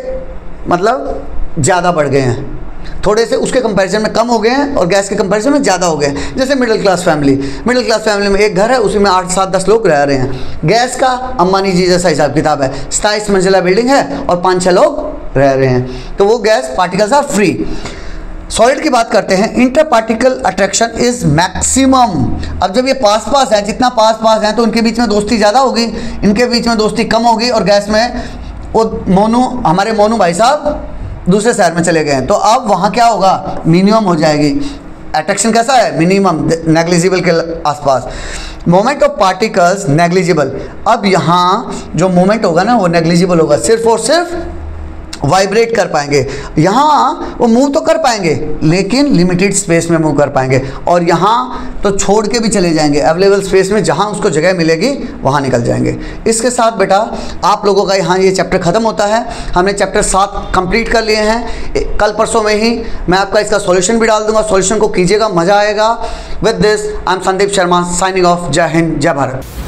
S1: मतलब ज़्यादा बढ़ गए हैं, थोड़े से उसके कंपैरिजन में कम हो गए हैं, और गैस के कंपैरिजन में ज़्यादा हो गए हैं। जैसे मिडिल क्लास फैमिली में एक घर है, उसी में 8-7-10 लोग रह रहे हैं। गैस का अंबानी जी जैसा हिसाब किताब है, 27 मंजिला बिल्डिंग है और 5-6 लोग रह रहे हैं, तो वो gas particles are free. Solid की बात करते हैं। Inter particle attraction is maximum. अब जब ये पास पास है, जितना पास पास है तो उनके बीच में दोस्ती ज़्यादा होगी, इनके बीच में दोस्ती कम होगी, और गैस में वो हमारे मोनू भाई साहब दूसरे शहर में चले गए हैं, तो अब वहाँ क्या होगा? मिनिमम हो जाएगी। अट्रैक्शन कैसा है? मिनिमम, नेग्लिजिबल के आसपास। Moment of particles negligible. अब यहाँ जो मोमेंट होगा ना वो नेग्लिजिबल होगा, सिर्फ और सिर्फ वाइब्रेट कर पाएंगे। यहाँ वो मूव तो कर पाएंगे लेकिन लिमिटेड स्पेस में मूव कर पाएंगे, और यहाँ तो छोड़ के भी चले जाएंगे, अवेलेबल स्पेस में जहाँ उसको जगह मिलेगी वहाँ निकल जाएंगे। इसके साथ बेटा आप लोगों का यहाँ ये चैप्टर ख़त्म होता है। हमने चैप्टर 7 कंप्लीट कर लिए हैं। कल परसों में ही मैं आपका इसका सॉल्यूशन भी डाल दूंगा, सॉल्यूशन को कीजिएगा, मज़ा आएगा। With this I am Sandeep Sharma signing off. जय हिंद, जय भारत।